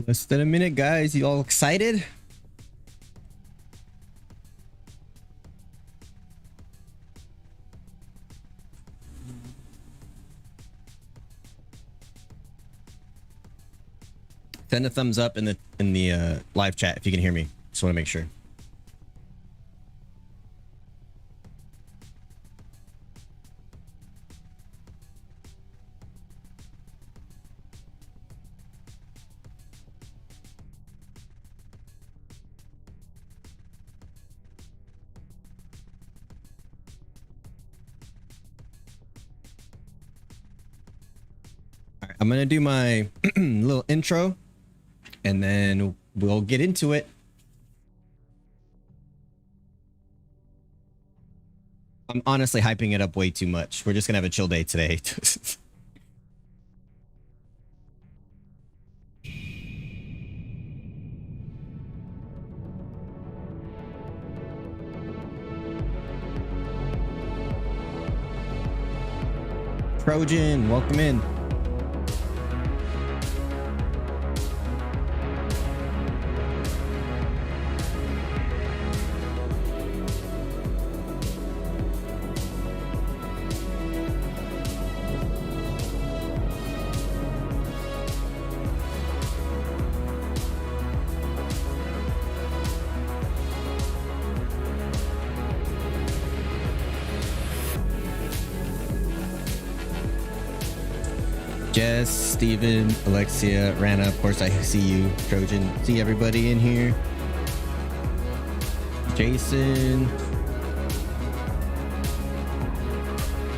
Less than a minute, guys. You all excited? Send a thumbs up in the live chat if you can hear me. Just want to make sure. All right, I'm gonna do my little intro, and then we'll get into it. I'm honestly hyping it up way too much. We're just gonna have a chill day today. Trojan, welcome in. Jess, Steven, Alexia, Rana, of course I see you, Trojan, see everybody in here. Jason.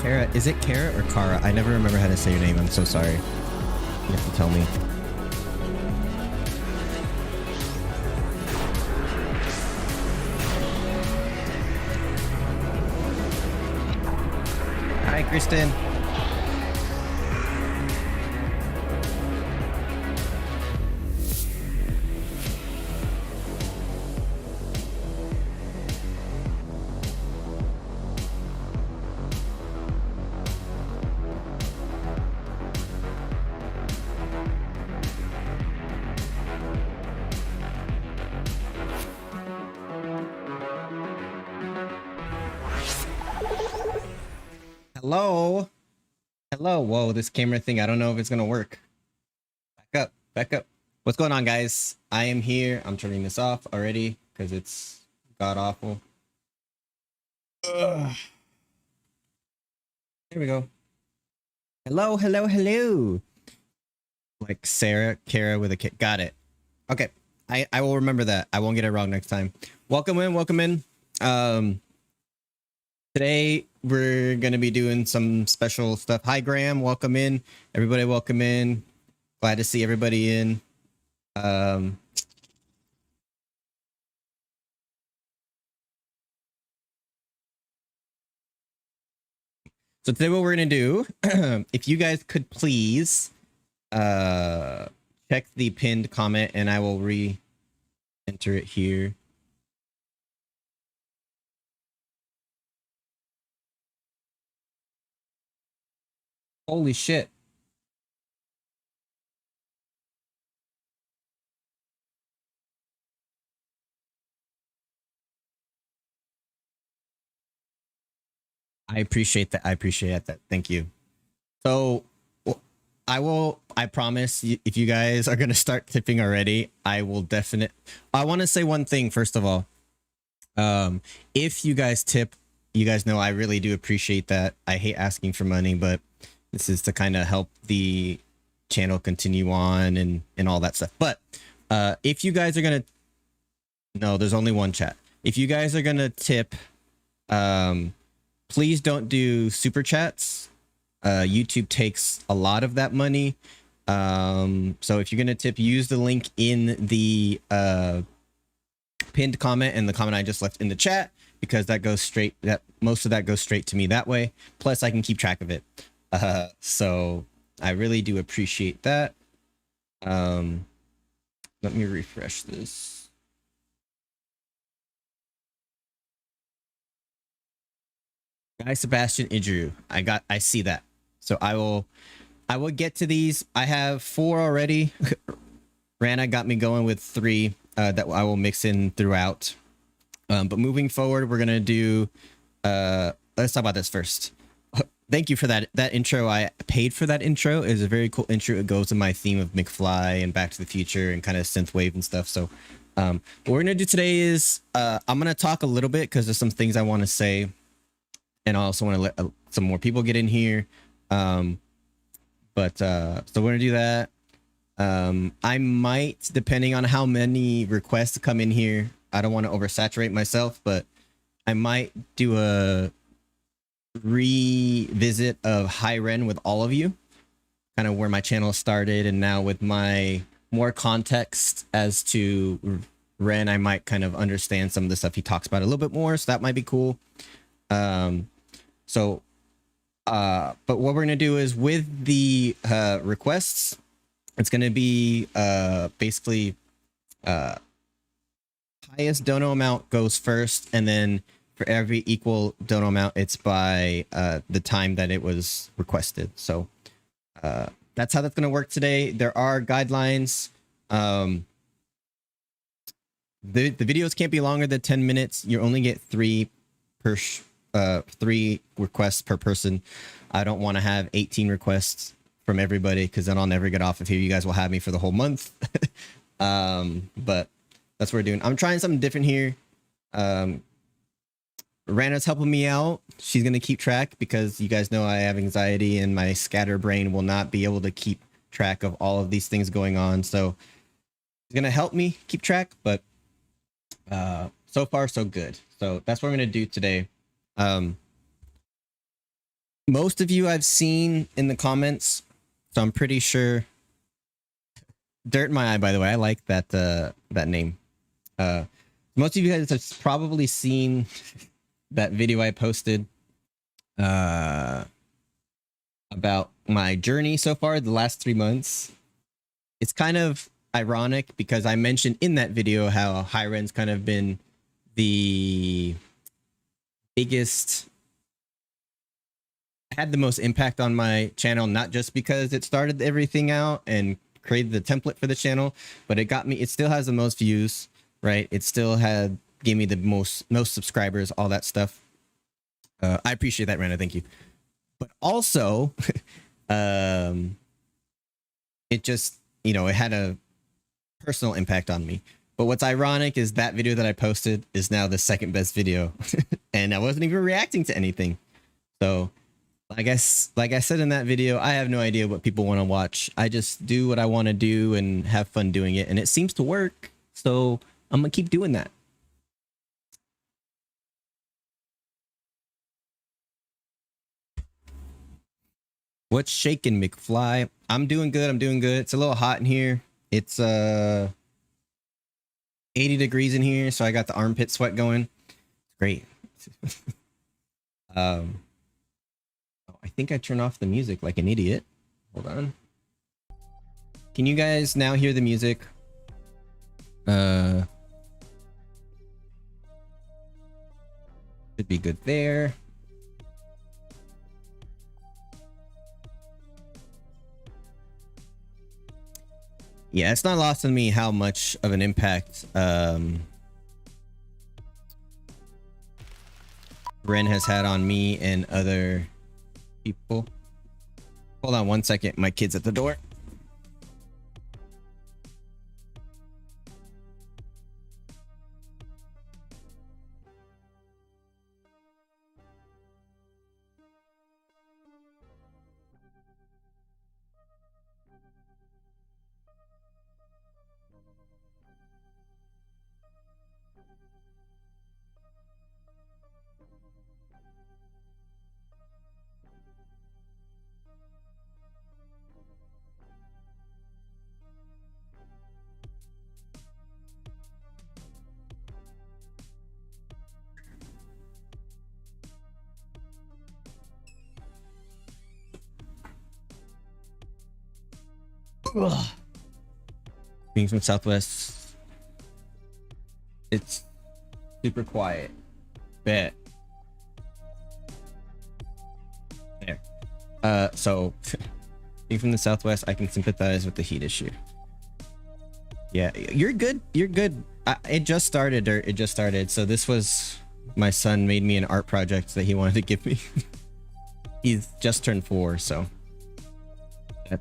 Kara, is it Kara or Kara? I never remember how to say your name, I'm so sorry. You have to tell me. Hi, Kristen. Hello? Hello? Whoa, this camera thing, I don't know if it's gonna work. Back up, back up. What's going on, guys? I am here. I'm turning this off already because it's god-awful. There we go. Hello, hello, hello. Like Sarah, Kara with a K. Got it. Okay. I will remember that. I won't get it wrong next time. Welcome in, welcome in. Today we're gonna be doing some special stuff. Hi Graham, welcome in. Everybody welcome in. Glad to see everybody in. So today what we're gonna do, if you guys could please check the pinned comment and I will re-enter it here. Holy shit. I appreciate that. I appreciate that. Thank you. So I promise if you guys are going to start tipping already, I will I want to say one thing first of all. If you guys tip, you guys know I really do appreciate that. I hate asking for money, but this is to kind of help the channel continue on and all that stuff. But if you guys are going to, no, there's only one chat. If you guys are going to tip, please don't do super chats. YouTube takes a lot of that money. So if you're gonna tip, use the link in the pinned comment and the comment I just left in the chat, because that goes straight, most of that goes straight to me that way. Plus I can keep track of it. So I really do appreciate that. Let me refresh this. Guy Sebastian Idru. I see that. So I will get to these. I have 4 already. Rana got me going with 3 that I will mix in throughout. But moving forward, we're gonna do. Let's talk about this first. Thank you for that intro. I paid for that intro. It's a very cool intro. It goes to my theme of McFly and Back to the Future and kind of synthwave and stuff. So, what we're gonna do today is I'm gonna talk a little bit because there's some things I want to say, and I also want to let some more people get in here. So we're gonna do that. I might, depending on how many requests come in here, I don't want to oversaturate myself, but I might do a revisit of High Ren with all of you, kind of where my channel started, and now with my more context as to Ren, I might kind of understand some of the stuff he talks about a little bit more, so that might be cool. But what we're gonna do is with the requests, it's gonna be basically highest dono amount goes first, and then for every equal dono amount, it's by the time that it was requested. So that's how that's going to work today. There are guidelines. The videos can't be longer than 10 minutes. You only get 3 requests per person. I don't want to have 18 requests from everybody because then I'll never get off of here. You guys will have me for the whole month. But that's what we're doing. I'm trying something different here. Rana's helping me out. She's going to keep track because you guys know I have anxiety and my scatter brain will not be able to keep track of all of these things going on. So she's going to help me keep track, but so far so good. So that's what we're going to do today. Most of you I've seen in the comments, so I'm pretty sure. Dirt in My Eye, by the way. I like that that name. Most of you guys have probably seen that video I posted about my journey so far the last 3 months. It's kind of ironic because I mentioned in that video how High Ren's kind of been the biggest, had the most impact on my channel, not just because it started everything out and created the template for the channel, but it still has the most views, right? It still gave me the most subscribers, all that stuff. I appreciate that, Rana. Thank you. But also, it just, it had a personal impact on me. But what's ironic is that video that I posted is now the second best video, and I wasn't even reacting to anything. So, like I said in that video, I have no idea what people want to watch. I just do what I want to do and have fun doing it, and it seems to work. So I'm gonna keep doing that. What's shaking, McFly? I'm doing good. I'm doing good. It's a little hot in here. It's 80 degrees in here, so I got the armpit sweat going. Great. I think I turned off the music like an idiot. Hold on. Can you guys now hear the music? Should be good there. Yeah, it's not lost on me how much of an impact Ren has had on me and other people. Hold on one second, my kid's at the door. Ugh. Being from Southwest, it's super quiet. Bet. There. So being from the Southwest, I can sympathize with the heat issue. Yeah, you're good. You're good. It just started, or it just started. So this was my son made me an art project that he wanted to give me. He's just turned 4, so that,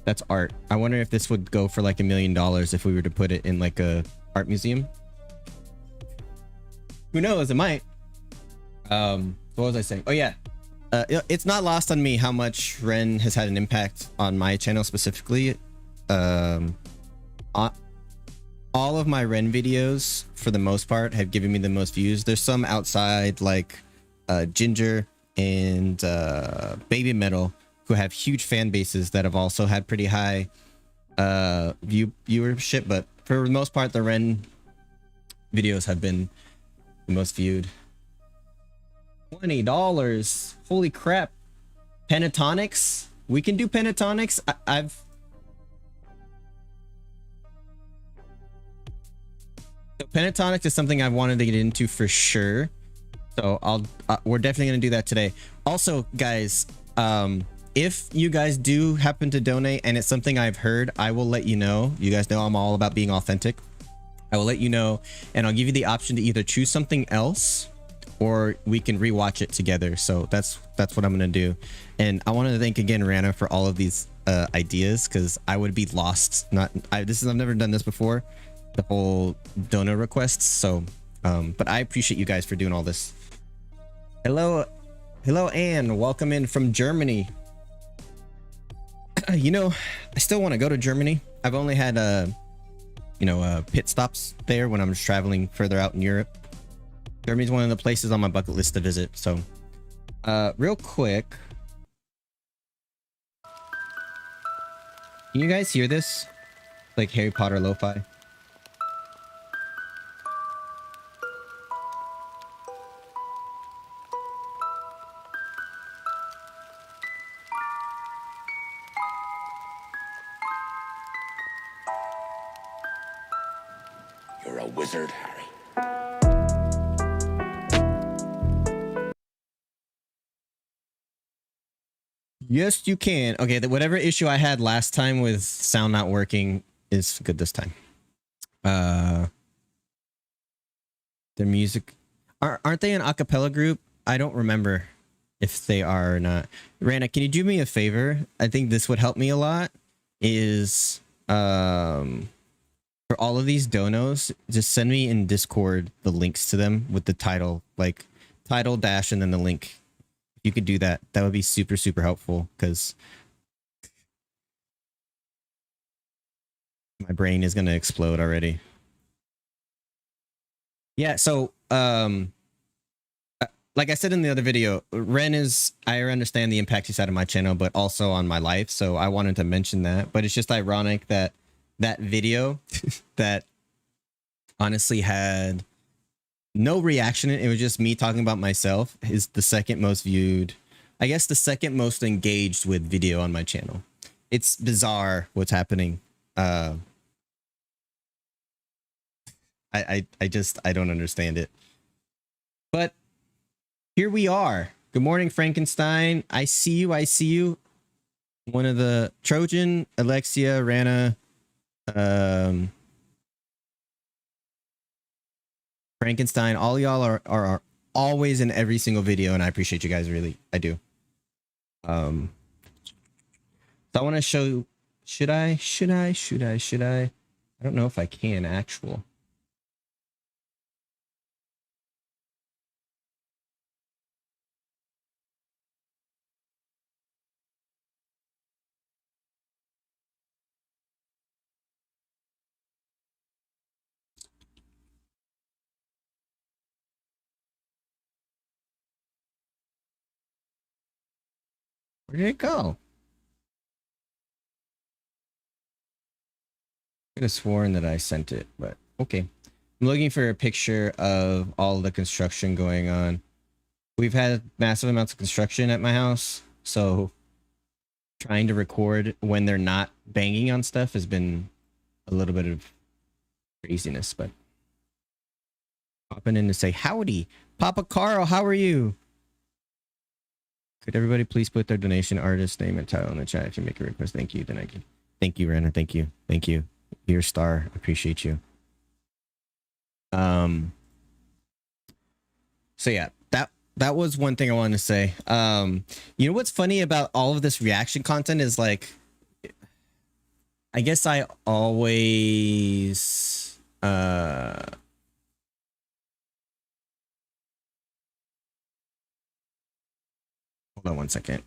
that's art. I wonder if this would go for like $1 million if we were to put it in like a art museum. Who knows? It might. What was I saying? Oh yeah. It's not lost on me how much Ren has had an impact on my channel specifically. All of my Ren videos, for the most part, have given me the most views. There's some outside, like Ginger and Baby Metal, who have huge fan bases that have also had pretty high viewership. But for the most part, the Ren videos have been the most viewed. $20. Holy crap. Pentatonics? We can do pentatonics. So pentatonics is something I've wanted to get into for sure. So we're definitely going to do that today. Also, guys, if you guys do happen to donate and it's something I've heard, I will let you know. You guys know I'm all about being authentic. I will let you know, and I'll give you the option to either choose something else or we can rewatch it together. So that's what I'm gonna do. And I want to thank again Rana for all of these ideas, because I would be lost. I've never done this before, the whole donor requests. So but I appreciate you guys for doing all this. Hello Anne, welcome in from Germany. You know, I still want to go to Germany. I've only had pit stops there when I'm just traveling further out in Europe. Germany's one of the places on my bucket list to visit. So real quick, can you guys hear this? Like Harry Potter lo-fi. You're a wizard, Harry. Yes, you can. Okay, whatever issue I had last time with sound not working is good this time. Their music, aren't they an a cappella group? I don't remember if they are or not. Rana, can you do me a favor? I think this would help me a lot. Is for all of these donos, just send me in Discord the links to them with the title, like title dash and then the link. If you could do that, that would be super, super helpful, because my brain is going to explode already. Yeah, so like I said in the other video, Ren is, I understand the impact he's had on my channel, but also on my life. So I wanted to mention that, but it's just ironic that that video that honestly had no reaction, it was just me talking about myself, is the second most viewed, I guess the second most engaged with video on my channel. It's bizarre what's happening. I don't understand it. But here we are. Good morning, Frankenstein. I see you. I see you. One of the Trojan, Alexia, Rana, Frankenstein. All y'all are always in every single video, and I appreciate you guys, really. I do. So I want to show. Should I? I don't know if I can actual. Where did it go? I could have sworn that I sent it, but okay. I'm looking for a picture of all the construction going on. We've had massive amounts of construction at my house, so trying to record when they're not banging on stuff has been a little bit of craziness, but popping in to say howdy. Papa Carl, how are you? Could everybody please put their donation, artist name, and title in the chat if you make a request? Thank you. Then I can. Thank you, Renner. Thank you. Thank you. Dear Star, appreciate you. Um, so yeah, that was one thing I wanted to say. You know what's funny about all of this reaction content is like, I guess I always hold on one second.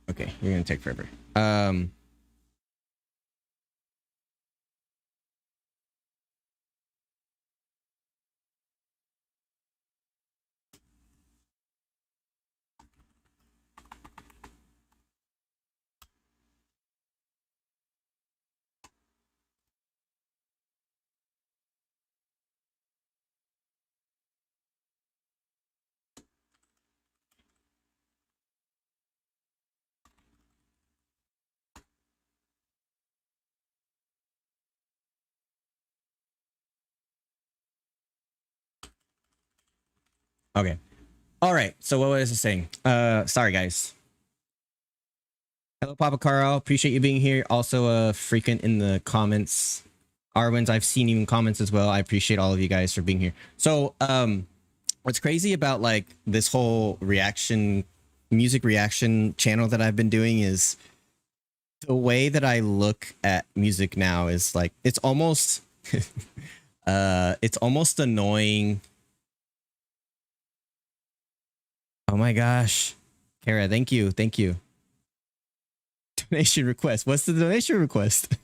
Okay, you're gonna take forever. Okay. All right. So what was I saying? Sorry guys. Hello, Papa Carl. Appreciate you being here. Also, frequent in the comments. Arwin's, I've seen you in comments as well. I appreciate all of you guys for being here. So, what's crazy about like this whole music reaction channel that I've been doing is the way that I look at music now is like it's almost it's almost annoying. Oh my gosh. Kara, thank you. Thank you. Donation request. What's the donation request?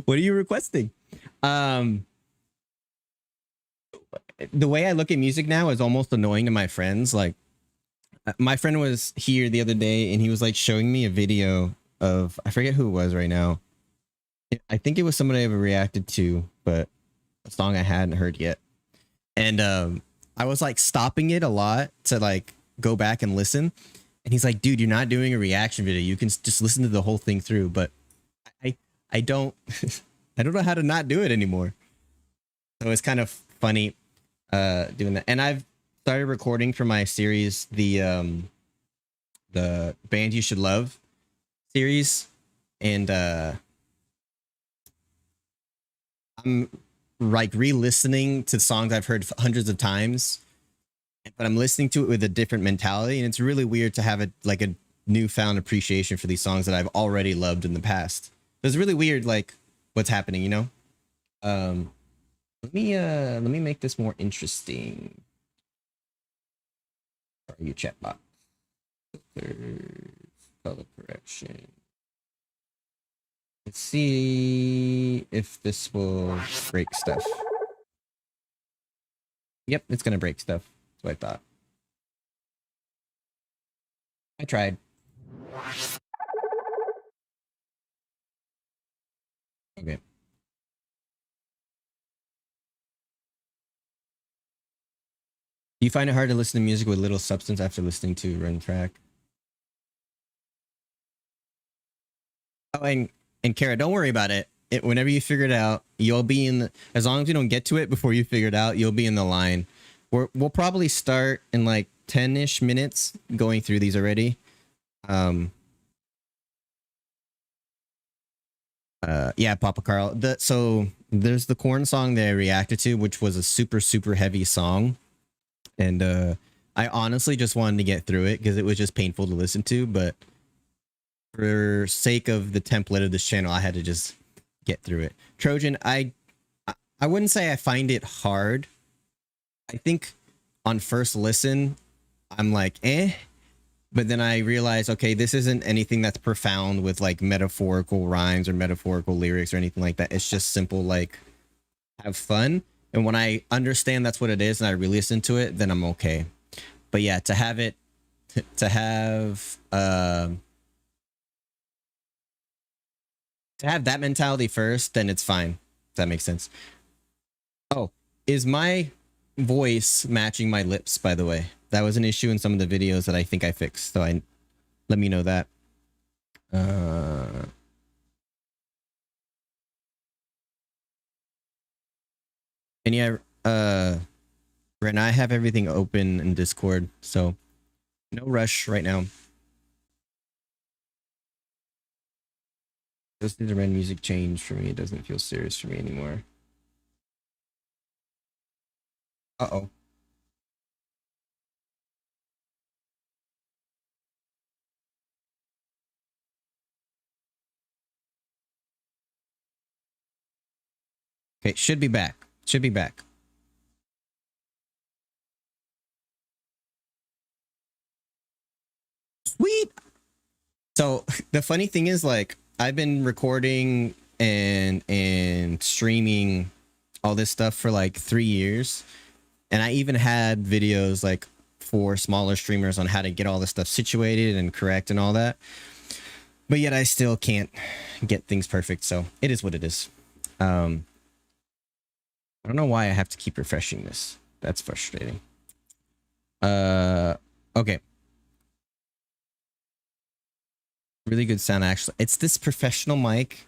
What are you requesting? The way I look at music now is almost annoying to my friends. Like my friend was here the other day and he was like showing me a video of, I forget who it was right now. I think it was somebody I've reacted to, but a song I hadn't heard yet. And I was like stopping it a lot to like go back and listen. And he's like, dude, you're not doing a reaction video. You can just listen to the whole thing through. But I don't I don't know how to not do it anymore. So it's kind of funny doing that. And I've started recording for my series the Band You Should Love series, and I'm like re-listening to songs I've heard hundreds of times, but I'm listening to it with a different mentality, and it's really weird to have a newfound appreciation for these songs that I've already loved in the past. It's really weird, like what's happening, you know. Let me make this more interesting. Are you chatbot? Color correction. Let's see if this will break stuff. Yep, it's gonna break stuff. That's what I thought. I tried. Okay. Do you find it hard to listen to music with little substance after listening to a run track? Oh, and Kara, don't worry about it. Whenever you figure it out, you'll be in the, as long as you don't get to it before you figure it out, you'll be in the line. We'll probably start in like 10-ish minutes going through these already. Yeah, Papa Carl. So there's the Corn song that I reacted to, which was a super, super heavy song. And I honestly just wanted to get through it because it was just painful to listen to, but for sake of the template of this channel, I had to just get through it. Trojan, I wouldn't say I find it hard. I think on first listen, I'm like, eh. But then I realize, okay, this isn't anything that's profound with like metaphorical rhymes or metaphorical lyrics or anything like that. It's just simple, like, have fun. And when I understand that's what it is and I really listen to it, then I'm okay. But yeah, to have it, to have that mentality first, then it's fine. If that makes sense. Oh, is my voice matching my lips, by the way? That was an issue in some of the videos that I think I fixed. So let me know that. Uh, and yeah, right now I have everything open in Discord, so no rush right now. Listening to random music change for me. It doesn't feel serious for me anymore. Uh-oh. Okay, should be back. Should be back. Sweet. So the funny thing is, like, I've been recording and streaming all this stuff for like 3 years, and I even had videos like for smaller streamers on how to get all this stuff situated and correct and all that. But yet I still can't get things perfect, so it is what it is. I don't know why I have to keep refreshing this. That's frustrating. Okay. Really good sound, actually. It's this professional mic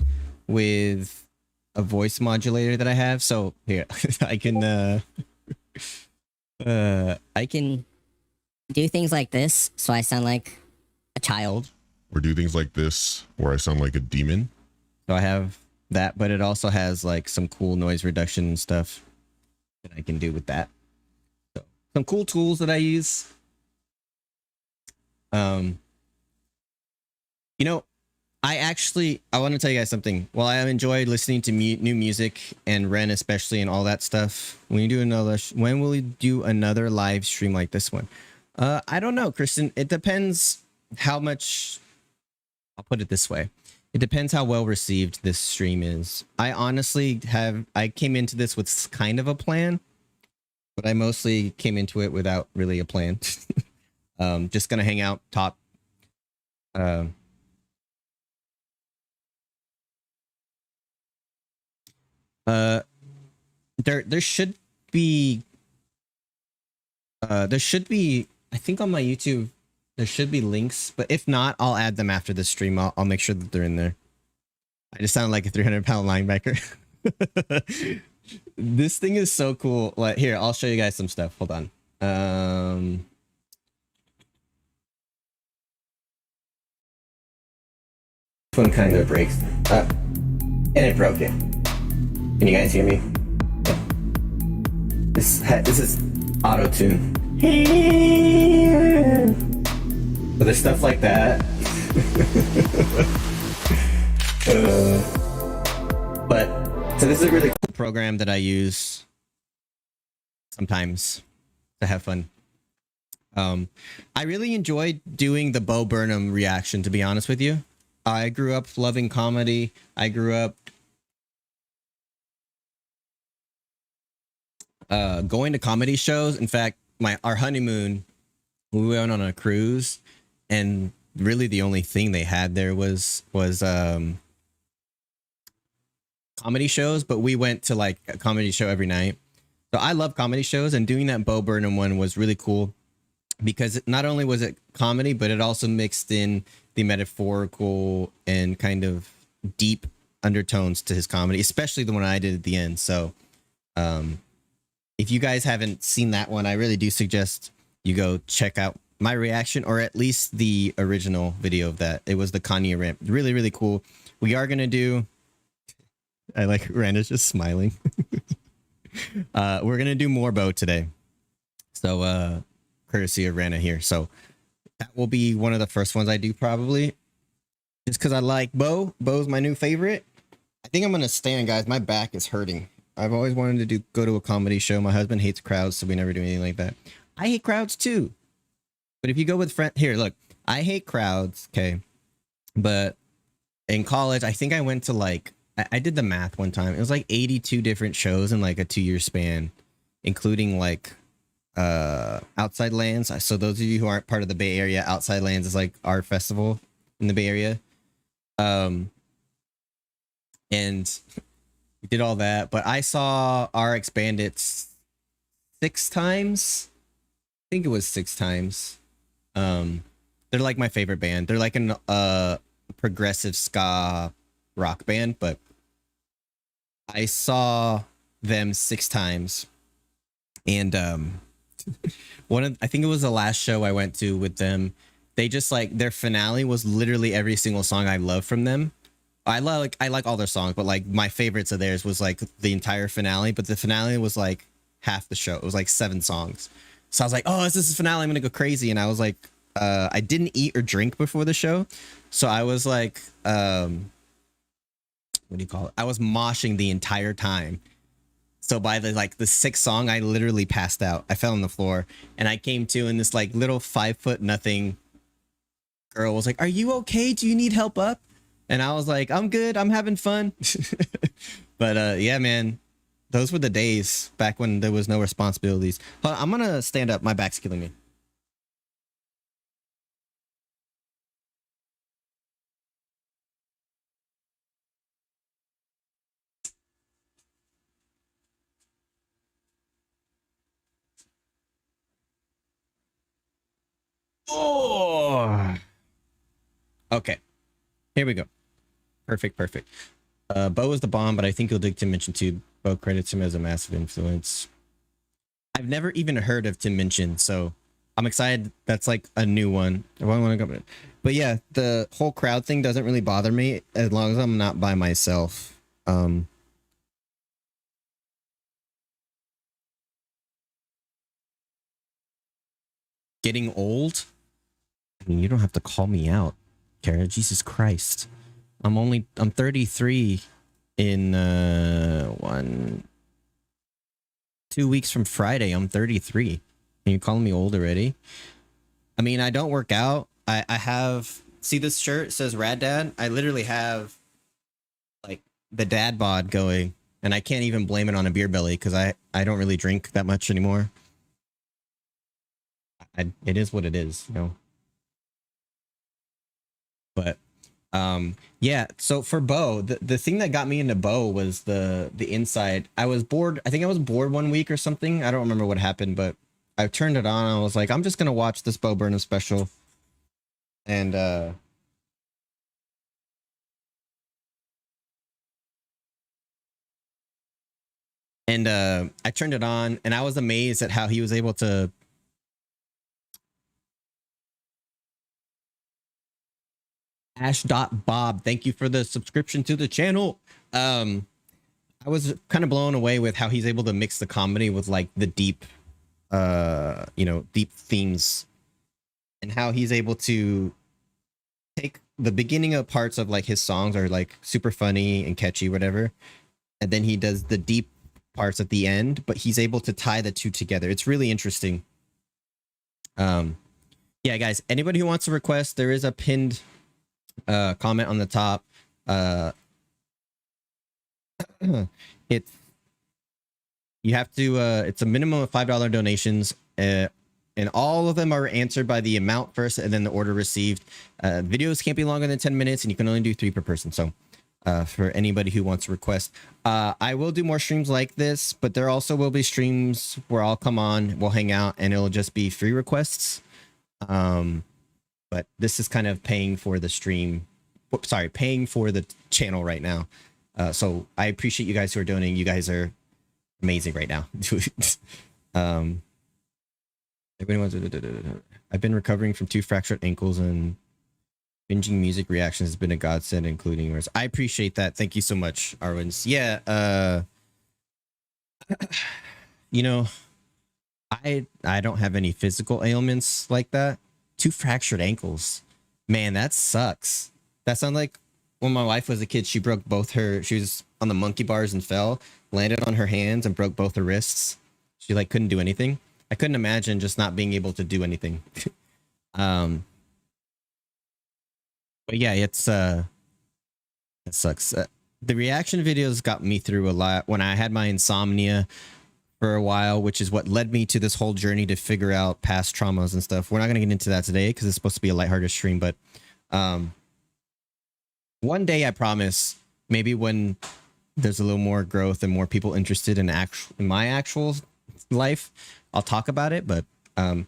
with a voice modulator that I have. So here, I can do things like this, so I sound like a child. Or do things like this, where I sound like a demon. So I have that, but it also has like some cool noise reduction and stuff that I can do with that. So some cool tools that I use. You know, I want to tell you guys something. While I enjoyed listening to new music and Ren especially and all that stuff, when will you do another live stream like this one? I don't know, Kristen. It depends how much. I'll put it this way. It depends how well received this stream is. I came into this with kind of a plan, but I mostly came into it without really a plan. Just gonna hang out, talk. There should be I think on my YouTube there should be links, but if not, I'll add them after the stream. I'll make sure that they're in there. I just sound like a 300-pound linebacker. This thing is so cool. Like, here, I'll show you guys some stuff. Hold on. This one kind of breaks. And it broke it. Can you guys hear me? Yeah. This is auto tune. So there's stuff like that. But so this is a really cool program that I use sometimes to have fun. I really enjoyed doing the Bo Burnham reaction, to be honest with you. I grew up loving comedy. I grew up going to comedy shows. In fact, our honeymoon, we went on a cruise, and really the only thing they had there was comedy shows, but we went to like a comedy show every night. So I love comedy shows, and doing that Bo Burnham one was really cool because not only was it comedy, but it also mixed in the metaphorical and kind of deep undertones to his comedy, especially the one I did at the end. So if you guys haven't seen that one, I really do suggest you go check out my reaction, or at least the original video of that. It was the Kanye rant. Really, really cool. We are going to do... I like Randa's just smiling. We're going to do more Bo today. So courtesy of Randa here. So that will be one of the first ones I do, probably. Just because I like Bo. Bo's my new favorite. I think I'm going to stand, guys. My back is hurting. I've always wanted to go to a comedy show. My husband hates crowds, so we never do anything like that. I hate crowds too. But if you go with friends, here, look, I hate crowds, okay? But in college, I think I went to like, I did the math one time. It was like 82 different shows in like a 2-year span, including like Outside Lands. So those of you who aren't part of the Bay Area, Outside Lands is like our festival in the Bay Area. And we did all that, but I saw RX Bandits 6 times. I think it was 6 times. They're like my favorite band. They're like an progressive ska rock band, but I saw them 6 times, and I think it was the last show I went to with them. They just like their finale was literally every single song I love from them. I like all their songs, but like my favorites of theirs was like the entire finale. But the finale was like half the show. It was like 7 songs. So I was like, oh, this is the finale. I'm gonna go crazy. And I was like, I didn't eat or drink before the show, so I was like, what do you call it? I was moshing the entire time. So by the 6th song, I literally passed out. I fell on the floor, and I came to, and this like little 5 foot nothing girl was like, "Are you okay? Do you need help up?" And I was like, "I'm good. I'm having fun." But yeah, man, those were the days back when there was no responsibilities. Hold on, I'm gonna stand up. My back's killing me. Oh. Okay. Here we go. Perfect, perfect. Bo is the bomb, but I think you'll dig Tim Minchin too. Bo credits him as a massive influence. I've never even heard of Tim Minchin, so I'm excited. That's like a new one. I want to go, but yeah, the whole crowd thing doesn't really bother me as long as I'm not by myself. Getting old. I mean, you don't have to call me out, Kara. Jesus Christ. I'm 33 in 2 weeks from Friday. I'm 33. And you're calling me old already? I mean, I don't work out. I have, see this shirt? It says Rad Dad. I literally have like the dad bod going, and I can't even blame it on a beer belly because I don't really drink that much anymore. It is what it is, you know. But yeah, so for Bo, the thing that got me into Bo was the inside. I was bored. I think I was bored one week or something. I don't remember what happened, but I turned it on. I was like, I'm just gonna watch this Bo Burnham special. And I turned it on, and I was amazed at how he was able to Bob, thank you for the subscription to the channel. I was kind of blown away with how he's able to mix the comedy with like the deep deep themes, and how he's able to take the beginning of parts of like his songs are like super funny and catchy, whatever, and then he does the deep parts at the end, but he's able to tie the two together. It's really interesting. Yeah, guys, anybody who wants to request, there is a pinned comment on the top. It's you have to it's a minimum of $5 donations, and all of them are answered by the amount first and then the order received. Videos can't be longer than 10 minutes, and you can only do 3 per person. So for anybody who wants to request, I will do more streams like this, but there also will be streams where I'll come on, we'll hang out, and it'll just be free requests. But this is kind of paying for the stream. Sorry, paying for the channel right now. So I appreciate you guys who are donating. You guys are amazing right now. I've been recovering from 2 fractured ankles, and binging music reactions has been a godsend, including yours. I appreciate that. Thank you so much, Arwins. Yeah, you know, I don't have any physical ailments like that. 2 fractured ankles. Man, that sucks. That sounds like when my wife was a kid, she broke both her, she was on the monkey bars and fell, landed on her hands and broke both her wrists. She like couldn't do anything. I couldn't imagine just not being able to do anything. But yeah, it sucks. The reaction videos got me through a lot when I had my insomnia for a while, which is what led me to this whole journey to figure out past traumas and stuff. We're not going to get into that today because it's supposed to be a lighthearted stream, but one day, I promise, maybe when there's a little more growth and more people interested in my actual life, I'll talk about it. But the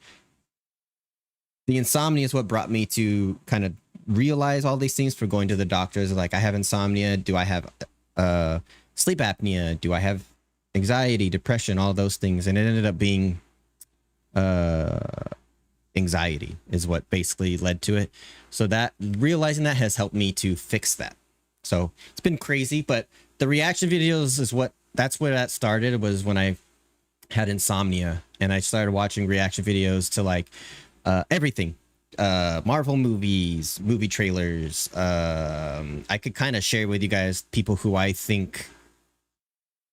insomnia is what brought me to kind of realize all these things for going to the doctors. Like, I have insomnia. Do I have sleep apnea? Do I have anxiety, depression, all those things? And it ended up being anxiety is what basically led to it. So that realizing that has helped me to fix that. So it's been crazy, but the reaction videos is that's where that started, was when I had insomnia and I started watching reaction videos to like everything, Marvel movies, movie trailers. I could kind of share with you guys people who I think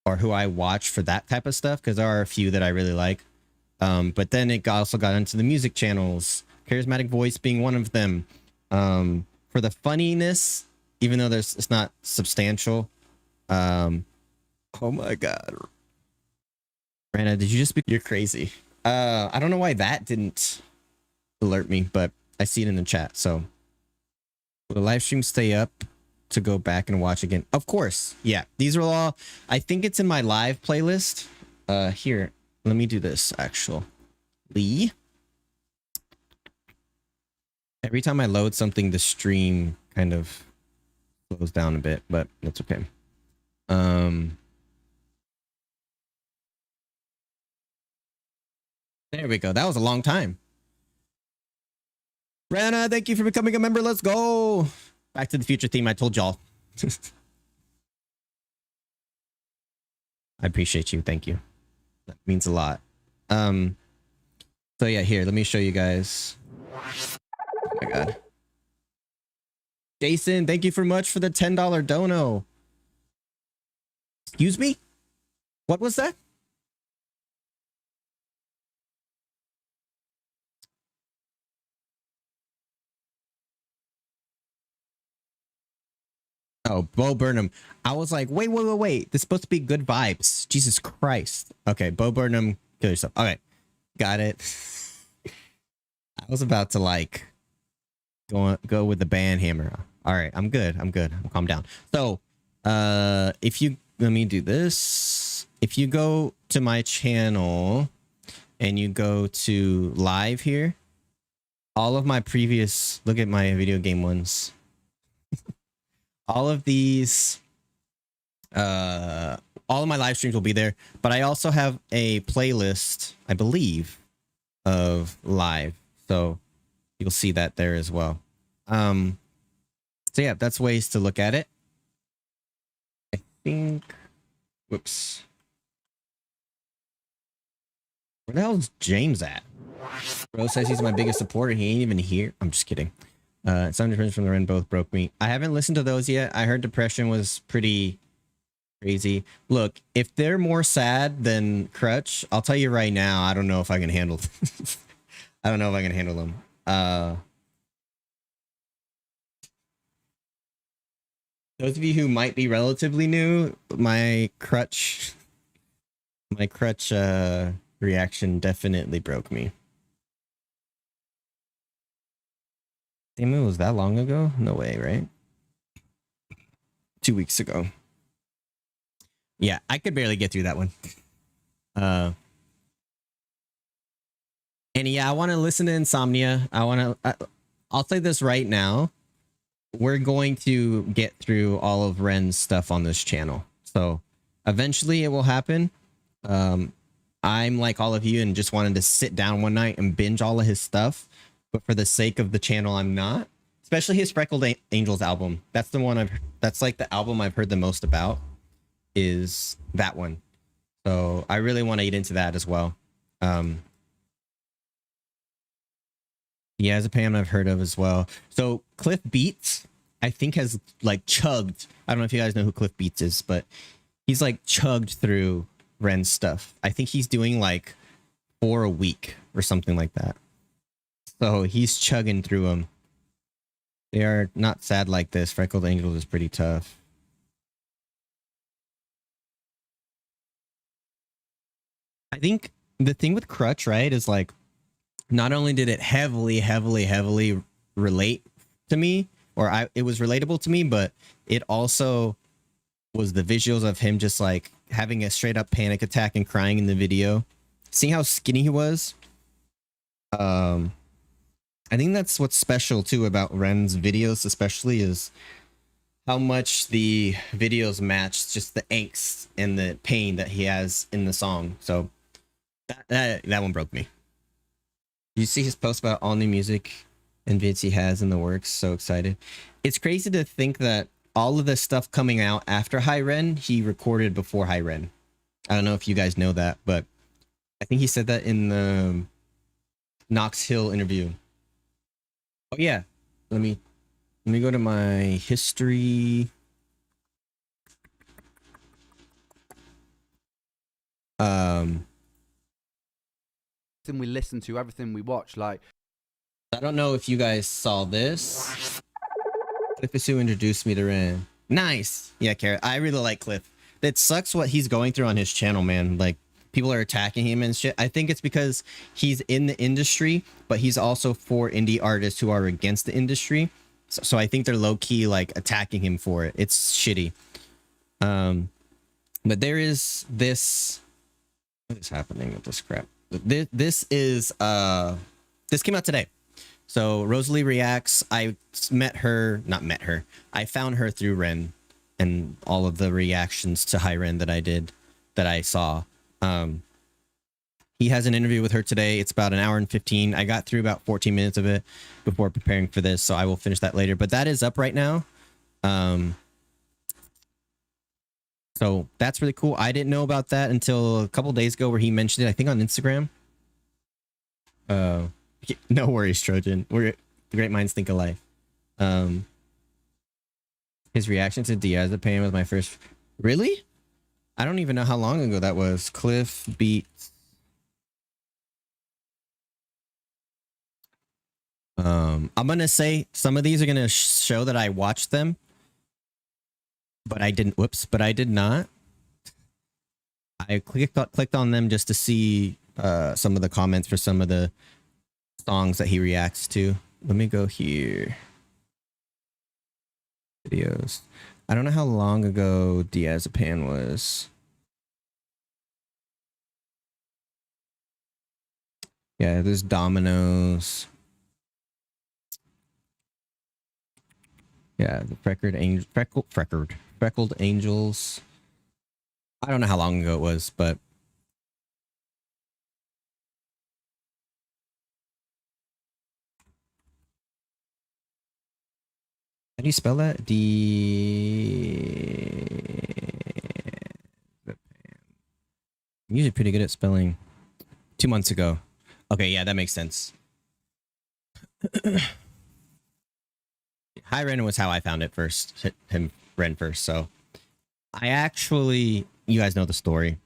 or who I watch for that type of stuff, because there are a few that I really like. But then it also got into the music channels, Charismatic Voice being one of them. For the funniness, even though it's not substantial. Oh my God. Rana, did you just you're crazy. I don't know why that didn't alert me, but I see it in the chat. So will the live stream stay up to go back and watch again? Of course. Yeah. These are all, I think it's in my live playlist. Here, let me do this actually. Every time I load something, the stream kind of slows down a bit, but that's okay. There we go. That was a long time. Rana, thank you for becoming a member. Let's go. Back to the Future theme I told y'all. I appreciate you. Thank you. That means a lot. So yeah, here, let me show you guys. Oh my God. Jason, thank you for much for the $10 dono. Excuse me? What was that? Oh, Bo Burnham. I was like, wait. This is supposed to be good vibes. Jesus Christ. Okay, Bo Burnham, kill yourself. Okay, got it. I was about to like go with the band hammer. All right, I'm good. I'm calm down. So, if you let me do this. If you go to my channel and you go to live here, all of my previous, look at my video game ones. All of these, all of my live streams will be there, but I also have a playlist, I believe, of live. So you'll see that there as well. So yeah, that's ways to look at it. I think, whoops. Where the hell is James at? Bro says he's my biggest supporter. He ain't even here. I'm just kidding. Some difference from the Ren both broke me. I haven't listened to those yet. I heard Depression was pretty crazy. Look, if they're more sad than Crutch, I'll tell you right now, I don't know if I can handle I don't know if I can handle them. Those of you who might be relatively new, my Crutch reaction definitely broke me. Damn, it was that long ago? No way, right? 2 weeks ago. Yeah, I could barely get through that one. And yeah, I want to listen to Insomnia. I'll say this right now. We're going to get through all of Ren's stuff on this channel. So eventually it will happen. I'm like all of you and just wanted to sit down one night and binge all of his stuff. But for the sake of the channel, I'm not. Especially his Freckled Angels album. That's the one that's like the album I've heard the most about, is that one. So I really want to get into that as well. Yeah, Zapam I've heard of as well. So Cliff Beats, I think, has like chugged. I don't know if you guys know who Cliff Beats is, but he's like chugged through Ren's stuff. I think he's doing like 4 a week or something like that. So he's chugging through them. They are not sad like this. Freckled Angels is pretty tough. I think the thing with Crutch, right, is like, not only did it heavily relate to me, or it was relatable to me, but it also was the visuals of him just like having a straight up panic attack and crying in the video. Seeing how skinny he was. I think that's what's special too about Ren's videos, especially is how much the videos match just the angst and the pain that he has in the song. So that one broke me. You see his post about all new music and vids he has in the works. So excited. It's crazy to think that all of the stuff coming out after High Ren, he recorded before High Ren. I don't know if you guys know that, but I think he said that in the Knox Hill interview. Oh yeah, let me go to my history. Everything we listen to, everything we watch, like I don't know if you guys saw this. Cliff is who introduced me to Ren. Nice. Yeah, Carrot. I really like Cliff. It sucks what he's going through on his channel, man. Like, people are attacking him and shit. I think it's because he's in the industry, but he's also for indie artists who are against the industry. So I think they're low-key, like, attacking him for it. It's shitty. But there is this... What is happening with this crap? This came out today. So Rosalie Reacts, I found her through Ren and all of the reactions to High Ren that I saw. He has an interview with her today. It's about an hour and 15. I got through about 14 minutes of it before preparing for this, so I will finish that later. But that is up right now. So that's really cool. I didn't know about that until a couple days ago where he mentioned it, I think on Instagram. No worries, Trojan. The great minds think alike. His reaction to Diazepam was my first. Really? I don't even know how long ago that was. Cliff Beats. I'm gonna say some of these are gonna show that I watched them, but I didn't. Whoops! But I did not. I clicked on them just to see some of the comments for some of the songs that he reacts to. Let me go here. Videos. I don't know how long ago Diazepam was. Yeah, there's Dominoes. Yeah, the freckled angels. I don't know how long ago it was, but how do you spell that? I'm usually pretty good at spelling. 2 months ago. Okay, yeah, that makes sense. High Ren was how I found it first. Hit him Ren first. So I actually, you guys know the story.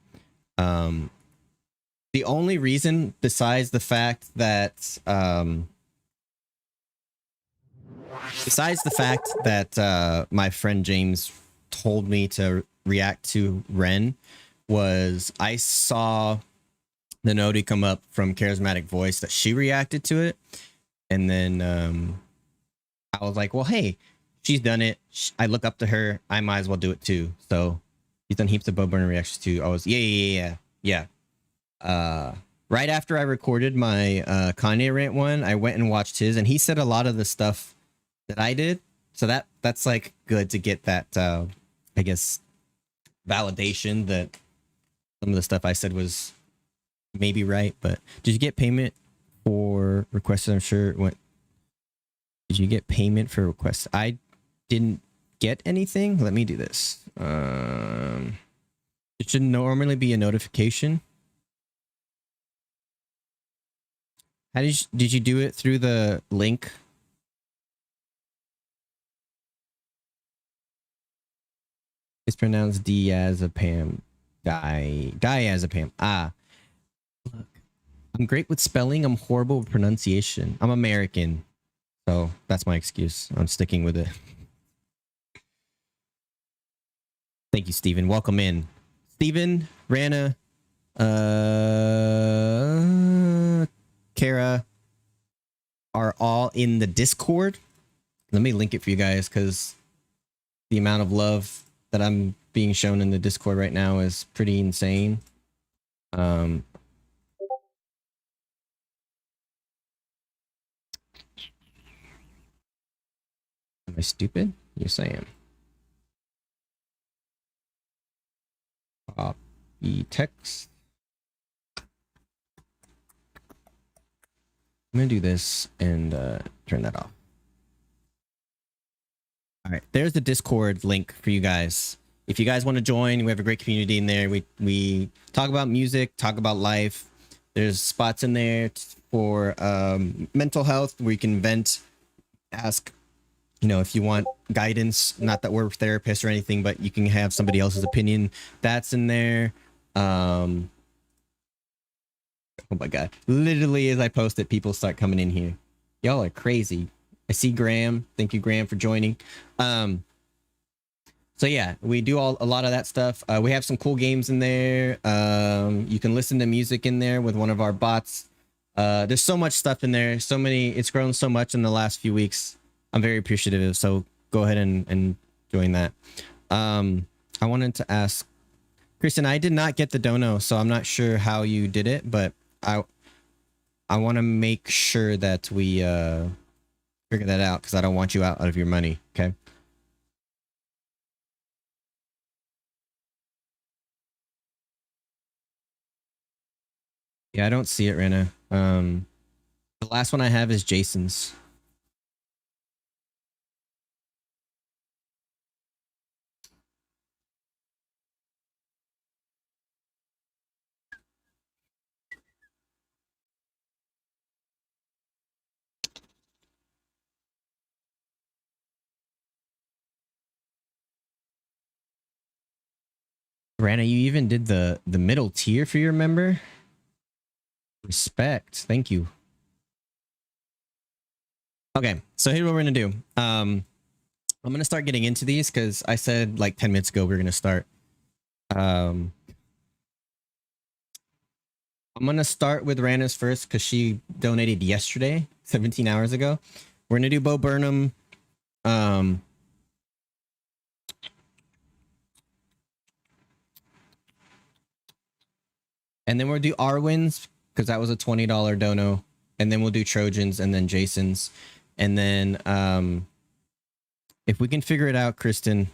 The only reason besides the fact that my friend James told me to react to Ren was I saw the noti come up from Charismatic Voice that she reacted to it. And then I was like, well, hey, she's done it. I look up to her. I might as well do it too. So he's done heaps of Bo Burner reactions too. I was, yeah. Right after I recorded my Kanye rant one, I went and watched his, and he said a lot of the stuff that I did. So that's like good to get that, I guess, validation that some of the stuff I said was maybe right. But did you get payment for requests? I'm sure it went. Did you get payment for requests? I didn't get anything. Let me do this. It should normally be a notification. How did you do it through the link? It's pronounced diazepam. Diazepam. Look, I'm great with spelling. I'm horrible with pronunciation. I'm American. So that's my excuse. I'm sticking with it. Thank you, Steven. Welcome in. Steven, Rana, Kara are all in the Discord. Let me link it for you guys because the amount of love that I'm being shown in the Discord right now is pretty insane. I stupid? Yes, I am. Copy text. I'm gonna do this and turn that off. All right, there's the Discord link for you guys. If you guys want to join, we have a great community in there. We talk about music, talk about life. There's spots in there for mental health where you can vent, ask, you know, if you want guidance. Not that we're therapists or anything, but you can have somebody else's opinion. That's in there. Oh my god! Literally, as I post it, people start coming in here. Y'all are crazy. I see Graham. Thank you, Graham, for joining. So yeah, we do a lot of that stuff. We have some cool games in there. You can listen to music in there with one of our bots. There's so much stuff in there. So many. It's grown so much in the last few weeks. I'm very appreciative. So go ahead and join that. I wanted to ask, Kristen, I did not get the dono, so I'm not sure how you did it, but I want to make sure that we figure that out because I don't want you out of your money. Okay. Yeah, I don't see it, Rena. The last one I have is Jason's. Rana, you even did the middle tier for your member. Respect. Thank you. Okay, so here's what we're gonna do. I'm gonna start getting into these because I said like 10 minutes ago we are gonna start. I'm gonna start with Rana's first because she donated yesterday, 17 hours ago. We're gonna do Bo Burnham. And then we'll do Arwen's because that was a $20 dono. And then we'll do Trojans and then Jason's. And then if we can figure it out, Kristen,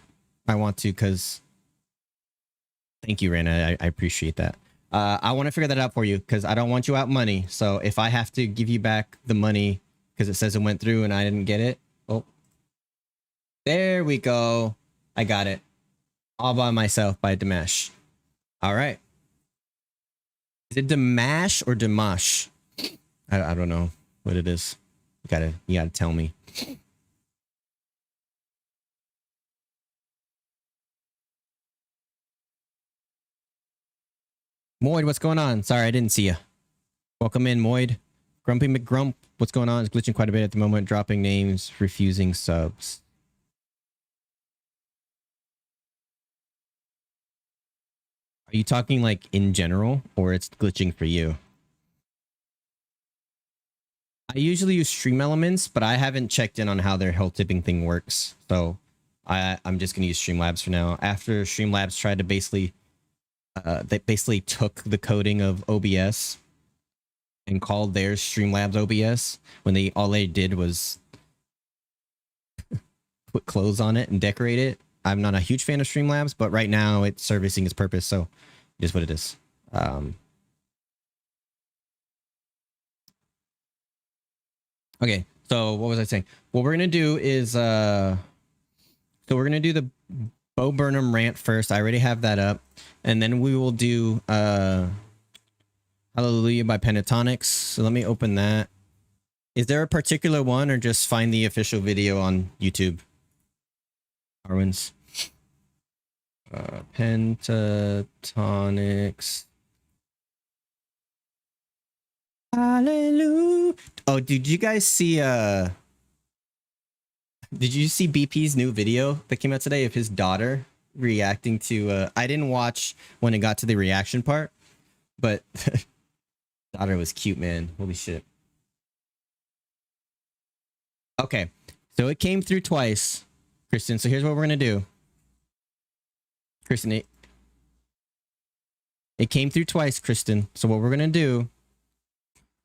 I want to because thank you, Rana. I appreciate that. I want to figure that out for you because I don't want you out money. So if I have to give you back the money because it says it went through and I didn't get it. Oh, there we go. I got it all by myself by Dimash. All right. Is it Dimash or Dimash? I don't know what it is. You gotta tell me. Moid, what's going on? Sorry, I didn't see you. Welcome in, Moid. Grumpy McGrump, what's going on? It's glitching quite a bit at the moment. Dropping names, refusing subs. Are you talking like in general or it's glitching for you? I usually use Stream Elements, but I haven't checked in on how their health tipping thing works. So I'm just going to use Streamlabs for now. After Streamlabs tried to basically, they basically took the coding of OBS and called theirs Streamlabs OBS when all they did was put clothes on it and decorate it. I'm not a huge fan of Streamlabs, but right now it's servicing its purpose, so it is what it is. Okay, so what was I saying? What we're gonna do is so we're gonna do the Bo Burnham rant first. I already have that up, and then we will do Hallelujah by Pentatonics. So let me open that. Is there a particular one, or just find the official video on YouTube? Arwen's Pentatonics. Hallelujah. Oh, did you guys see did you see BP's new video that came out today of his daughter reacting to I didn't watch when it got to the reaction part, but daughter was cute, man. Holy shit. Okay. So it came through twice, Kristen. So here's what we're going to do. Kristen, it came through twice, Kristen. So what we're going to do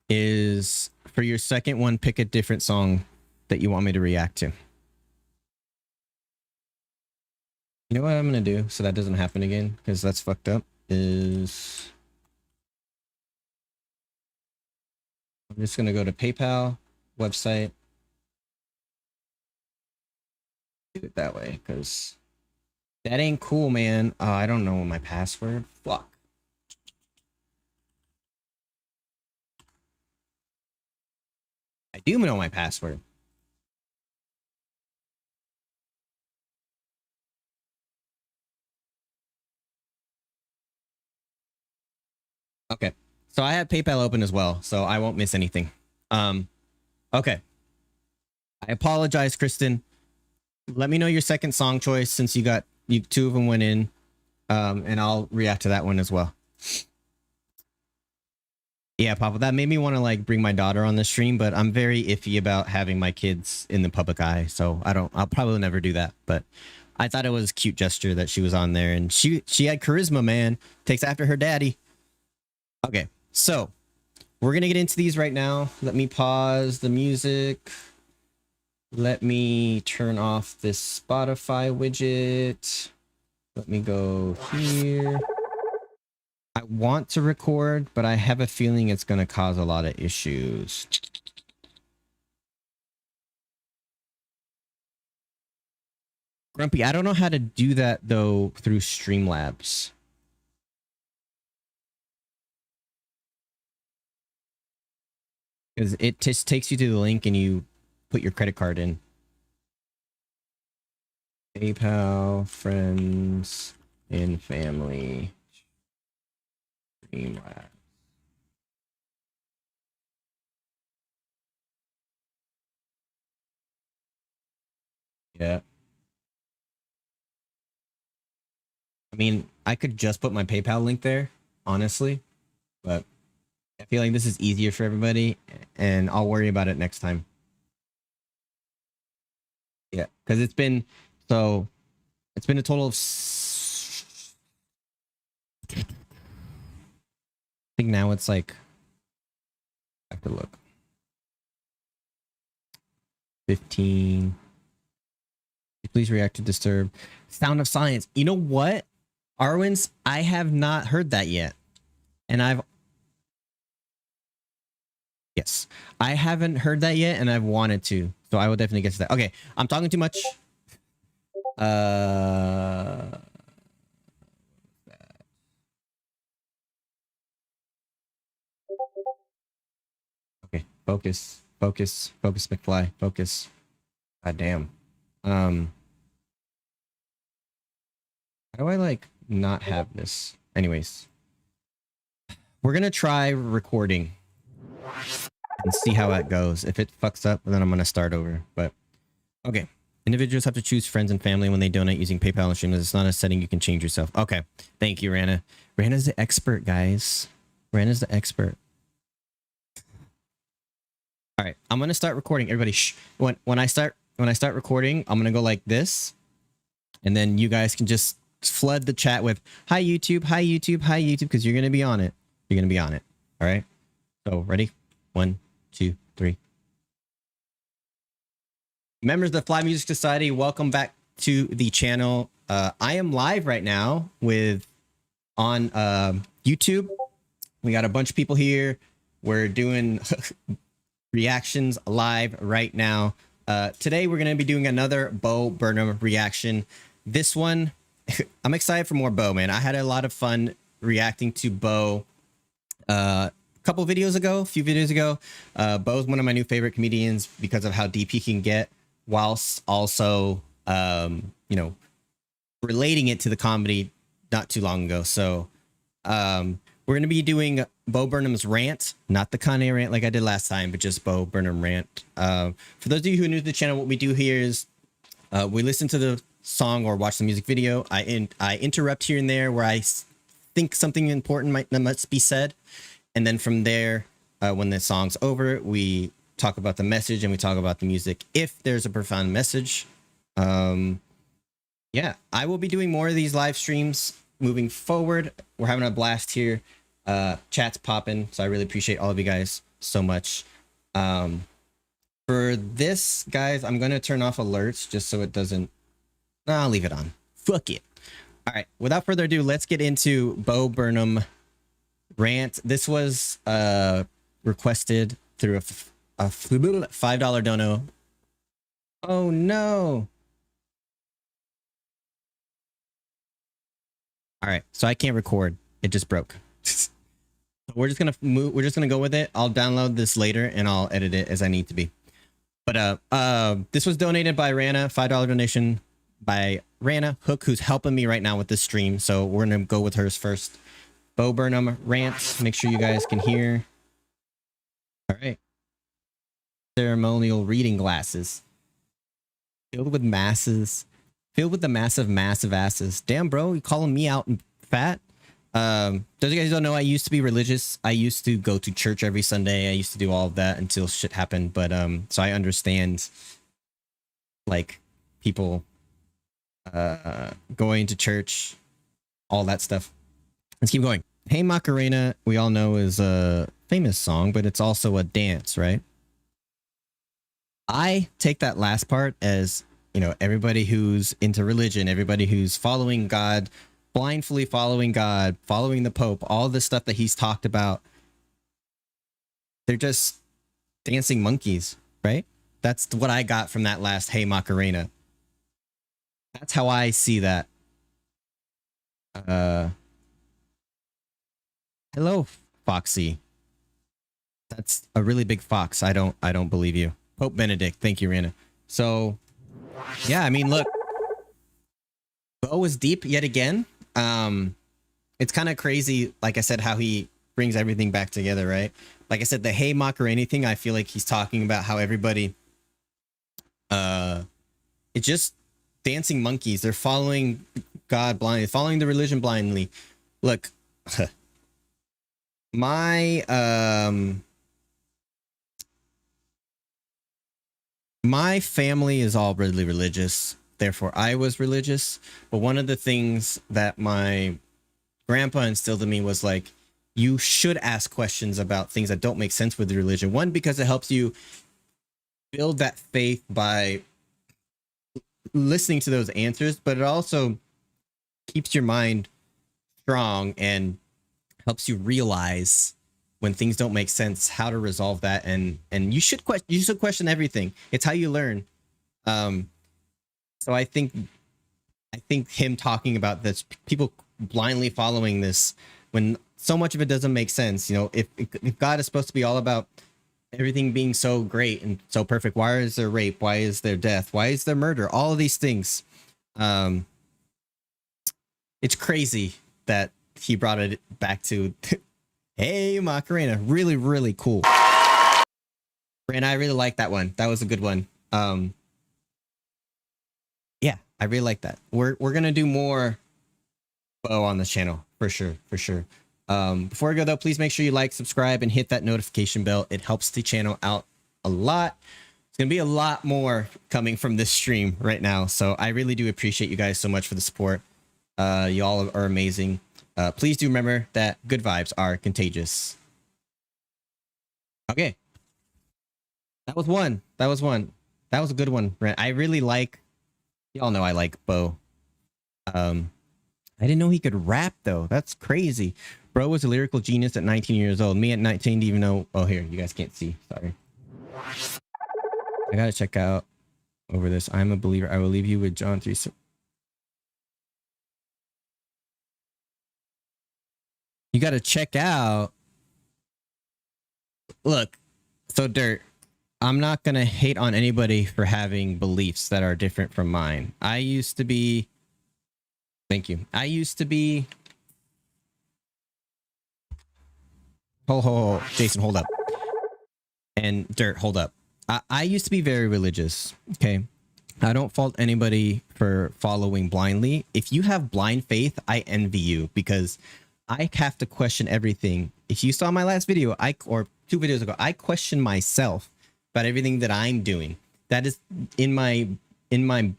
is for your second one, pick a different song that you want me to react to. You know what I'm gonna do so that doesn't happen again, because that's fucked up, is I'm just gonna go to PayPal website. Do it that way, because that ain't cool, man. Oh, I don't know my password. Fuck. I do know my password. Okay. So I have PayPal open as well, so I won't miss anything. Okay. I apologize, Kristen. Let me know your second song choice since you two of them went in. And I'll react to that one as well. Yeah, Papa, that made me want to like bring my daughter on the stream, but I'm very iffy about having my kids in the public eye, so I'll probably never do that. But I thought it was a cute gesture that she was on there, and she had charisma, man. Takes after her daddy. Okay, so we're gonna get into these right now. Let me pause the music. Let me turn off this Spotify widget. Let me go here. I want to record, but I have a feeling it's going to cause a lot of issues. Grumpy, I don't know how to do that, though, through Streamlabs. Because it just takes you to the link and you put your credit card in. PayPal, friends, and family. Streamlabs. Yeah. I mean, I could just put my PayPal link there, honestly, but I feel like this is easier for everybody, and I'll worry about it next time. Yeah, because it's been a total of I think now it's like I have to look 15. Please react to Disturb. Sound of Silence. You know what, Arwins? I have not heard that yet, and yes, I haven't heard that yet, and I've wanted to, so I will definitely get to that. Okay, I'm talking too much. Okay, focus, McFly, focus. God damn. How do I like not have this? Anyways, we're gonna try recording and see how that goes. If it fucks up, then I'm gonna start over. But okay. Individuals have to choose friends and family when they donate using PayPal and Streamlabs. It's not a setting you can change yourself. Okay. Thank you, Rana. Rana's the expert, guys. Rana's the expert. All right. I'm gonna start recording. Everybody, shh. When I start recording, I'm gonna go like this, and then you guys can just flood the chat with "Hi YouTube, hi YouTube, hi YouTube," because you're gonna be on it. You're gonna be on it. All right. So ready? 1, 2, 3. Members of the Fly Music Society, welcome back to the channel. I am live right now on YouTube. We got a bunch of people here. We're doing reactions live right now. Today we're going to be doing another Bo Burnham reaction. This one, I'm excited for more Bo, man. I had a lot of fun reacting to Bo a few videos ago. Bo's one of my new favorite comedians because of how deep he can get, whilst also relating it to the comedy not too long ago. So we're going to be doing Bo Burnham's rant, not the Kanye rant like I did last time, but just Bo Burnham rant. For those of you who are new to the channel, what we do here is we listen to the song or watch the music video. I interrupt here and there where I think something important must be said, and then from there, when the song's over, we talk about the message and we talk about the music if there's a profound message. Yeah, I will be doing more of these live streams moving forward. We're having a blast here. Chat's popping, so I really appreciate all of you guys so much. For this, guys, I'm gonna turn off alerts just so it doesn't. No, I'll leave it on. Fuck it. All right. Without further ado, let's get into Bo Burnham rant. This was requested through a $5 dono. Oh no. All right. So I can't record. It just broke. We're just gonna move. We're just gonna go with it. I'll download this later and I'll edit it as I need to be. But this was donated by Rana, $5 donation by Rana Hook, who's helping me right now with this stream. So we're gonna go with hers first. Bo Burnham rant. Make sure you guys can hear. All right. Ceremonial reading glasses filled with masses, filled with the massive asses. Damn, bro, you calling me out and fat? Those of you guys who don't know, I used to be religious. I used to go to church every Sunday. I used to do all of that until shit happened. But so I understand like people going to church, all that stuff. Let's keep going. Hey Macarena, we all know is a famous song, but it's also a dance, right? I take that last part as, you know, everybody who's into religion, everybody who's following God, blindly following God, following the Pope, all the stuff that he's talked about, they're just dancing monkeys, right? That's what I got from that last Hey Macarena. That's how I see that. Hello, Foxy. That's a really big fox. I don't believe you. Pope Benedict. Thank you, Rana. So, yeah, I mean, look. Bo was deep yet again. It's kind of crazy, like I said, how he brings everything back together, right? Like I said, the Hey Macarena thing, I feel like he's talking about how everybody, it's just dancing monkeys. They're following God blindly, following the religion blindly. Look, my family is all really religious. Therefore, I was religious. But one of the things that my grandpa instilled in me was like, you should ask questions about things that don't make sense with the religion. One, because it helps you build that faith by listening to those answers, but it also keeps your mind strong and helps you realize when things don't make sense, how to resolve that. And you should question everything. It's how you learn. So I think him talking about this, people blindly following this, when so much of it doesn't make sense. You know, if God is supposed to be all about everything being so great and so perfect, why is there rape? Why is there death? Why is there murder? All of these things. It's crazy that he brought it back to Hey Macarena. Really, really cool. And I really like that one. That was a good one. Yeah, I really like that. We're gonna do more Bo on this channel for sure. Before I go though, please make sure you like, subscribe, and hit that notification bell. It helps the channel out a lot. It's gonna be a lot more coming from this stream right now, so I really do appreciate you guys so much for the support. Y'all are amazing. Please do remember that good vibes are contagious. Okay, that was one. That was a good one. I really like. Y'all know I like Bo. I didn't know he could rap though. That's crazy. Bro was a lyrical genius at 19 years old. Me at 19 didn't even know. Oh, here, you guys can't see. Sorry. I gotta check out over this. I'm a believer. I will leave you with John 3. You gotta check out. Look, so Dirt. I'm not gonna hate on anybody for having beliefs that are different from mine. I used to be. Thank you. I used to be. Jason, hold up. And Dirt, hold up. I used to be very religious. Okay. I don't fault anybody for following blindly. If you have blind faith, I envy you because I have to question everything. If you saw my last video, or 2 videos ago, I question myself about everything that I'm doing. That is in my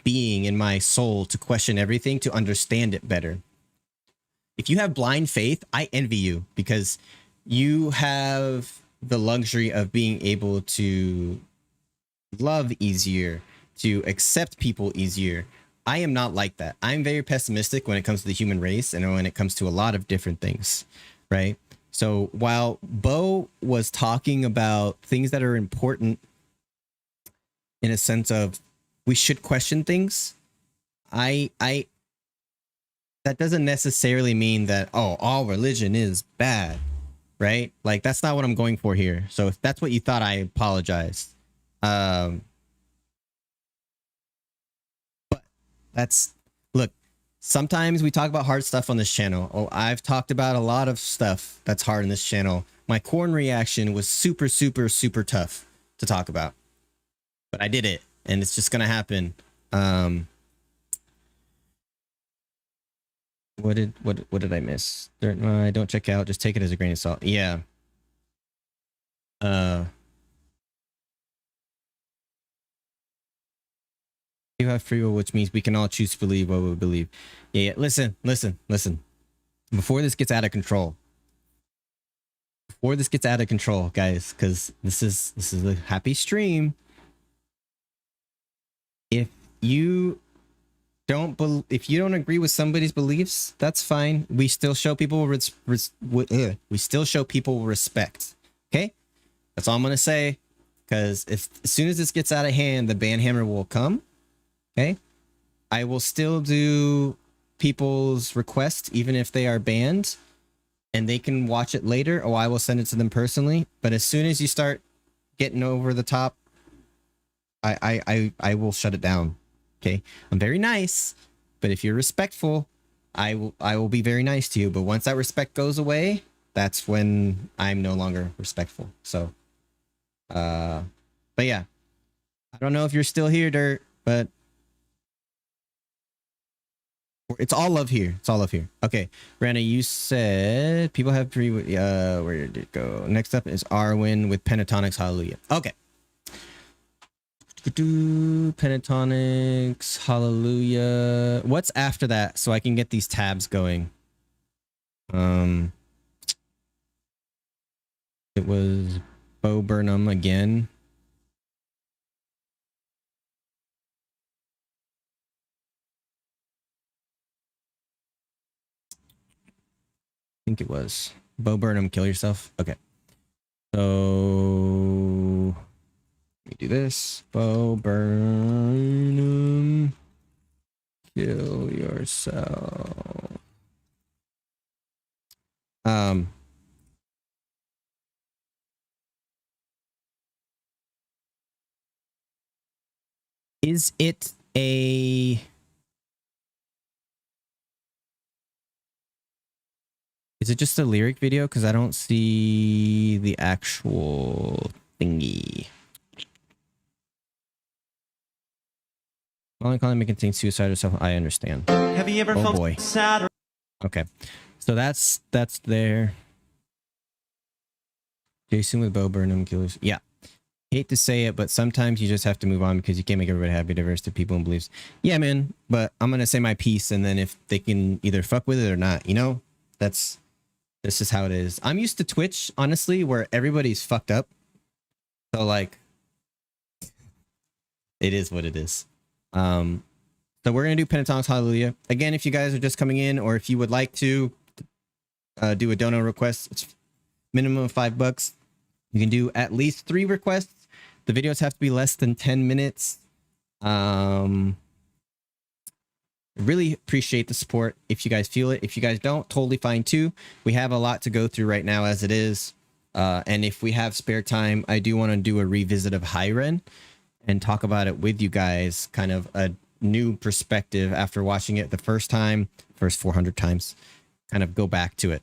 being, in my soul, to question everything, to understand it better. If you have blind faith, I envy you because you have the luxury of being able to love easier, to accept people easier. I am not like that. I'm very pessimistic when it comes to the human race and when it comes to a lot of different things, right? So while Bo was talking about things that are important in a sense of we should question things, I that doesn't necessarily mean that, oh, all religion is bad, right? Like that's not what I'm going for here. So if that's what you thought, I apologize. But that's, look, sometimes we talk about hard stuff on this channel. Oh, I've talked about a lot of stuff that's hard in this channel. My corn reaction was super, super, super tough to talk about, but I did it, and it's just gonna happen. What did I miss? Don't check out. Just take it as a grain of salt. Yeah. You have free will, which means we can all choose to believe what we believe. Yeah. Listen. Before this gets out of control. Guys, because this is a happy stream. If you don't agree with somebody's beliefs, that's fine. We still show people respect. Okay, that's all I'm gonna say. Because as soon as this gets out of hand, the ban hammer will come. Okay, I will still do people's requests even if they are banned, and they can watch it later. Or I will send it to them personally. But as soon as you start getting over the top, I will shut it down. Okay, I'm very nice, but if you're respectful, I will be very nice to you. But once that respect goes away, that's when I'm no longer respectful. So, but yeah, I don't know if you're still here, Dirt, but it's all love here. Okay, Rana, you said people have three. Where did it go? Next up is Arwen with Pentatonics Hallelujah. Okay. Pentatonics Hallelujah. What's after that so I can get these tabs going? It was Bo Burnham again. I think it was Bo Burnham, Kill Yourself. Okay. So let me do this. Bo Burnham, Kill Yourself. Is it a... Is it just a lyric video? Because I don't see the actual thingy. Calling may contain suicide or something. I understand. Have you ever felt sad? Or okay, so that's there. Jason with Bo Burnham Killers. Yeah, hate to say it, but sometimes you just have to move on because you can't make everybody happy. Diverse to people and beliefs. Yeah, man. But I'm gonna say my piece, and then if they can either fuck with it or not, you know, this is how it is. I'm used to Twitch, honestly, where everybody's fucked up. So like, it is what it is. So we're gonna do Pentatonics Hallelujah again. If you guys are just coming in, or if you would like to do a dono request, it's minimum of $5. You can do at least 3 requests. The videos have to be less than 10 minutes. Really appreciate the support if you guys feel it. If you guys don't, totally fine too. We have a lot to go through right now as it is. And if we have spare time, I do want to do a revisit of Hyren and talk about it with you guys, kind of a new perspective after watching it the first 400 times, kind of go back to it.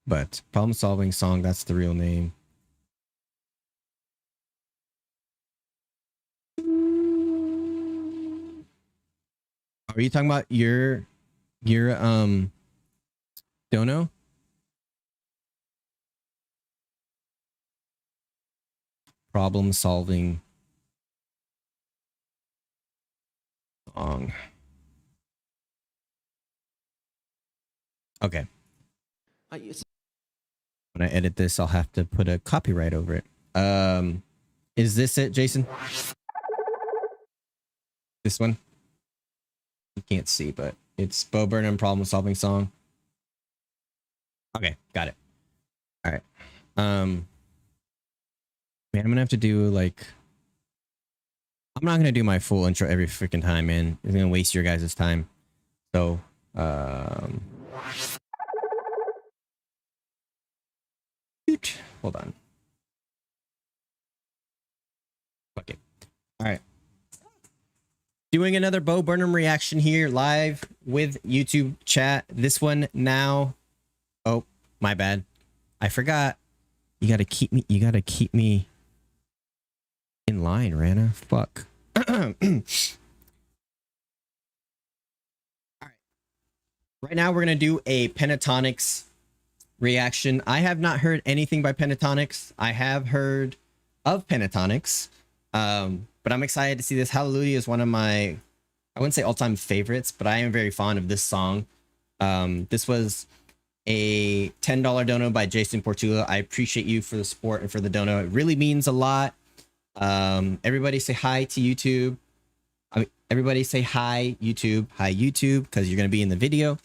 But Problem Solving Song, that's the real name. Are you talking about your dono? Problem Solving Song. Okay. When I edit this, I'll have to put a copyright over it. Is this it, Jason? This one. You can't see, but it's Bo Burnham problem solving song. Okay, got it. All right. Man, I'm gonna have to do like. I'm not gonna do my full intro every freaking time, man. It's gonna waste your guys' time. So, hold on. Fuck it. All right. Doing another Bo Burnham reaction here live with YouTube chat. This one now. Oh, my bad. I forgot. You gotta keep me in line, Rana. Fuck. All right. Right now we're gonna do a Pentatonics reaction. I have not heard anything by Pentatonics. I have heard of Pentatonics. But I'm excited to see this. Hallelujah is one of my, I wouldn't say all-time favorites, but I am very fond of this song. This was a $10 dono by Jason Portula. I appreciate you for the support and for the dono. It really means a lot. Everybody say hi to YouTube. Everybody say hi YouTube, because you're going to be in the video.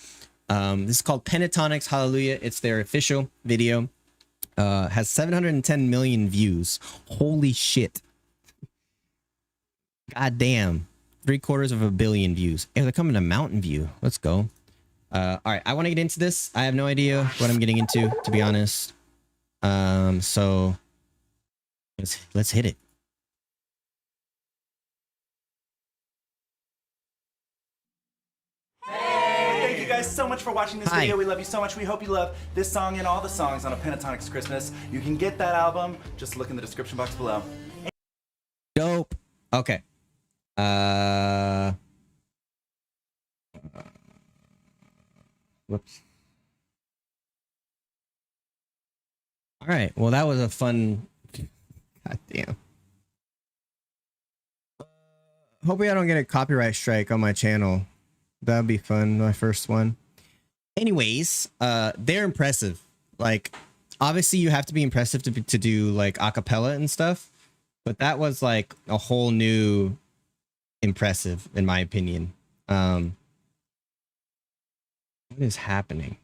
This is called Pentatonics Hallelujah. It's their official video. Has 710 million views. Holy shit. God damn. 750 million views. Hey, they're coming to Mountain View. Let's go. All right, I want to get into this. I have no idea what I'm getting into, to be honest. So let's hit it. Thank you guys so much for watching this Hi. video. We love you so much. We hope you love this song and all the songs on A Pentatonics Christmas. You can get that album. Just look in the description box below. Dope. Okay. Whoops. All right. Well, that was a fun. God damn. Hopefully, I don't get a copyright strike on my channel. That'd be fun. My first one. Anyways, they're impressive. Like, obviously, you have to be impressive to do like acapella and stuff, but that was like a whole new impressive, in my opinion. What is happening?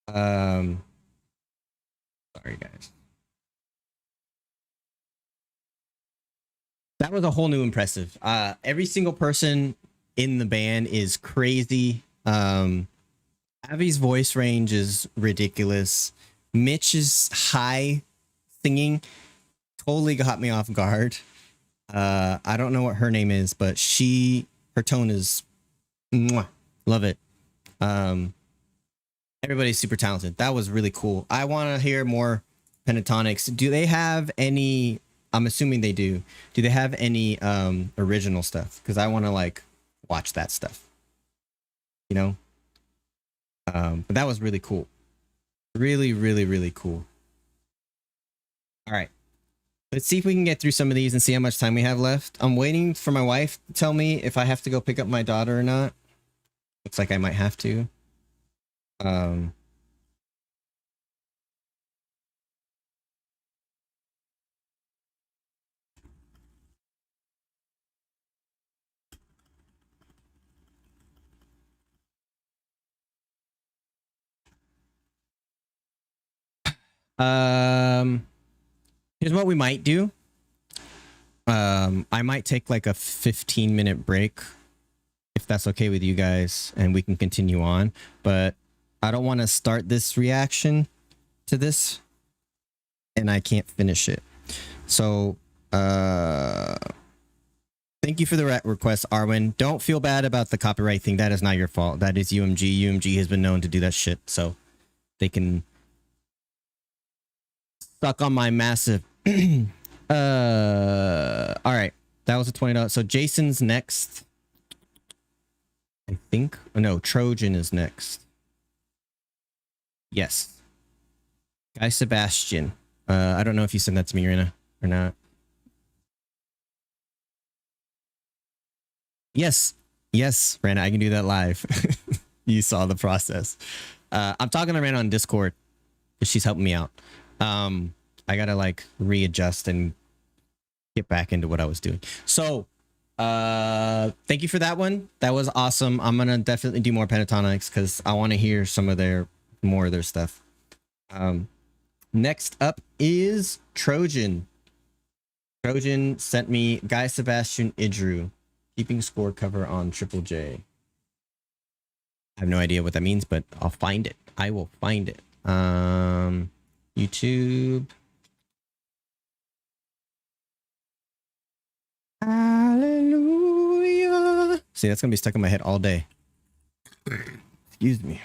Sorry, guys. That was a whole new impressive. Every single person in the band is crazy. Abby's voice range is ridiculous. Mitch's high singing totally got me off guard. I don't know what her name is, but her tone is mwah, love it. Everybody's super talented. That was really cool. I want to hear more Pentatonics. Do they have any, I'm assuming they do. Do they have any original stuff? Because I want to like watch that stuff. You know? But that was really cool. Really, really, really cool. All right. Let's see if we can get through some of these and see how much time we have left. I'm waiting for my wife to tell me if I have to go pick up my daughter or not. Looks like I might have to. Here's what we might do. I might take like a 15-minute break if that's okay with you guys, and we can continue on, but I don't want to start this reaction to this and I can't finish it. So thank you for the request, Arwen. Don't feel bad about the copyright thing. That is not your fault. That is UMG. UMG has been known to do that shit, so they can suck on my massive. All right, that was a $20. So Jason's next, I think. Oh, no, Trojan is next. Yes, Guy Sebastian. I don't know if you sent that to me, Rena, or not. Yes, Rena, I can do that live. You saw the process. I'm talking to Rena on Discord because she's helping me out. I gotta like readjust and get back into what I was doing. So Thank you for that one. That was awesome. I'm gonna definitely do more pentatonics because I want to hear some of more of their stuff. Next up is Trojan. Trojan sent me Guy Sebastian Idru, keeping score cover on Triple J. I have no idea what that means, but I'll find it. I will find it. YouTube. Hallelujah. See, that's gonna be stuck in my head all day. Excuse me.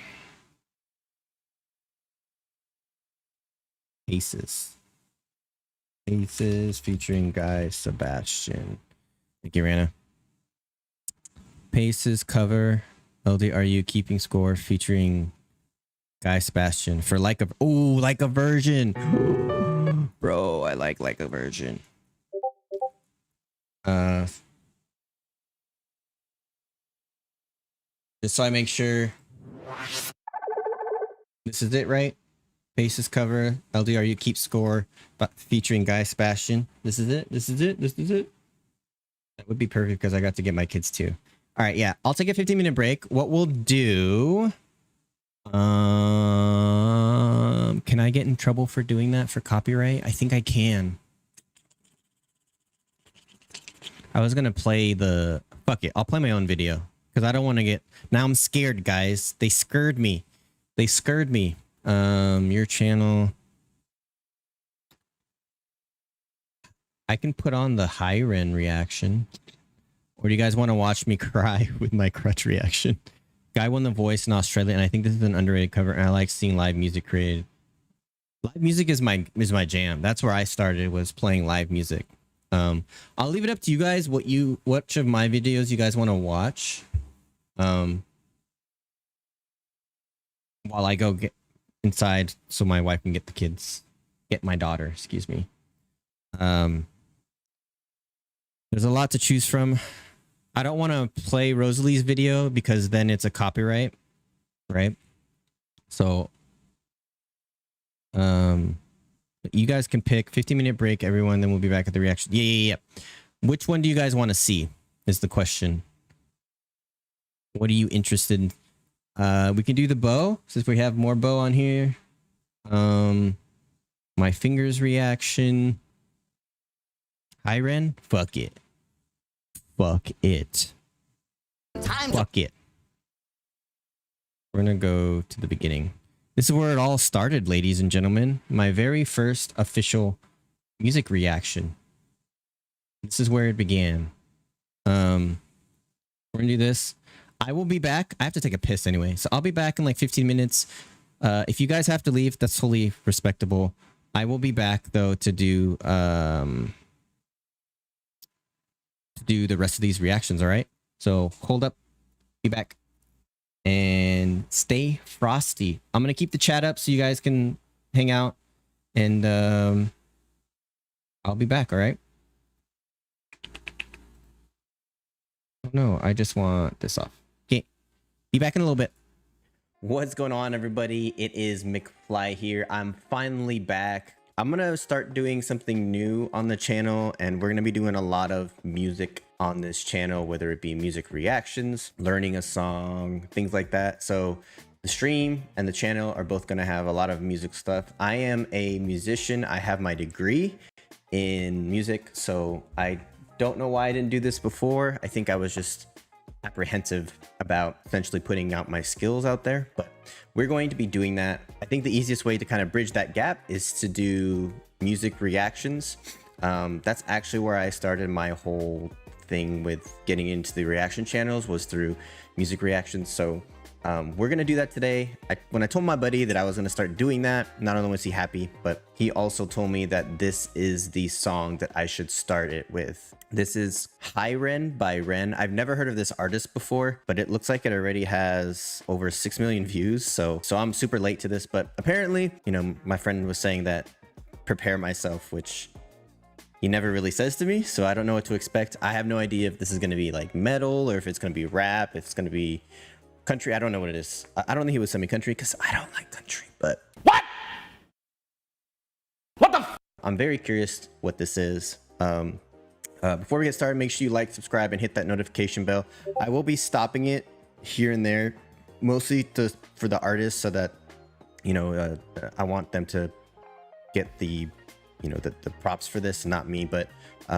Aces. Aces featuring Guy Sebastian. Thank you, Rana. Paces cover LDRU keeping score featuring Guy Sebastian for like a version. Bro, I like a version. Just so I make sure this is it, right? Basis cover, LDRU keep score, but featuring Guy Sebastian. This is it. This is it. This is it. That would be perfect because I got to get my kids too. All right, yeah. I'll take a 15-minute break. What we'll do. Can I get in trouble for doing that for copyright? I think I can. I was gonna play the fuck it. I'll play my own video because I don't want to get. Now I'm scared, guys. They scared me. They scared me. Your channel. I can put on the high Ren reaction. Or do you guys want to watch me cry with my crutch reaction? Guy won The Voice in Australia, and I think this is an underrated cover, and I like seeing live music created. Live music is my jam. That's where I started, was playing live music. I'll leave it up to you guys which of my videos you guys want to watch. While I go get inside so my wife can get my daughter, excuse me. There's a lot to choose from. I don't want to play Rosalie's video because then it's a copyright, right? So, you guys can pick 15-minute break, everyone. Then we'll be back at the reaction. Yeah. Which one do you guys want to see is the question. What are you interested in? We can do the bow since we have more bow on here. My fingers reaction. Hi, Ren. Fuck it. Fuck it. Fuck it. We're gonna go to the beginning. This is where it all started, ladies and gentlemen. My very first official music reaction. This is where it began. We're gonna do this. I will be back. I have to take a piss anyway, so I'll be back in like 15 minutes. If you guys have to leave, that's totally respectable. I will be back though to do the rest of these reactions. All right. So hold up. Be back. And stay frosty. I'm gonna keep the chat up so you guys can hang out, and I'll be back. All right. Oh, no, I just want this off. Okay, be back in a little bit. What's going on, everybody? It is McFly here. I'm finally back. I'm gonna start doing something new on the channel, and we're gonna be doing a lot of music on this channel, whether it be music reactions, learning a song, things like that. So the stream and the channel are both gonna have a lot of music stuff. I am a musician. I have my degree in music, so I don't know why I didn't do this before. I think I was just apprehensive about essentially putting out my skills out there, but we're going to be doing that. I think the easiest way to kind of bridge that gap is to do music reactions. That's actually where I started my whole thing with getting into the reaction channels, was through music reactions. So we're gonna do that today. When I told my buddy that I was gonna start doing that, not only was he happy, but he also told me that this is the song that I should start it with. This is Hi Ren by Ren. I've never heard of this artist before, but it looks like it already has over 6 million views. So I'm super late to this, but apparently, you know, my friend was saying that prepare myself, which he never really says to me, so I don't know what to expect. I have no idea if this is gonna be like metal or if it's gonna be rap, if it's gonna be country. I don't know what it is. I don't think he was semi-country because I don't like country, but what the I'm very curious what this is. Before we get started, make sure you like, subscribe, and hit that notification bell. I will be stopping it here and there, mostly for the artists, so that, you know, I want them to get the, you know, the props for this, not me. But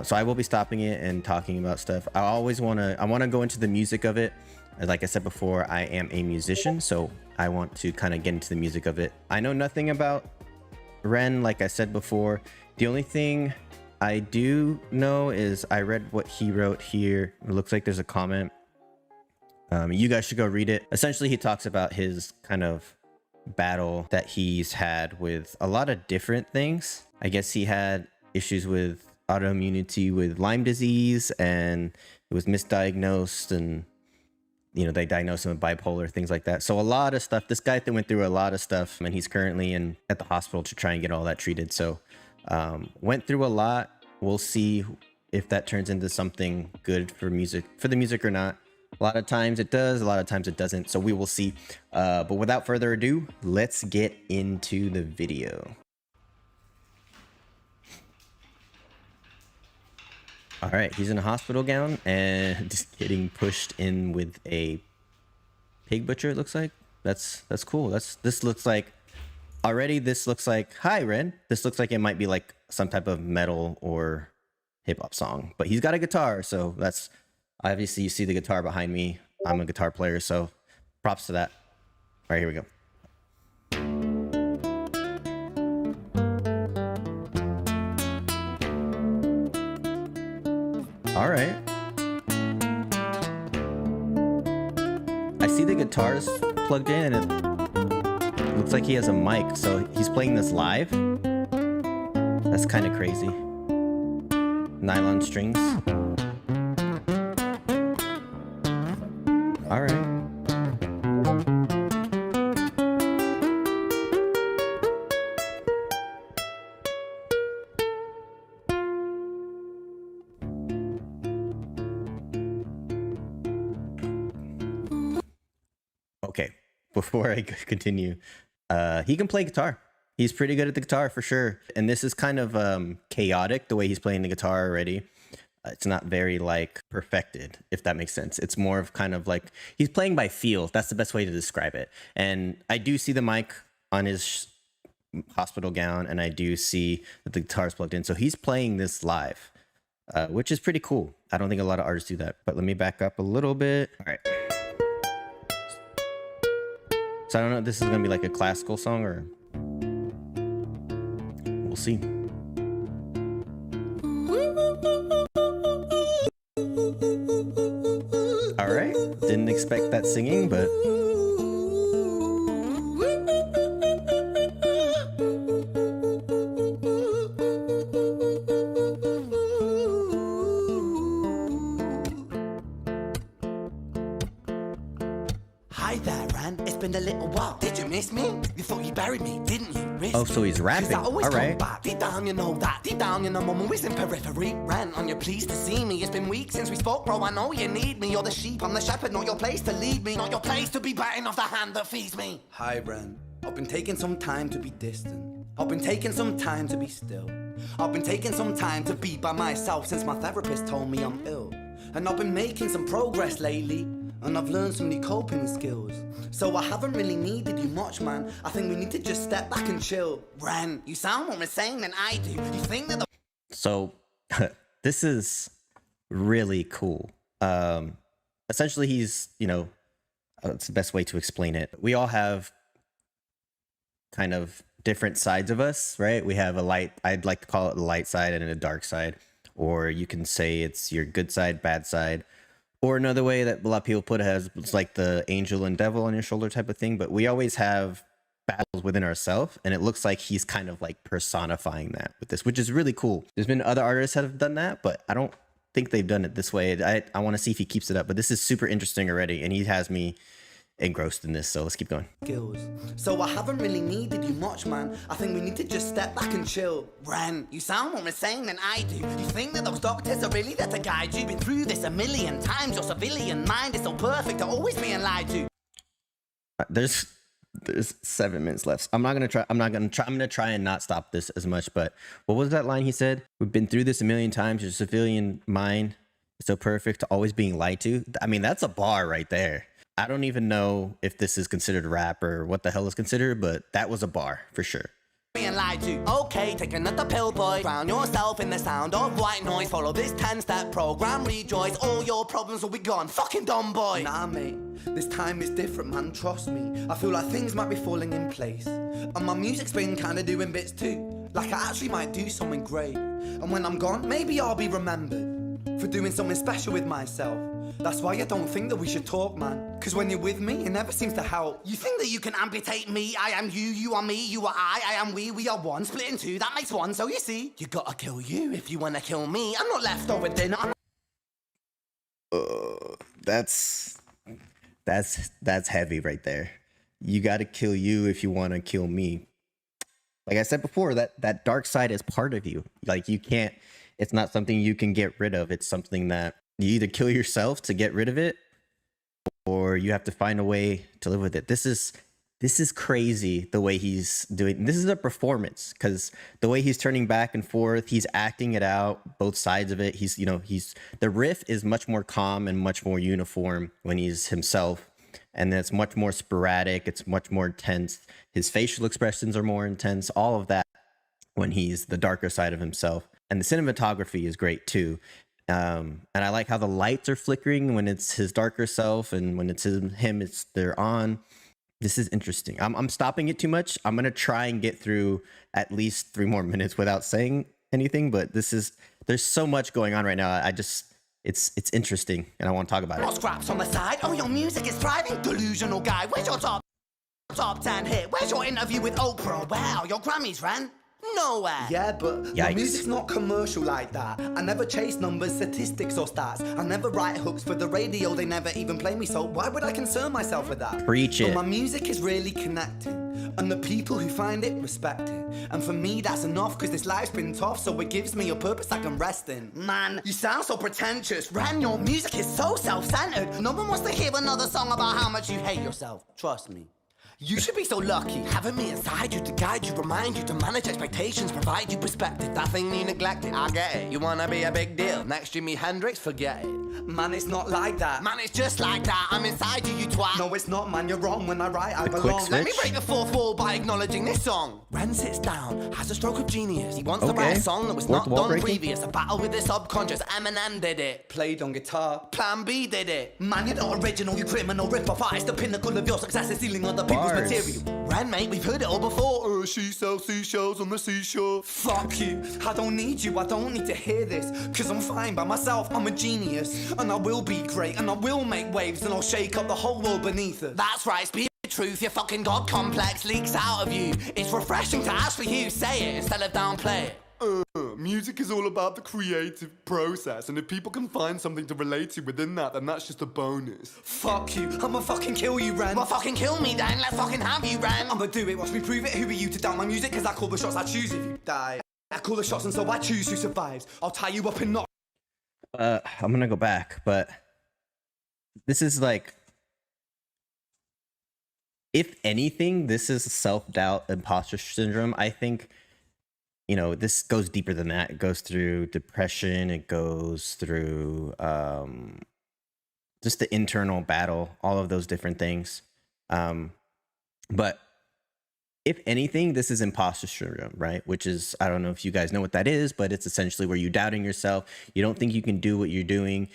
so I will be stopping it and talking about stuff. I want to go into the music of it. Like I said before, I am a musician, so I want to kind of get into the music of it. I know nothing about Ren, like I said before. The only thing I do know is I read what he wrote here. It looks like there's a comment. You guys should go read it. Essentially, he talks about his kind of battle that he's had with a lot of different things. I guess he had issues with autoimmunity with Lyme disease, and it was misdiagnosed, and you know, they diagnosed him with bipolar, things like that. So a lot of stuff. This guy went through a lot of stuff, and he's currently at the hospital to try and get all that treated. So went through a lot. We'll see if that turns into something good for the music or not. A lot of times it does, a lot of times it doesn't. So we will see. But without further ado, let's get into the video. All right, he's in a hospital gown and just getting pushed in with a pig butcher, it looks like. That's cool. This looks like hi Ren. This looks like it might be like some type of metal or hip hop song. But he's got a guitar, so that's obviously, you see the guitar behind me. I'm a guitar player, so props to that. All right, here we go. All right. I see the guitars plugged in, and it looks like he has a mic, so he's playing this live. That's kind of crazy. Nylon strings. All right. Okay, before I continue, he can play guitar. He's pretty good at the guitar for sure. And this is kind of chaotic the way he's playing the guitar already. It's not very like perfected, if that makes sense. It's more of kind of like he's playing by feel. That's the best way to describe it. And I do see the mic on his hospital gown, and I do see that the guitar is plugged in. So he's playing this live, which is pretty cool. I don't think a lot of artists do that. But let me back up a little bit. All right. So I don't know if this is going to be like a classical song, or we'll see. All right. Didn't expect that singing, but Hi there, Ran. It's been a little while. Did you miss me? You thought you buried me, didn't you? Risk oh, so he's rapping. I always All come right. back. Deep down, you know that. Deep down, you know I'm always in periphery. Ran, on your pleased to see me. It's been weeks since we spoke, bro. I know you need me. You're the sheep, I'm the shepherd. Not your place to lead me. Not your place to be biting off the hand that feeds me. Hi, Bren. I've been taking some time to be distant. I've been taking some time to be still. I've been taking some time to be by myself since my therapist told me I'm ill. And I've been making some progress lately. And I've learned some new coping skills. So I haven't really needed you much, man. I think we need to just step back and chill. Ran, you sound more insane than I do. You think that the So this is really cool. Essentially, he's, you know, it's the best way to explain it. We all have kind of different sides of us, right? We have a light, I'd like to call it the light side, and a dark side. Or you can say it's your good side, bad side. Or another way that a lot of people put it it's like the angel and devil on your shoulder type of thing. But we always have battles within ourselves, and it looks like he's kind of like personifying that with this, which is really cool. There's been other artists that have done that, but I don't think they've done it this way. I want to see if he keeps it up, but this is super interesting already, and he has me engrossed in this, so let's keep going. skills. So I haven't really needed you much, man. I think we need to just step back and chill. Ran, you sound more insane than I do. You think that those doctors are really there to guide you? Been through this a million times. Your civilian mind is so perfect, they're always being lied to. There's There's 7 minutes left. I'm gonna try and not stop this as much. But what was that line he said? We've been through this a million times. Your civilian mind is so perfect, always being lied to. I mean, that's a bar right there. I don't even know if this is considered rap or what the hell is considered, but that was a bar for sure. Being lied to. Okay, take another pill, boy. Drown yourself in the sound of white noise. Follow this 10-step program, rejoice. All your problems will be gone. Fucking dumb boy. Nah, mate, this time is different, man, trust me. I feel like things might be falling in place. And my music's been kinda doing bits too. Like I actually might do something great. And when I'm gone, maybe I'll be remembered for doing something special with myself. That's why I don't think that we should talk, man. Cause when you're with me, it never seems to help. You think that you can amputate me? I am you, you are me, you are I am we are one. Split in two, that makes one, so you see. You gotta kill you if you wanna kill me. I'm not left over dinner. That's heavy right there. You got to kill you if you want to kill me. Like I said before, that dark side is part of you. Like you can't. It's not something you can get rid of. It's something that you either kill yourself to get rid of it, or you have to find a way to live with it. This is crazy the way he's doing. This is a performance because the way he's turning back and forth, he's acting it out, both sides of it. The riff is much more calm and much more uniform when he's himself. And it's much more sporadic. It's much more intense. His facial expressions are more intense, all of that when he's the darker side of himself. And the cinematography is great too. And I like how the lights are flickering when it's his darker self, and when it's him, they're on. This is interesting. I'm stopping it too much. I'm gonna try and get through at least 3 more minutes without saying anything. But there's so much going on right now. It's interesting, and I want to talk about it. Scraps on the side. Oh, your music is thriving. Delusional guy. Where's your top 10 hit? Where's your interview with Oprah? Wow, your Grammys ran nowhere. Yeah, but my music's not commercial like that. I never chase numbers, statistics, or stats. I never write hooks for the radio, they never even play me, so why would I concern myself with that? Preach it. But my music is really connecting, and the people who find it respect it. And for me, that's enough, cause this life's been tough, so it gives me a purpose I can rest in. Man, you sound so pretentious. Ren, your music is so self-centered. No one wants to hear another song about how much you hate yourself. Trust me. You should be so lucky, having me inside you to guide you, remind you to manage expectations, provide you perspective. That thing you neglected, I get it. You wanna be a big deal, next Jimi Hendrix, forget it. Man, it's not like that. Man, it's just like that, I'm inside you, you twat. No, it's not, man, you're wrong. When I write, I quick belong. switch. Let me break the fourth wall by acknowledging this song. Ren sits down, has a stroke of genius. He wants to write a song that was Fourth not wall done breaking? previous. A battle with the subconscious, Eminem did it. Played on guitar. Plan B did it. Man, you're not original, you criminal rip-off artist. The pinnacle of your success is stealing other people's Bars. material. Ren, mate, we've heard it all before. She sells seashells on the seashore. Fuck you, I don't need you, I don't need to hear this. Cause I'm fine by myself, I'm a genius. And I will be great, and I will make waves, and I'll shake up the whole world beneath us. That's right, speak the truth, your fucking god complex leaks out of you. It's refreshing to actually hear you say it instead of downplay it. Music is all about the creative process, and if people can find something to relate to within that, then that's just a bonus. Fuck you, I'ma fucking kill you, Ren. Well, fucking kill me then, let's fucking have you, Ren. I'ma do it, watch me prove it. Who are you to doubt my music? Cause I call the shots, I choose if you die. I call the shots, and so I choose who survives. I'll tie you up in knots. I'm gonna go back, but this is like, if anything, this is self-doubt, imposter syndrome. I think, this goes deeper than that. It goes through depression. It goes through just the internal battle, all of those different things. But if anything, this is imposter syndrome, right? Which is, I don't know if you guys know what that is, but it's essentially where you're doubting yourself. You don't think you can do what you're doing.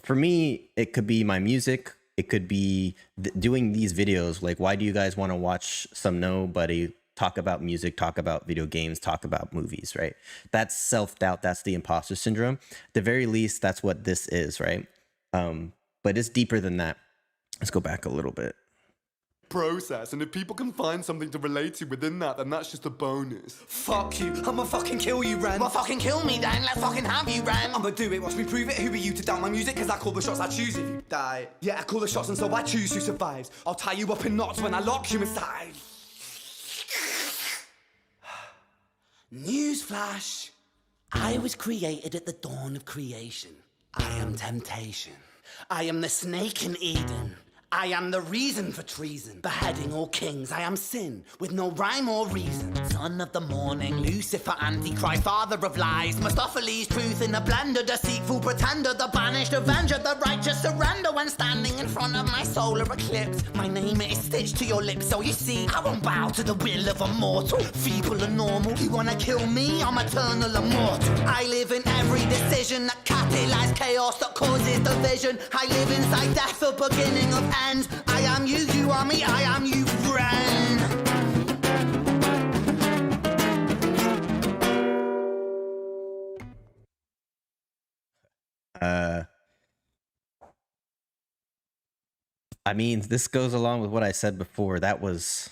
For me, it could be my music. It could be doing these videos. Like, why do you guys want to watch some nobody talk about music, talk about video games, talk about movies, right? That's self-doubt. That's the imposter syndrome. At the very least, that's what this is, right? But it's deeper than that. Let's go back a little bit. Process, and if people can find something to relate to within that, then that's just a bonus. Fuck you, I'ma fucking kill you, Ren. Well, fucking kill me then, let's fucking have you, Ren. I'ma do it, watch me prove it. Who are you to doubt my music? Cause I call the shots, I choose if you die. Yeah, I call the shots, and so I choose who survives. I'll tie you up in knots when I lock you inside. Newsflash. I was created at the dawn of creation. I am temptation. I am the snake in Eden. I am the reason for treason, beheading all kings. I am sin, with no rhyme or reason. Son of the morning, Lucifer, Antichrist, father of lies. Mephistopheles, truth in a blender, deceitful pretender, the banished avenger, the righteous surrender when standing in front of my solar eclipse. My name is stitched to your lips, so you see, I won't bow to the will of a mortal. Feeble and normal, you wanna kill me? I'm eternal immortal. I live in every decision that catalyzes chaos, that causes division. I live inside death, the beginning of end. I am you, you are me, I am you, friend. I mean, this goes along with what I said before. That was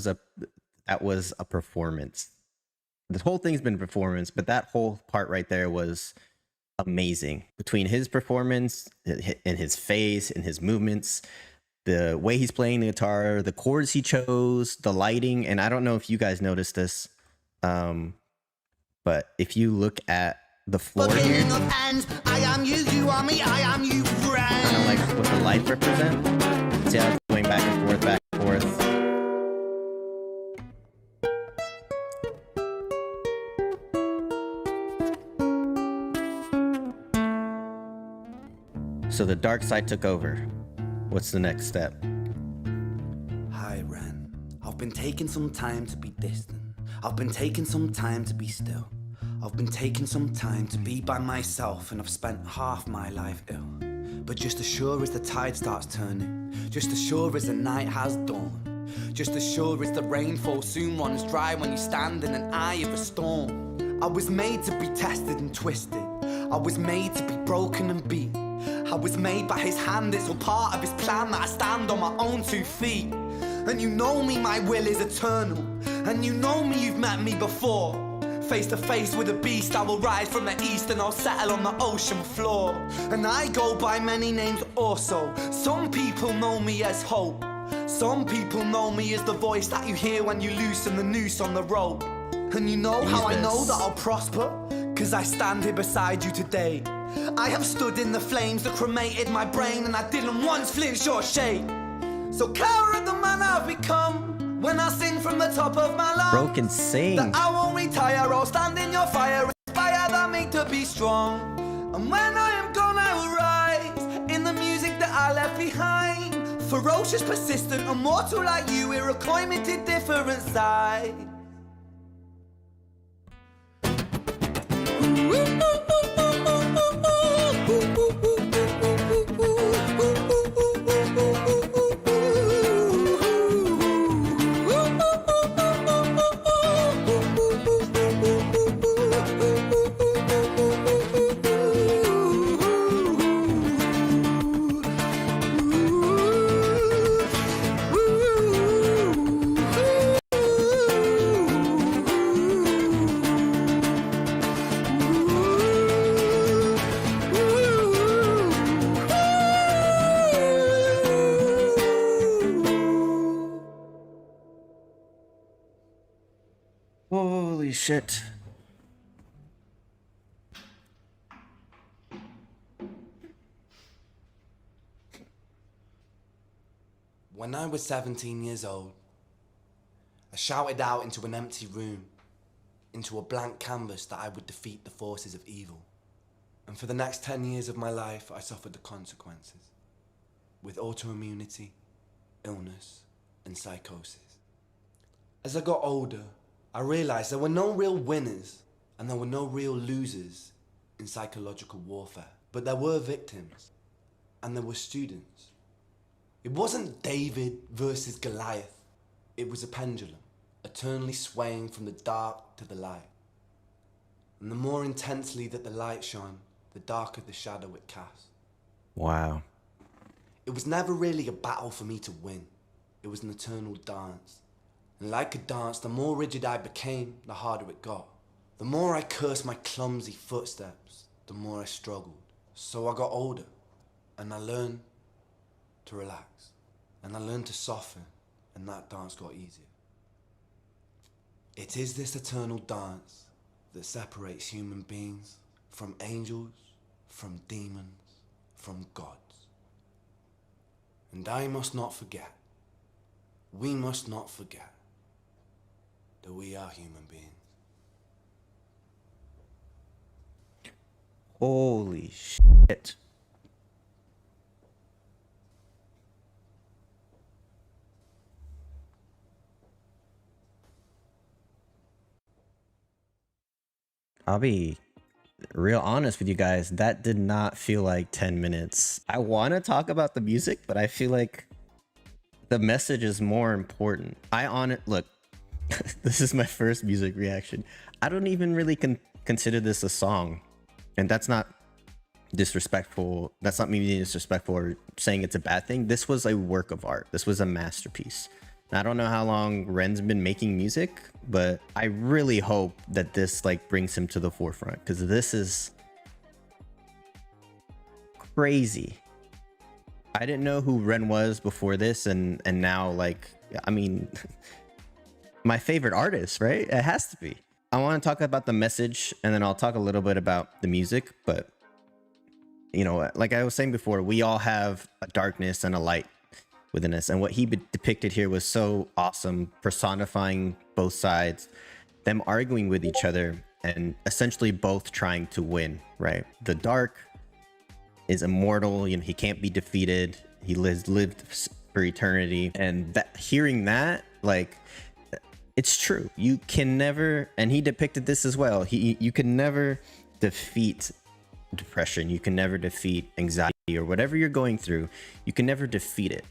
a performance. The whole thing's been a performance, but that whole part right there was amazing. Between his performance and his face and his movements, the way he's playing the guitar, the chords he chose, the lighting, and I don't know if you guys noticed this, but if you look at the floor here, Beginning of end. I am you, you are me, I am you, friend. kind of like what the lights represent. See how it's going back and forth, back and forth. So the dark side took over. What's the next step? Hi, Ren. I've been taking some time to be distant. I've been taking some time to be still. I've been taking some time to be by myself, and I've spent half my life ill. But just as sure as the tide starts turning, just as sure as the night has dawned, just as sure as the rainfall soon runs dry when you stand in an eye of a storm. I was made to be tested and twisted. I was made to be broken and beat. I was made by his hand, it's all part of his plan that I stand on my own 2 feet. And you know me, my will is eternal. And you know me, you've met me before. Face to face with a beast, I will rise from the east and I'll settle on the ocean floor. And I go by many names also. Some people know me as hope. Some people know me as the voice that you hear when you loosen the noose on the rope. And you know how I know that I'll prosper? 'Cause I stand here beside you today. I have stood in the flames that cremated my brain, and I didn't once flinch or shake. So cower at the man I've become when I sing from the top of my lungs. Broken sing. That I won't retire, I'll stand in your fire, inspire that me to be strong. And when I am gone, I will rise in the music that I left behind. Ferocious, persistent, immortal like you, we're a climate different side. Holy shit. When I was 17 years old, I shouted out into an empty room, into a blank canvas, that I would defeat the forces of evil. And for the next 10 years of my life, I suffered the consequences, with autoimmunity, illness, and psychosis. As I got older, I realized there were no real winners and there were no real losers in psychological warfare. But there were victims and there were students. It wasn't David versus Goliath. It was a pendulum, eternally swaying from the dark to the light. And the more intensely that the light shone, the darker the shadow it cast. Wow. It was never really a battle for me to win. It was an eternal dance. And like a dance, the more rigid I became, the harder it got. The more I cursed my clumsy footsteps, the more I struggled. So I got older, and I learned to relax. And I learned to soften, and that dance got easier. It is this eternal dance that separates human beings from angels, from demons, from gods. And I must not forget, we must not forget, that we are human beings. Holy shit. I'll be real honest with you guys. That did not feel like 10 minutes. I want to talk about the music, but I feel like the message is more important. Look, this is my first music reaction. I don't even really consider this a song. And that's not disrespectful. That's not me being disrespectful or saying it's a bad thing. This was a work of art. This was a masterpiece. I don't know how long Ren's been making music, but I really hope that this like brings him to the forefront, because this is crazy. I didn't know who Ren was before this, and now, like, I mean, my favorite artist, right? It has to be. I want to talk about the message, and then I'll talk a little bit about the music. But you know, like I was saying before, we all have a darkness and a light within us, and what he depicted here was so awesome, personifying both sides, them arguing with each other and essentially both trying to win, right? The dark is immortal, you know, he can't be defeated, he lived for eternity. And that, hearing that, like, it's true, you can never, and he depicted this as well, you can never defeat depression, you can never defeat anxiety or whatever you're going through, you can never defeat it,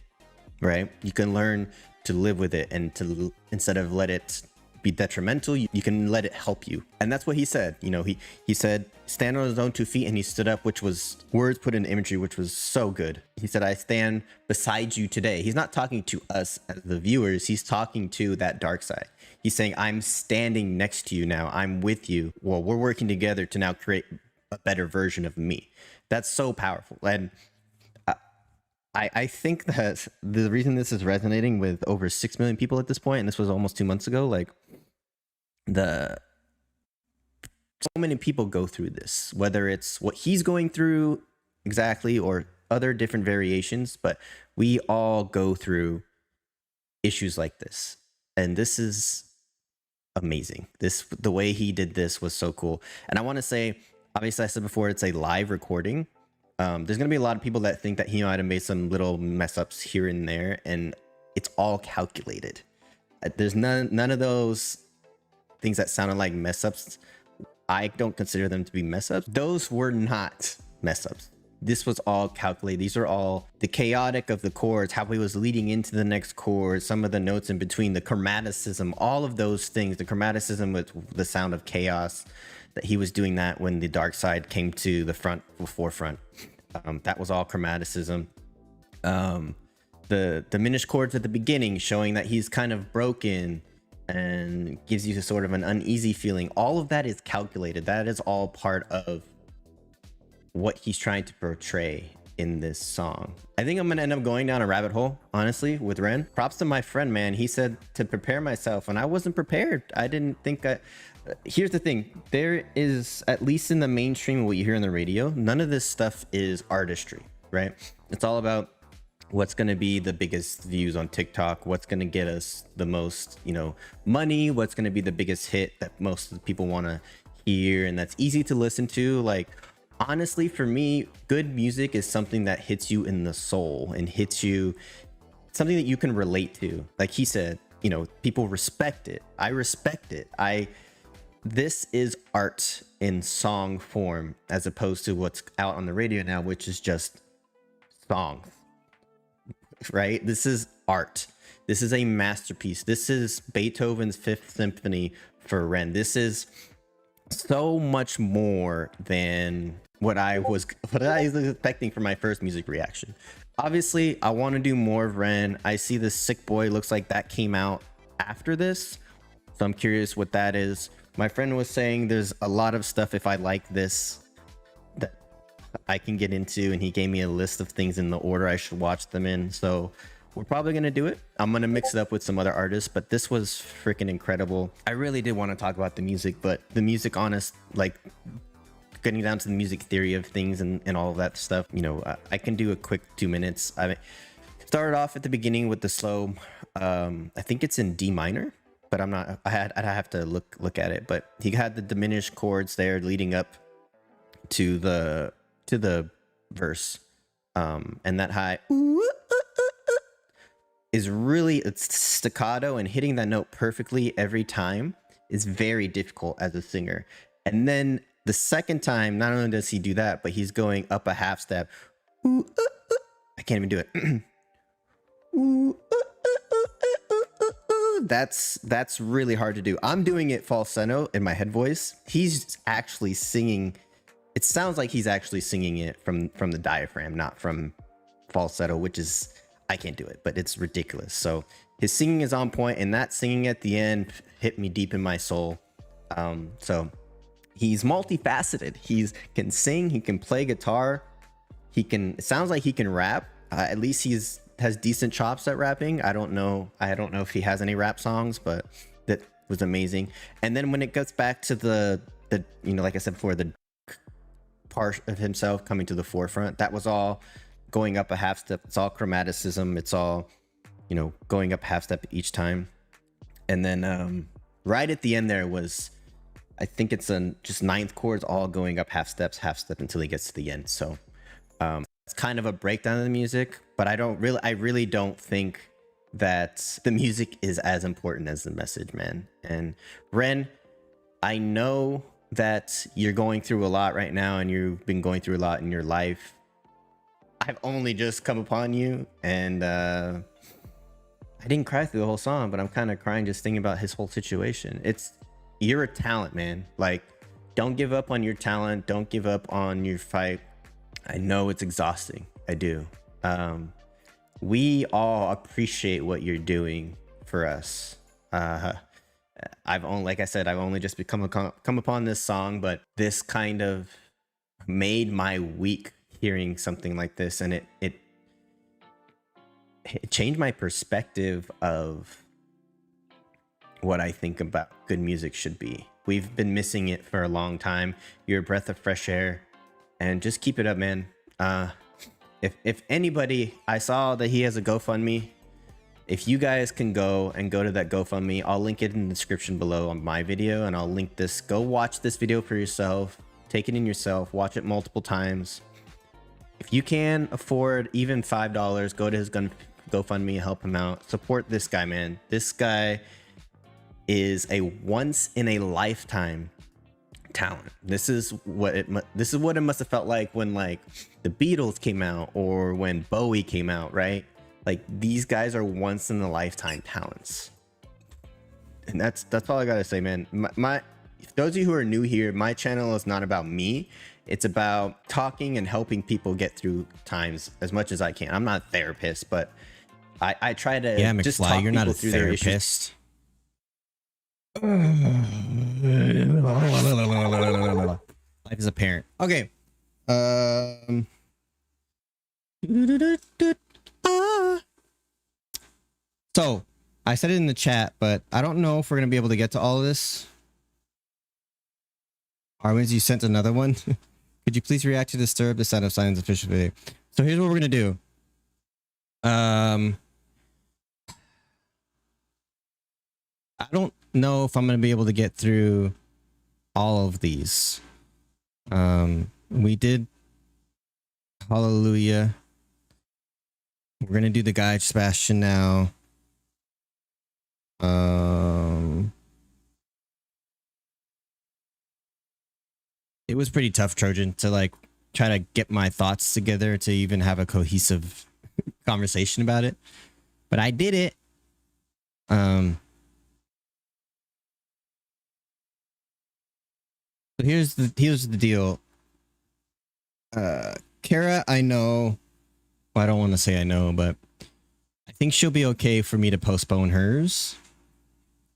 right? You can learn to live with it, and to, instead of let it be detrimental, you can let it help you. And that's what he said. You know, he said, stand on his own 2 feet, and he stood up, which was words put in imagery, which was so good. He said, I stand beside you today. He's not talking to us as the viewers, he's talking to that dark side. He's saying, I'm standing next to you now, I'm with you. Well, we're working together to now create a better version of me. That's so powerful. And I think that the reason this is resonating with over 6 million people at this point, and this was almost 2 months ago, like, so many people go through this, whether it's what he's going through exactly or other different variations, but we all go through issues like this. And this is amazing. The way he did this was so cool. And I want to say, obviously I said before, it's a live recording. There's gonna be a lot of people that think that he might have made some little mess ups here and there, and it's all calculated. There's none of those things that sounded like mess ups. I don't consider them to be mess ups. Those were not mess ups. This was all calculated. These are all the chaotic of the chords, how he was leading into the next chord, some of the notes in between, the chromaticism, all of those things. The chromaticism with the sound of chaos, that he was doing that when the dark side came to the forefront. That was all chromaticism. The diminished chords at the beginning, showing that he's kind of broken and gives you sort of an uneasy feeling. All of that is calculated. That is all part of what he's trying to portray in this song. I think I'm gonna end up going down a rabbit hole, honestly, with Ren. Props to my friend, man. He said to prepare myself, and I wasn't prepared. I didn't think here's the thing, there is, at least in the mainstream, what you hear on the radio, none of this stuff is artistry, right? It's all about what's going to be the biggest views on TikTok, what's going to get us the most, you know, money, what's going to be the biggest hit that most of the people want to hear, and that's easy to listen to. Like, honestly, for me, good music is something that hits you in the soul and hits you, something that you can relate to. Like he said, you know, people respect it. I respect it. This is art in song form, as opposed to what's out on the radio now, which is just songs, right? This is art. This is a masterpiece. This is Beethoven's Fifth Symphony for Ren. This is so much more than what I was expecting for my first music reaction. Obviously, I want to do more of Ren. I see the Sick Boy, looks like that came out after this, so I'm curious what that is. My friend was saying there's a lot of stuff, if I like this, that I can get into, and he gave me a list of things in the order I should watch them in. So we're probably gonna do it. I'm gonna mix it up with some other artists, but this was freaking incredible. I really did want to talk about the music, but the music, honest, like, getting down to the music theory of things and all of that stuff, you know, I can do a quick 2 minutes. I started off at the beginning with the slow, I think it's in D minor, but I'm not, I'd have to look at it, but he had the diminished chords there leading up to the verse, and that high is really, it's staccato, and hitting that note perfectly every time is very difficult as a singer. And then the second time, not only does he do that, but he's going up a half step. I can't even do it. That's really hard to do. I'm doing it falsetto in my head voice. He's actually singing. It sounds like he's actually singing it from the diaphragm, not from falsetto, which is, I can't do it, but it's ridiculous. So his singing is on point, and that singing at the end hit me deep in my soul. So he's multifaceted. He can sing, he can play guitar, it sounds like he can rap. At least has decent chops at rapping. I don't know if he has any rap songs, but that was amazing. And then when it gets back to the you know, like I said before, the part of himself coming to the forefront, that was all going up a half step. It's all chromaticism. It's all, you know, going up half step each time. And then right at the end there was, I think it's just ninth chords all going up half step until he gets to the end. So it's kind of a breakdown of the music, but I really don't think that the music is as important as the message, man. And Ren, I know that you're going through a lot right now, and you've been going through a lot in your life. I've only just come upon you, and I didn't cry through the whole song, but I'm kind of crying just thinking about his whole situation. You're a talent, man. Like, don't give up on your talent. Don't give up on your fight. I know it's exhausting. I do. We all appreciate what you're doing for us. Like I said, I've only just come upon this song, but this kind of made my week hearing something like this, and it changed my perspective of what I think about good music should be. We've been missing it for a long time. You're a breath of fresh air, and just keep it up, man. If anybody, I saw that he has a GoFundMe. If you guys can go to that GoFundMe, I'll link it in the description below on my video, and I'll link this. Go watch this video for yourself. Take it in yourself. Watch it multiple times. If you can afford even $5, go to his GoFundMe, help him out. Support this guy, man. This guy is a once in a lifetime talent. This is what it must have felt like when, like, the Beatles came out, or when Bowie came out, right? Like, these guys are once in a lifetime talents. And that's all I gotta say, man. Those of you who are new here, my channel is not about me. It's about talking and helping people get through times as much as I can. I'm not a therapist, but I try to just talk you're not people a through their issues. therapist. Life is a parent. Okay. So I said it in the chat, but I don't know if we're gonna be able to get to all of this. Arwins, you sent another one. Could you please react to Disturb, the Sound of Silence official video? So here's what we're gonna do. I don't know if I'm gonna be able to get through all of these. We did Hallelujah. We're gonna do the Guide Sebastian now. It was pretty tough, Trojan, to like try to get my thoughts together to even have a cohesive conversation about it, but I did it. So here's the deal. Kara, I know, well, I don't want to say I know, but I think she'll be okay for me to postpone hers.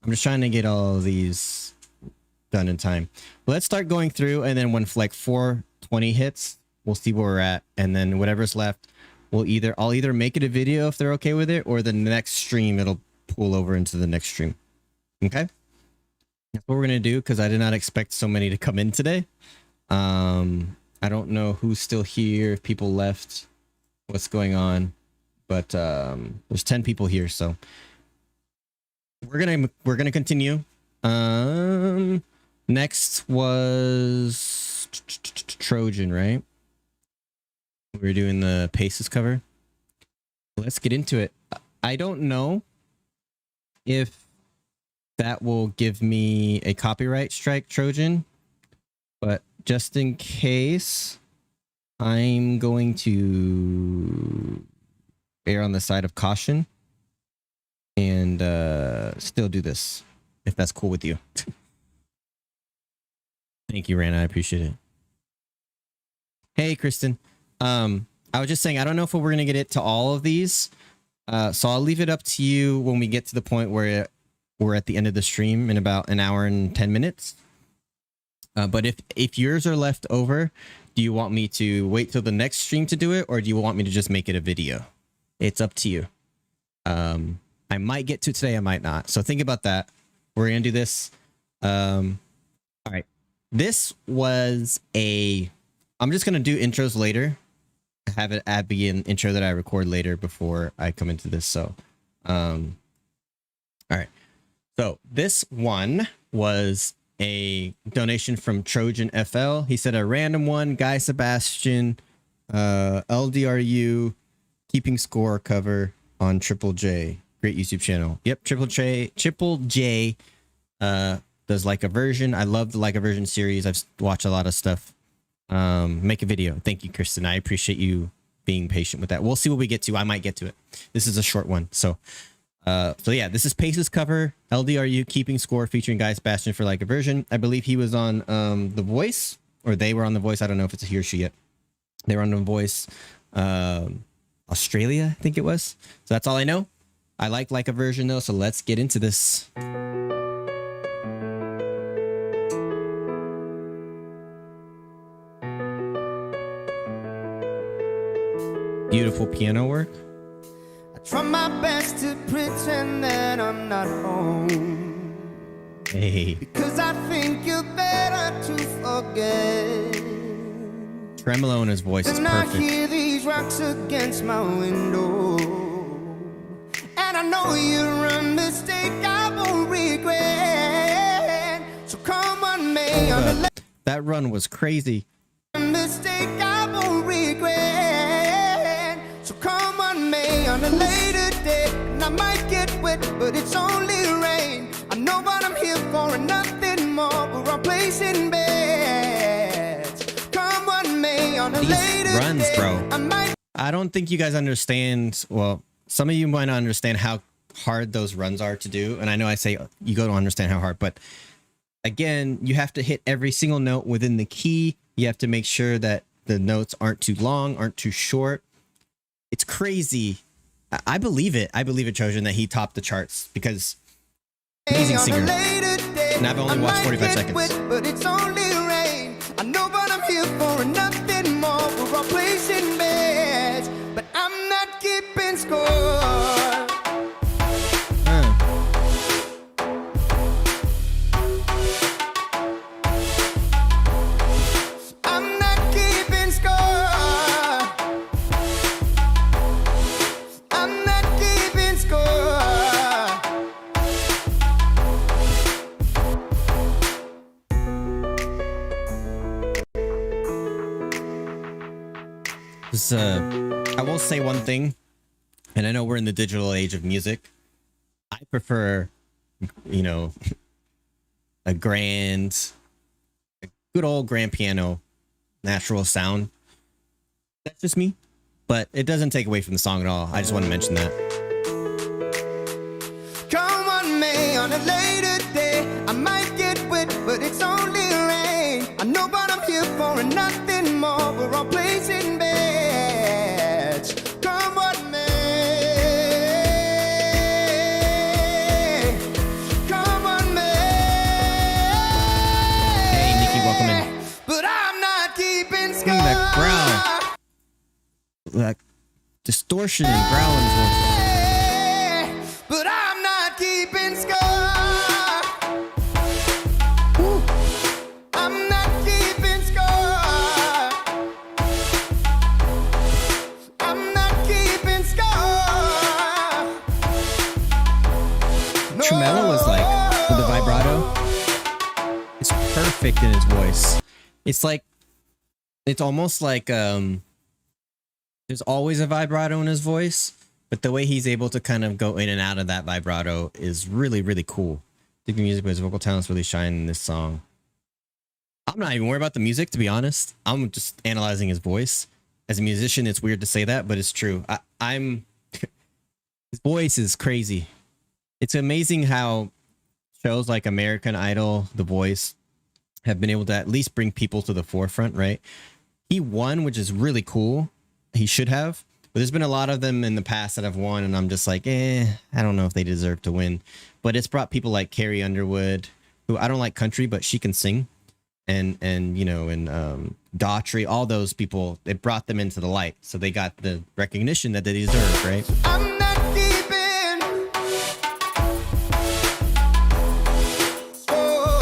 I'm just trying to get all of these done in time. Let's start going through, and then when like 420 hits, we'll see where we're at, and then whatever's left, I'll either make it a video if they're okay with it, or the next stream it'll pull over into the next stream. Okay, that's what we're gonna do, because I did not expect so many to come in today. I don't know who's still here, if people left, what's going on, but there's 10 people here, so we're gonna continue. Next was Trojan, right? We were doing the Paces cover. Let's get into it. I don't know if that will give me a copyright strike, Trojan, but just in case, I'm going to err on the side of caution and still do this, if that's cool with you. Thank you, Rana. I appreciate it. Hey, Kristen. I was just saying, I don't know if we're going to get it to all of these. So I'll leave it up to you when we get to the point where we're at the end of the stream in about an hour and 10 minutes. But if yours are left over, do you want me to wait till the next stream to do it, or do you want me to just make it a video? It's up to you. I might get to it today, I might not. So think about that. We're going to do this. All right. This was I'm just going to do intros later. Have it be an intro that I record later before I come into this. So, all right. So this one was a donation from Trojan FL. He said a random one, Guy Sebastian, LDRU, keeping score cover on Triple J. Great YouTube channel. Yep, Triple J does Like a Version. I love the Like a Version series. I've watched a lot of stuff. Make a video. Thank you, Kristen. I appreciate you being patient with that. We'll see what we get to. I might get to it. This is a short one. So yeah, this is Pace's cover, LDRU, keeping score, featuring Guy Sebastian for Like a Version. I believe he was on The Voice, or they were on The Voice. I don't know if it's a he or she yet. They were on The Voice, Australia, I think it was. So that's all I know. I like a Version though, so let's get into this. Beautiful piano work. I try my best to pretend that I'm not home. Hey. Because I think you're better to forget. Tremolo in his voice is and I perfect. hear these rocks against my window. And I know you're a mistake I won't regret. So come on, May. That run was crazy. A mistake I won't regret. So come on, May, on a later day. And I might get wet, but it's only rain. I know what I'm here for and nothing more. We're all placing bets. Come on, May, on a These later runs, day. bro. I don't think you guys understand. Well, some of you might not understand how hard those runs are to do. And I know I say you go to understand how hard, but again, you have to hit every single note within the key. You have to make sure that the notes aren't too long, aren't too short. It's crazy. I believe it. I believe it, Trojan, that he topped the charts because amazing singer. And I've only watched 45 seconds. But it's only rain. I know what I'm here for and nothing more. We're all placing bets, but I'm not keeping score. I'm not keeping score. I'm not keeping score. I will say one thing, and I know we're in the digital age of music. I prefer, a good old grand piano, natural sound. That's just me, but it doesn't take away from the song at all. I just want to mention that. Come on, May, on a later day. I might get wet, but it's only rain. I know what I'm here for and nothing more. We're all placing bets. Come on, May. Come on, May. Hey, Nikki, welcome in. But I'm not keeping score. That growl. That distortion and growling is what's But I'm not keeping score. I'm not keeping score. perfect in his voice. It's like, it's almost like there's always a vibrato in his voice, but the way he's able to kind of go in and out of that vibrato is really, really cool. The music, but his vocal talents really shine in this song. I'm not even worried about the music, to be honest. I'm just analyzing his voice. As a musician, it's weird to say that, but it's true. I'm his voice is crazy. It's amazing how shows like American Idol, The Voice, have been able to at least bring people to the forefront, right? He won, which is really cool. He should have. But there's been a lot of them in the past that have won, and I'm just like, I don't know if they deserve to win. But it's brought people like Carrie Underwood, who I don't like country, but she can sing. And you know, and Daughtry, all those people, it brought them into the light. So they got the recognition that they deserve, right? I'm not keeping score.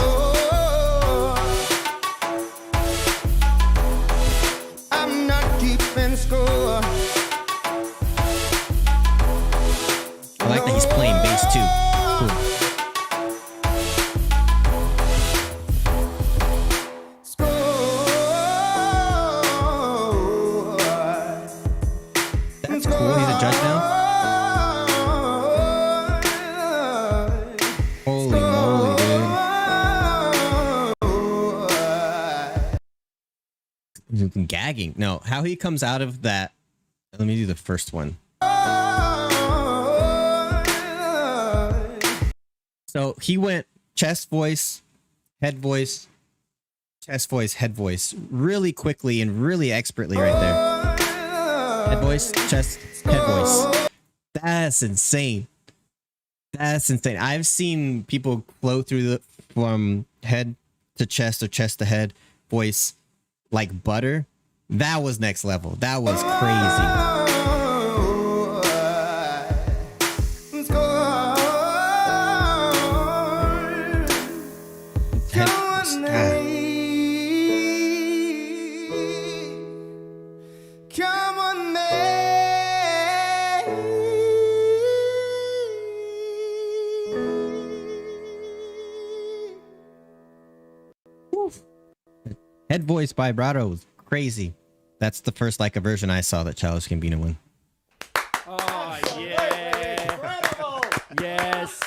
I'm not keeping score. I like that he's playing bass too. Cool. That's cool. He's a judge now. Holy moly, dude. He's gagging. No, how he comes out of that. Let me do the first one. So he went chest voice, head voice, chest voice, head voice really quickly and really expertly right there. Head voice, chest, head voice. That's insane. That's insane. I've seen people flow through from head to chest or chest to head voice like butter. That was next level. That was crazy. Come on, man. Head voice vibrato was crazy. That's the first like a version I saw that Childish Gambino won. Oh yeah! Incredible! Yes.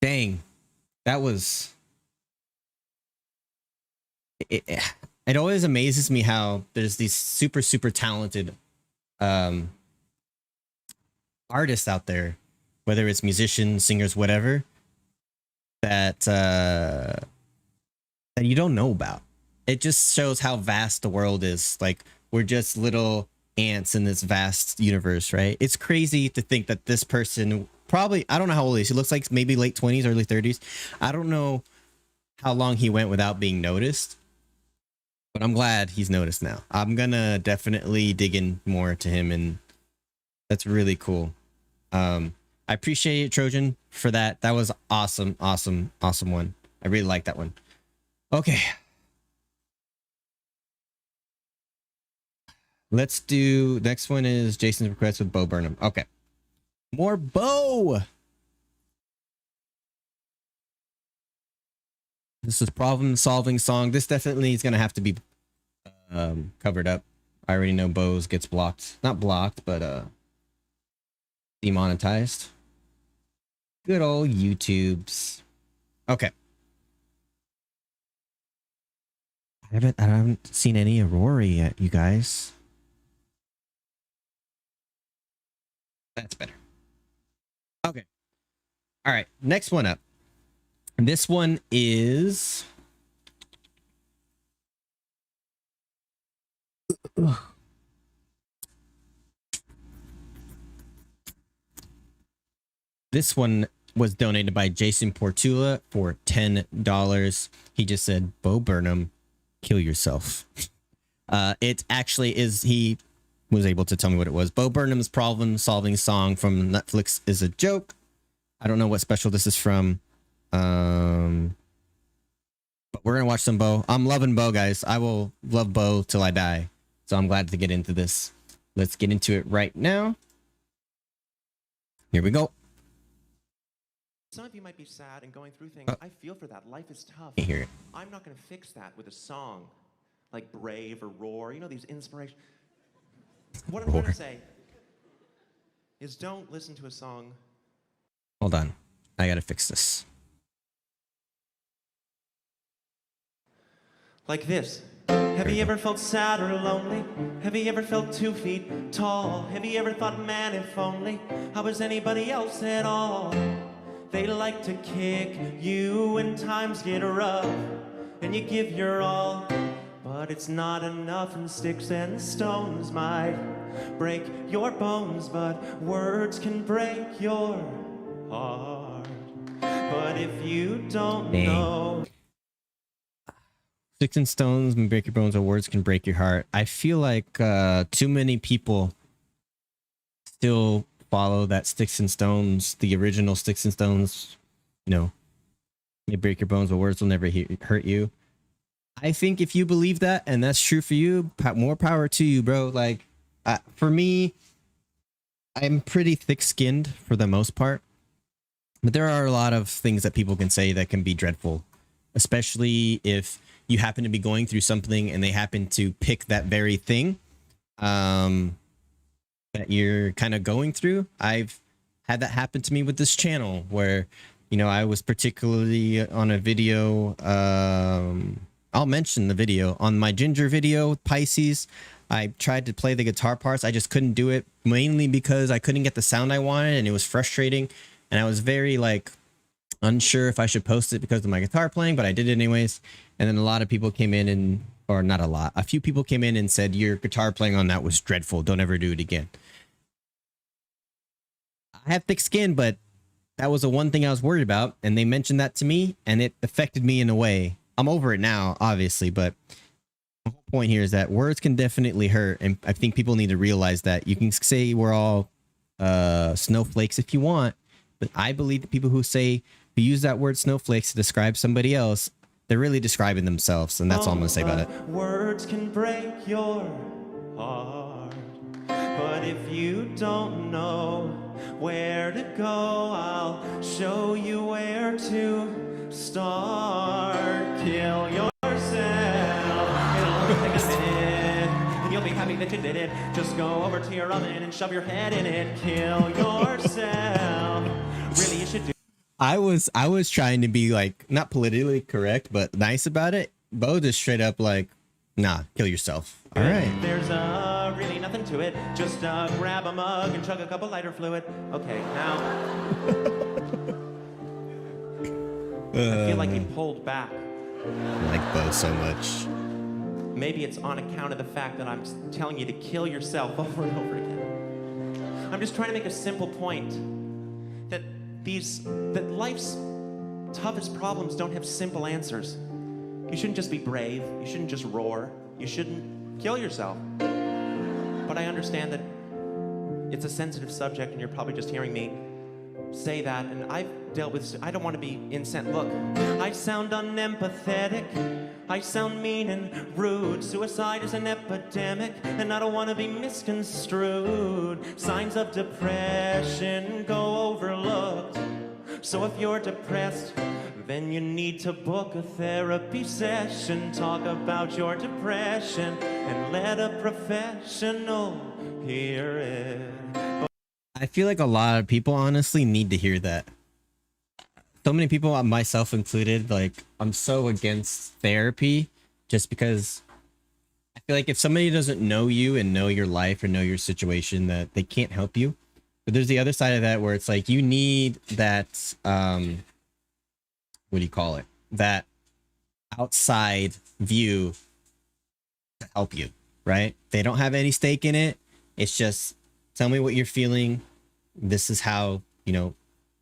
Dang, that was. It always amazes me how there's these super talented artists out there, whether it's musicians, singers, whatever, that you don't know about. It just shows how vast the world is. Like, we're just little ants in this vast universe, right? It's crazy to think that this person probably, I don't know how old he is. He looks like maybe late 20s, early 30s. I don't know how long he went without being noticed, but I'm glad he's noticed now. I'm gonna definitely dig in more to him, and that's really cool. I appreciate it, Trojan, for that. That was awesome one. I really like that one. Okay. Let's do, next one is Jason's request with Bo Burnham. Okay. More Bo. This is problem solving song. This definitely is going to have to be covered up. I already know Bo's gets blocked. Not blocked, but demonetized. Good old YouTubes. Okay. I haven't seen any Aurora yet, you guys. That's better. Okay. All right. Next one up. This one is. This one was donated by Jason Portula for $10. He just said, Bo Burnham, kill yourself. It actually is, he was able to tell me what it was. Bo Burnham's problem solving song from Netflix is a joke. I don't know what special this is from. But we're gonna watch some Bo. I'm loving Bo, guys. I will love Bo till I die. So I'm glad to get into this. Let's get into it right now. Here we go. Some of you might be sad and going through things. I feel for that. Life is tough. I hear it. I'm not going to fix that with a song like Brave or Roar. You know, these inspirations. What I'm trying to say is don't listen to a song. Hold on. I gotta fix this. Like this. Have you ever felt sad or lonely? Have you ever felt 2 feet tall? Have you ever thought, man, if only I was anybody else at all? They like to kick you when times get rough, and you give your all, but it's not enough, and sticks and stones might break your bones, but words can break your heart. But if you don't know... Sticks and stones can break your bones, or words can break your heart. I feel like too many people still follow that sticks and stones, the original sticks and stones, you know, may break your bones, but words will never hurt you. I think if you believe that and that's true for you, more power to you, bro. Like, for me, I'm pretty thick-skinned for the most part, but there are a lot of things that people can say that can be dreadful, especially if you happen to be going through something and they happen to pick that very thing that you're kind of going through. I've had that happen to me with this channel where, you know, I was particularly on a video. I'll mention the video on my Ginger video with Pisces. I tried to play the guitar parts. I just couldn't do it, mainly because I couldn't get the sound I wanted, and it was frustrating. And I was very like unsure if I should post it because of my guitar playing, but I did it anyways. And then a lot of people came in and, or not a lot, a few people came in and said, your guitar playing on that was dreadful. Don't ever do it again. I have thick skin, but that was the one thing I was worried about. And they mentioned that to me, and it affected me in a way. I'm over it now, obviously, but the whole point here is that words can definitely hurt. And I think people need to realize that. You can say we're all snowflakes if you want, but I believe the people who use that word snowflakes to describe somebody else, they're really describing themselves. And that's all I'm going to say about it. Words can break your heart, but if you don't know where to go, I'll show you where to start. Kill yourself. It'll only take a minute, and you'll be happy that you did it. Just go over to your oven and shove your head in it. Kill yourself. Really, you should do. I was trying to be like, not politically correct, but nice about it. Bo just straight up like, nah, kill yourself. All right. There's really nothing to it. Just grab a mug and chug a cup of lighter fluid. Okay, now. I feel like he pulled back. I like Bo so much. Maybe it's on account of the fact that I'm telling you to kill yourself over and over again. I'm just trying to make a simple point that life's toughest problems don't have simple answers. You shouldn't just be brave. You shouldn't just roar. You shouldn't kill yourself. But I understand that it's a sensitive subject, and you're probably just hearing me say that, and I've dealt with, I don't want to be incensed. Look, I sound unempathetic. I sound mean and rude. Suicide is an epidemic, and I don't want to be misconstrued. Signs of depression go overlooked. So if you're depressed, then you need to book a therapy session. Talk about your depression and let a professional hear it. I feel like a lot of people honestly need to hear that. So many people, myself included, like, I'm so against therapy just because I feel like if somebody doesn't know you and know your life or know your situation, that they can't help you. But there's the other side of that where it's like you need that, what do you call it? That outside view to help you, right? They don't have any stake in it. It's just, tell me what you're feeling. This is how, you know,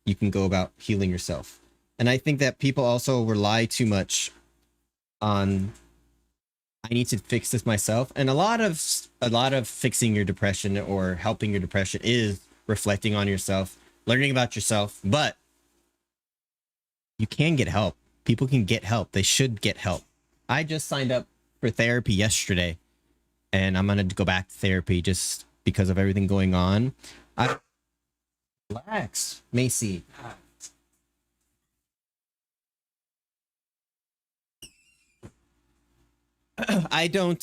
you can go about healing yourself. And I think that people also rely too much on, I need to fix this myself. And a lot of fixing your depression or helping your depression is reflecting on yourself, learning about yourself. But you can get help. People can get help. They should get help. I just signed up for therapy yesterday, and I'm going to go back to therapy just because of everything going on. Relax, Macy. I don't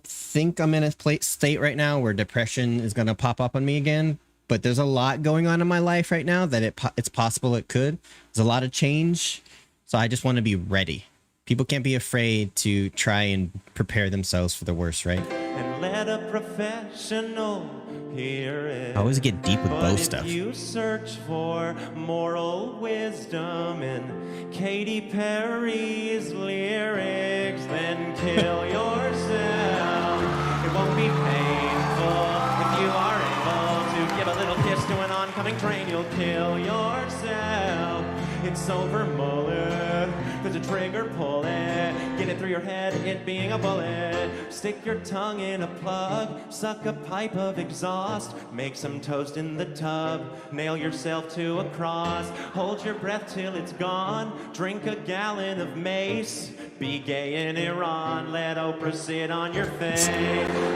think I'm in a state right now where depression is gonna pop up on me again. But there's a lot going on in my life right now that it's possible it could. There's a lot of change, so I just want to be ready. People can't be afraid to try and prepare themselves for the worst, right? And let a professional hear it. I always get deep with But bow if stuff. you search for moral wisdom in Katy Perry's lyrics, then kill yourself. It won't be painful if you are able to give a little kiss to an oncoming train. You'll kill yourself. It's over, Muller. There's a trigger, pull it. Get it through your head, it being a bullet. Stick your tongue in a plug. Suck a pipe of exhaust. Make some toast in the tub. Nail yourself to a cross. Hold your breath till it's gone. Drink a gallon of mace. Be gay in Iran. Let Oprah sit on your face.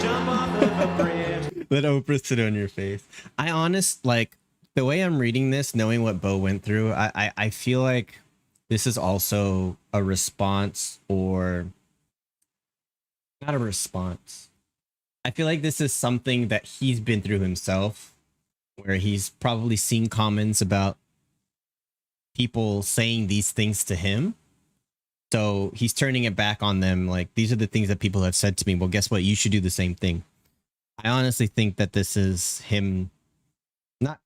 Jump off of a bridge. Let Oprah sit on your face. The way I'm reading this, knowing what Bo went through, I feel like this is also a response, or not a response. I feel like this is something that he's been through himself, where he's probably seen comments about people saying these things to him. So he's turning it back on them. Like, these are the things that people have said to me. Well, guess what? You should do the same thing. I honestly think that this is him, not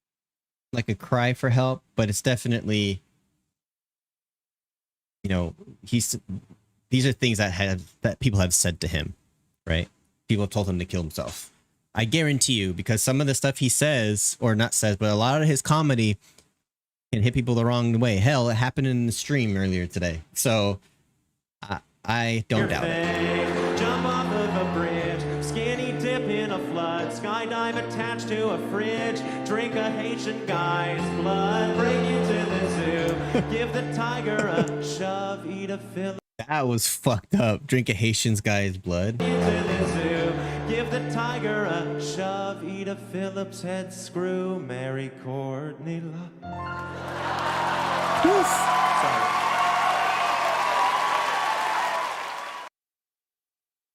like a cry for help, but it's definitely, you know, these are things that people have said to him, right? People have told him to kill himself. I guarantee you, because some of the stuff he says, or not says, but a lot of his comedy can hit people the wrong way. Hell, it happened in the stream earlier today. So I don't doubt it. Jump off of a bridge, skinny dip in a flood, skydive attached to a fridge, drink a Haitian guy's blood, bring you to the zoo, give the tiger a shove, eat a fillet. That was fucked up. Drink a Haitian guy's blood. To the zoo, give the tiger a shove, eat a Phillips head screw, marry Courtney Love.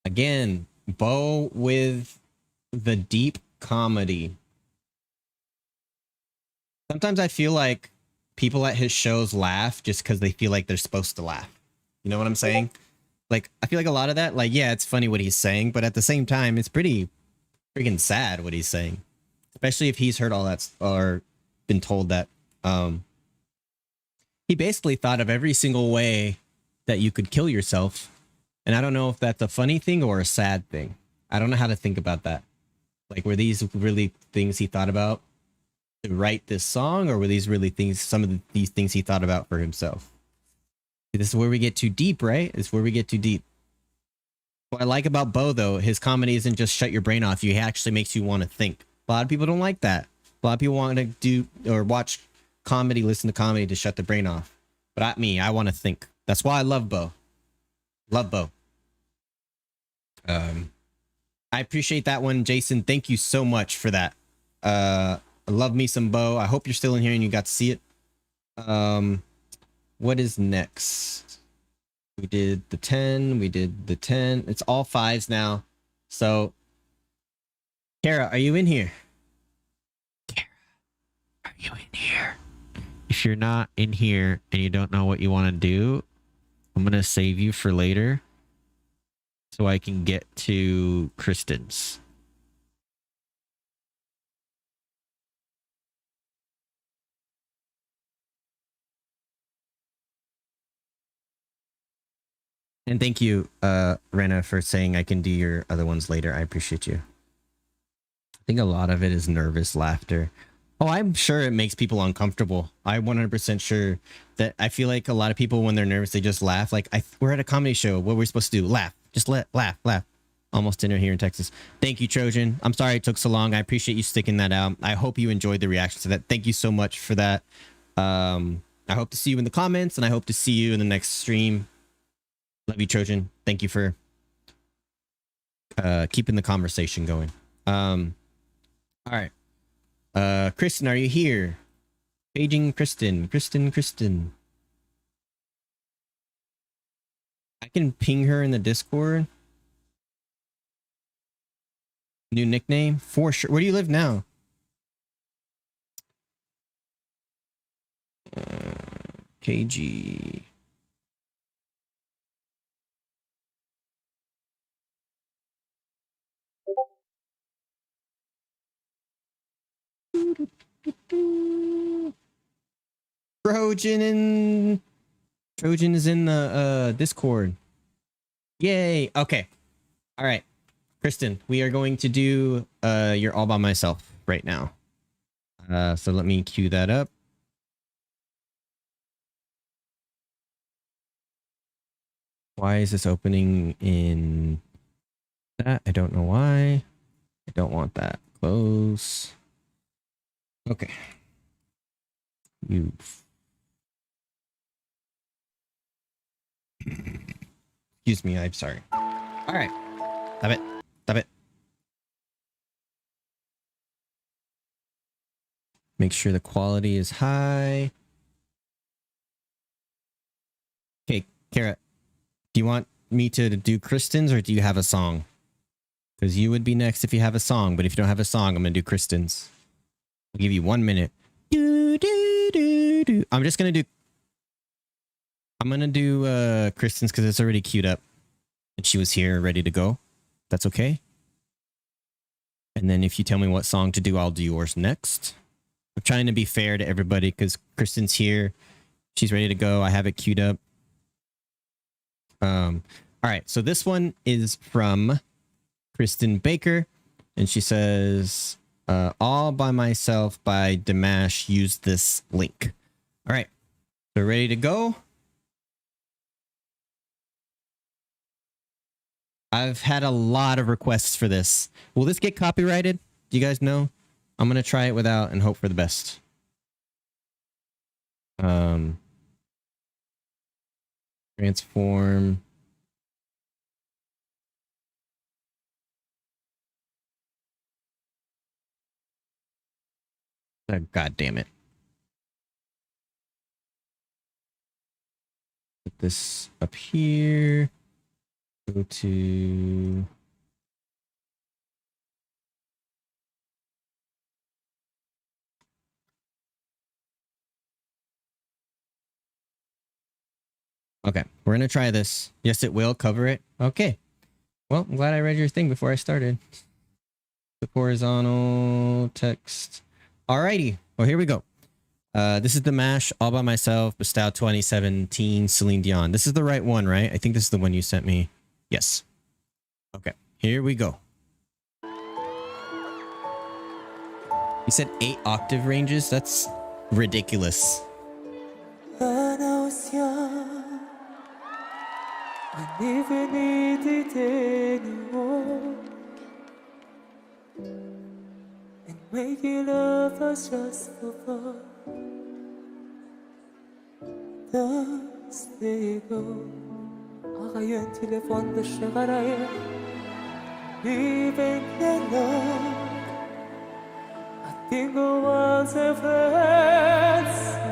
Again, Bo with the deep comedy. Sometimes I feel like people at his shows laugh just because they feel like they're supposed to laugh. You know what I'm saying? Like, I feel like a lot of that, like, yeah, it's funny what he's saying, but at the same time, it's pretty freaking sad what he's saying. Especially if he's heard all that, or been told that he basically thought of every single way that you could kill yourself. And I don't know if that's a funny thing or a sad thing. I don't know how to think about that. Like, were these really things he thought about to write this song, or were these really things, these things he thought about for himself? This is where we get too deep, right? This is where we get too deep. What I like about Bo, though, his comedy isn't just shut your brain off. He actually makes you want to think. A lot of people don't like that. A lot of people want to do or watch comedy, listen to comedy to shut the brain off. But not me. I want to think. That's why I love Bo. Love Bo. I appreciate that one, Jason. Thank you so much for that. I love me some Bo. I hope you're still in here and you got to see it. What is next? We did the 10. We did the 10. It's all 5s now. So, Kara, are you in here? Kara, are you in here? If you're not in here and you don't know what you want to do, I'm going to save you for later so I can get to Kristen's. And thank you, Rena, for saying I can do your other ones later. I appreciate you. I think a lot of it is nervous laughter. Oh, I'm sure it makes people uncomfortable. I'm 100% sure that I feel like a lot of people, when they're nervous, they just laugh. Like, we're at a comedy show. What we're supposed to do? Laugh. Just laugh. Almost dinner here in Texas. Thank you, Trojan. I'm sorry it took so long. I appreciate you sticking that out. I hope you enjoyed the reaction to that. Thank you so much for that. I hope to see you in the comments, and I hope to see you in the next stream. Love you, Trojan. Thank you for keeping the conversation going. All right. Kristen, are you here? Paging Kristen. Kristen. can ping her in the Discord. New nickname for sure. Where do you live now? KG. Trojan is in the Discord. Yay. Okay. All right. Kristen, we are going to do You're All By Myself right now. So let me cue that up. Why is this opening in that? I don't know why. I don't want that. Close. Okay. You. Excuse me, I'm sorry. All right. Stop it. Stop it. Make sure the quality is high. Okay, Kara, do you want me to do Kristen's or do you have a song? Because you would be next if you have a song, but if you don't have a song, I'm going to do Kristen's. I'll give you 1 minute. I'm just going to do... I'm going to do Kristen's because it's already queued up. And she was here ready to go. That's okay. And then if you tell me what song to do, I'll do yours next. I'm trying to be fair to everybody because Kristen's here. She's ready to go. I have it queued up. All right. So this one is from Kristen Baker. And she says, All By Myself by Dimash. Use this link. All right. So ready to go. I've had a lot of requests for this. Will this get copyrighted? Do you guys know? I'm going to try it without and hope for the best. Transform. Oh, God damn it. Put this up here. Go to... Okay, we're going to try this. Yes, it will cover it. Okay. Well, I'm glad I read your thing before I started. The horizontal text. Alrighty. Well, here we go. This is Dimash, All By Myself, Bestow 2017, Celine Dion. This is the right one, right? I think this is the one you sent me. Yes. Okay, here we go. You said 8 octave ranges? That's ridiculous. Making love us just for fun. Does they go? Agayon telefon da şagaraya. Viven de no. I think I was a friend,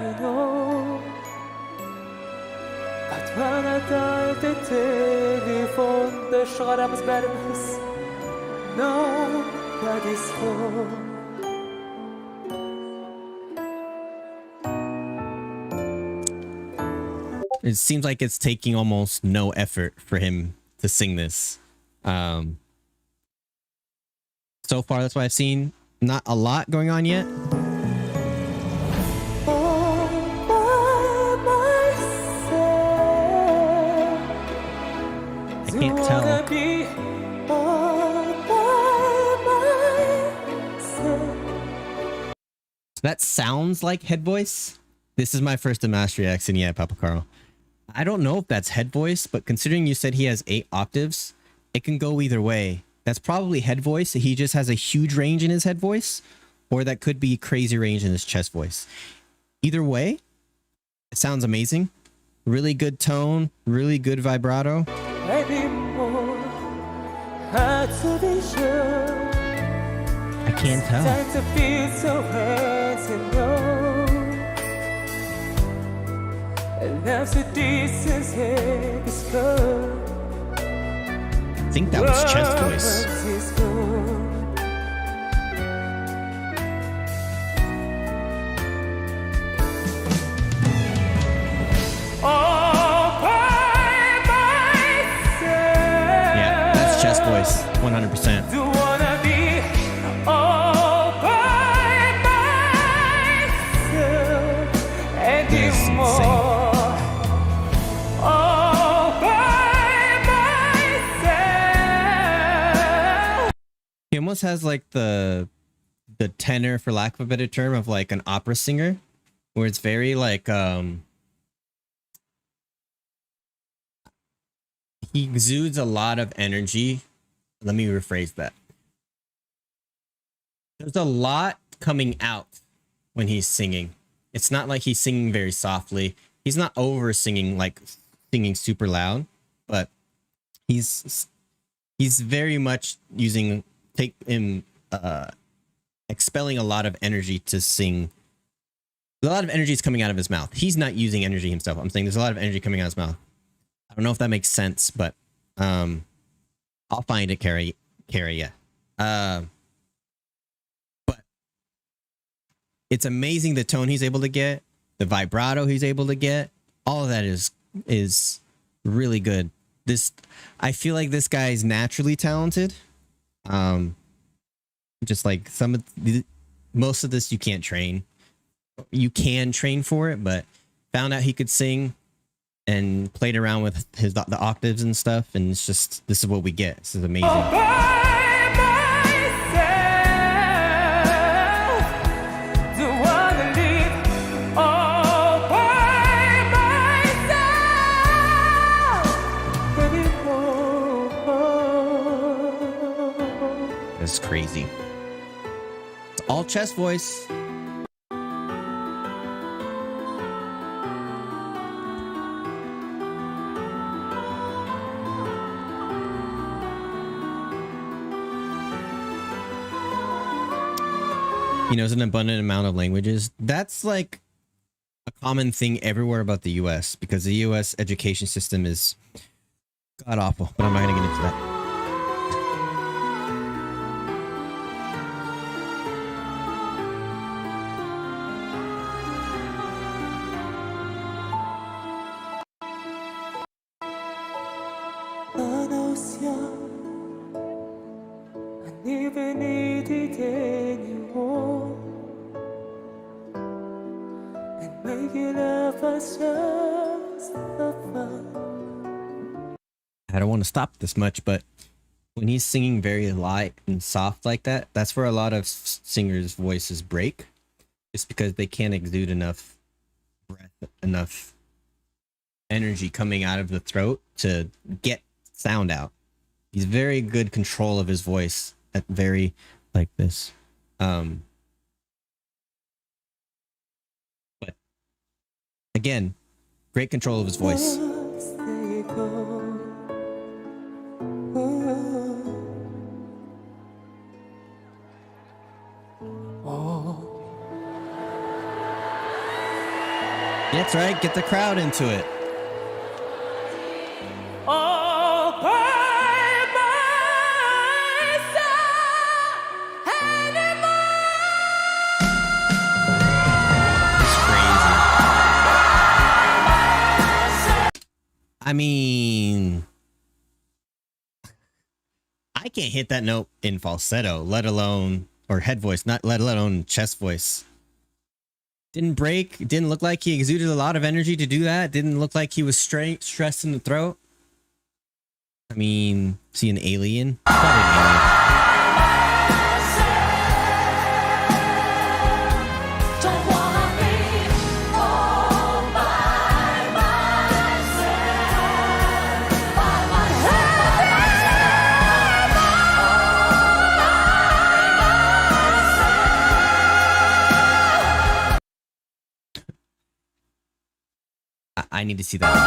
you know. But when I dialed the telephone, the şagara was better. Nobody's home. It seems like it's taking almost no effort for him to sing this. So far, that's what I've seen. Not a lot going on yet. I can't tell. So that sounds like head voice. This is my first Dimash reaction. Yeah, Papa Carl. I don't know if that's head voice, but considering you said he has 8 octaves, it can go either way. That's probably head voice. He just has a huge range in his head voice, or that could be crazy range in his chest voice. Either way, it sounds amazing. Really good tone, really good vibrato. I can't tell. love the distance and the scar. I think that was chest voice. Once is gone. All by myself. Yeah, that's chest voice, 100%. Do wanna be all by myself and This is you more. All by myself. He almost has like the tenor, for lack of a better term, of like an opera singer, where it's very like he exudes a lot of energy. Let me rephrase that. There's a lot coming out when he's singing. It's not like he's singing very softly. He's not over singing, like singing super loud, but he's very much expelling a lot of energy to sing. A lot of energy is coming out of his mouth. He's not using energy himself. I'm saying there's a lot of energy coming out of his mouth. I don't know if that makes sense, but I'll find it, Carrie. Yeah. But it's amazing the tone he's able to get, the vibrato he's able to get. All of that is really good. I feel like this guy is naturally talented. Just like most of this you can't train. You can train for it, but found out he could sing and played around with the octaves and stuff, and it's just, this is what we get. This is amazing. All by myself. Do wanna live all by myself anymore. That's crazy. It's all chest voice. He knows an abundant amount of languages. That's like a common thing everywhere about the US, because the US education system is god awful, but I'm not going to get into that. 안 even needed anymore and making up us just the fun. I don't want to stop this much, but when he's singing very light and soft like that, that's where a lot of singers' voices break. Just because they can't exude enough breath, enough energy coming out of the throat to get sound out. He's very good control of his voice at very like this. But again, great control of his voice. That's right, get the crowd into it. All by myself anymore. It's crazy. I mean, I can't hit that note in falsetto, let alone, or head voice, not let alone chest voice. Didn't break. Didn't look like he exuded a lot of energy to do that. Didn't look like he was stressed in the throat. I mean, is he an alien? Probably an alien. Don't wanna be all by myself, by myself. I need to see that again.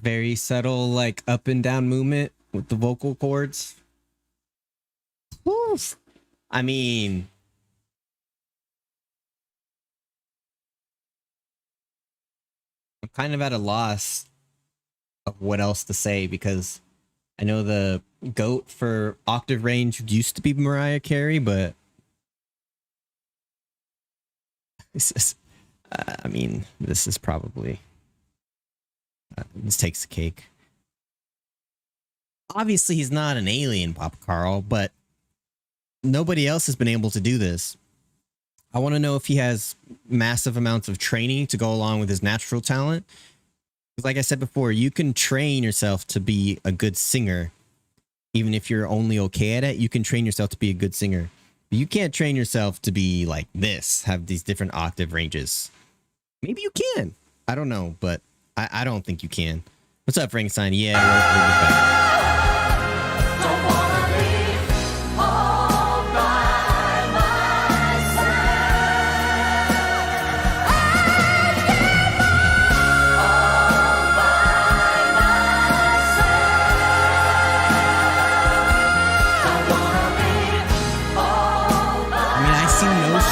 Very subtle, like up and down movement with the vocal cords. Woo. I mean, kind of at a loss of what else to say because I know the GOAT for octave range used to be Mariah Carey, but this is, I mean, this is probably, this takes the cake. Obviously, he's not an alien, Papa Carl, but nobody else has been able to do this. I want to know if he has massive amounts of training to go along with his natural talent. Because like I said before, you can train yourself to be a good singer. Even if you're only okay at it, you can train yourself to be a good singer. But you can't train yourself to be like this, have these different octave ranges. Maybe you can. I don't know, but I don't think you can. What's up, Frankenstein? Yeah, we'll be back.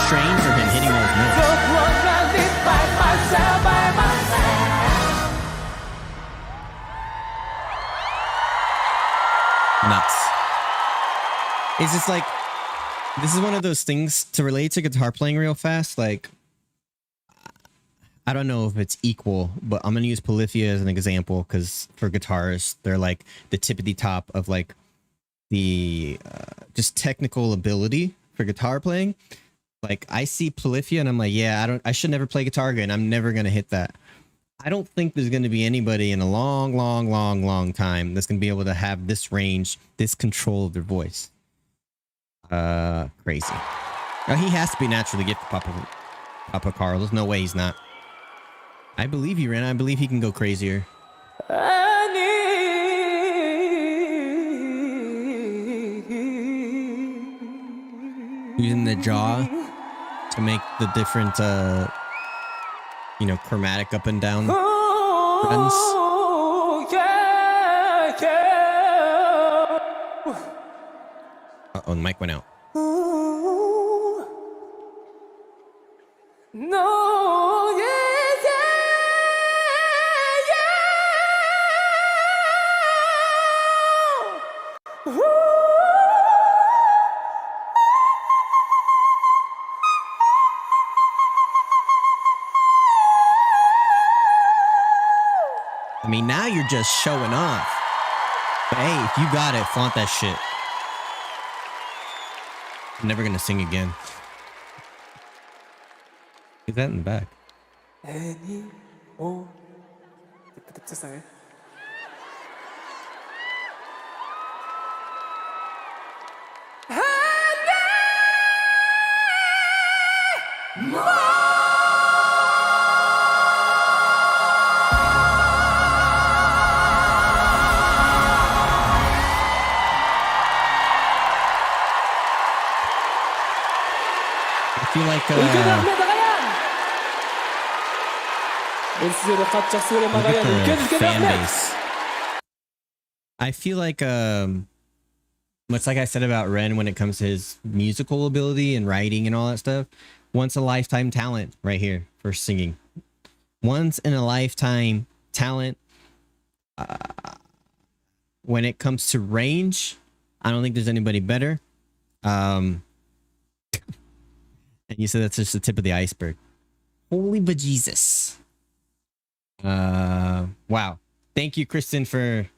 Strain for him hitting those notes. Nuts. It's just like, this is one of those things to relate to guitar playing real fast. Like, I don't know if it's equal, but I'm going to use Polyphia as an example because for guitarists, they're like the tippity top of like the just technical ability for guitar playing. Like I see Polyphia and I'm like, yeah, I should never play guitar again. I'm never going to hit that. I don't think there's going to be anybody in a long time that's going to be able to have this range, this control of their voice. Crazy. Now, he has to be naturally gifted, Papa Carl. There's no way he's not. I believe you, Ren. I believe he can go crazier. Using the jaw to make the different, you know, chromatic up and down runs. Uh-oh, the mic went out. No, yeah. I mean, now you're just showing off. But hey, if you got it, flaunt that shit. I'm never gonna sing again. Get that in the back. I feel like fan base. I feel like much like I said about Ren when it comes to his musical ability and writing and all that stuff, once a lifetime talent right here for singing. Once in a lifetime talent. When it comes to range, I don't think there's anybody better. And you said that's just the tip of the iceberg. Holy bejesus. Wow. Thank you, Kristen, for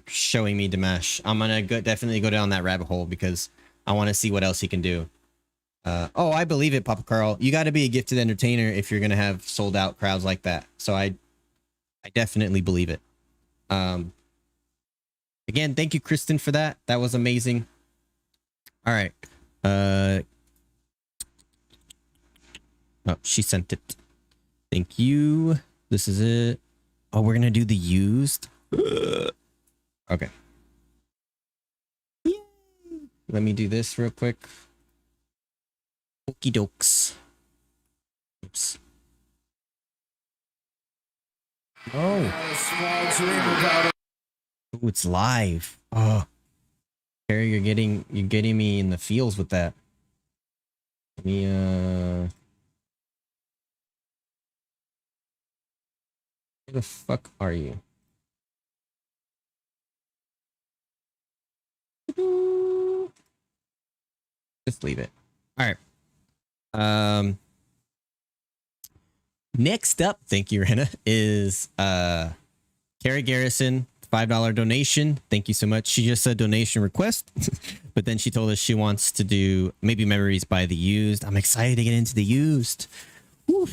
showing me Dimash. I'm gonna definitely go down that rabbit hole because I want to see what else he can do. Oh, I believe it, Papa Carl. You got to be a gifted entertainer if you're gonna have sold out crowds like that. So I definitely believe it. Again, thank you, Kristen, for that. That was amazing. All right. Oh, she sent it. Thank you. This is it. Oh, we're gonna do the used. Okay. Yay. Let me do this real quick. Okie dokes. Oops. Oh. Ooh, it's live. Oh. Harry, you're getting me in the feels with that. Let me Where the fuck are you? Just leave it. All right. Next up, thank you, Rena, is Carrie Garrison, $5 donation. Thank you so much. She just said donation request, but then she told us she wants to do maybe memories by the used. I'm excited to get into the used. Woo.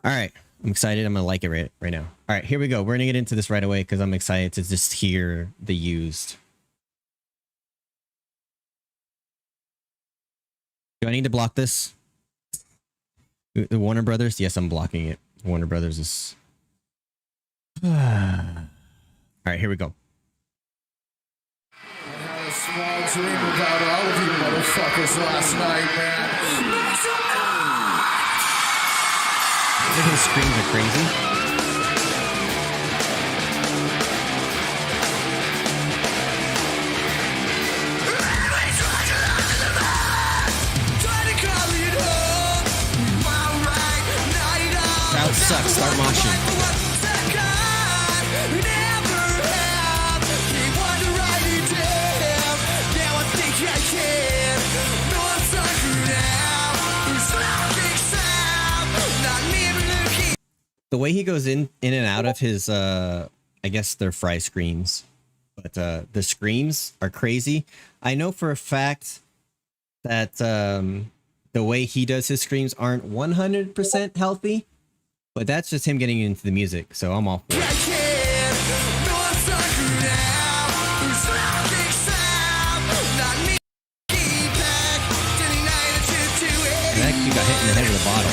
All right. I'm excited. I'm gonna like it right now. All right, here we go. We're gonna get into this right away because I'm excited to just hear the used. Do I need to block this? The Warner Brothers? Yes, I'm blocking it. Warner Brothers is... All right, here we go. I had a small dream about all of you motherfuckers last night, man. Look at his screams are crazy. Crowd sucks. Start moshing. The way he goes in and out of his I guess they're fry screams, but the screams are crazy. I know for a fact that the way he does his screams aren't 100% healthy, but that's just him getting into the music, so I'm all for it. And that kid got hit in the head with a bottle.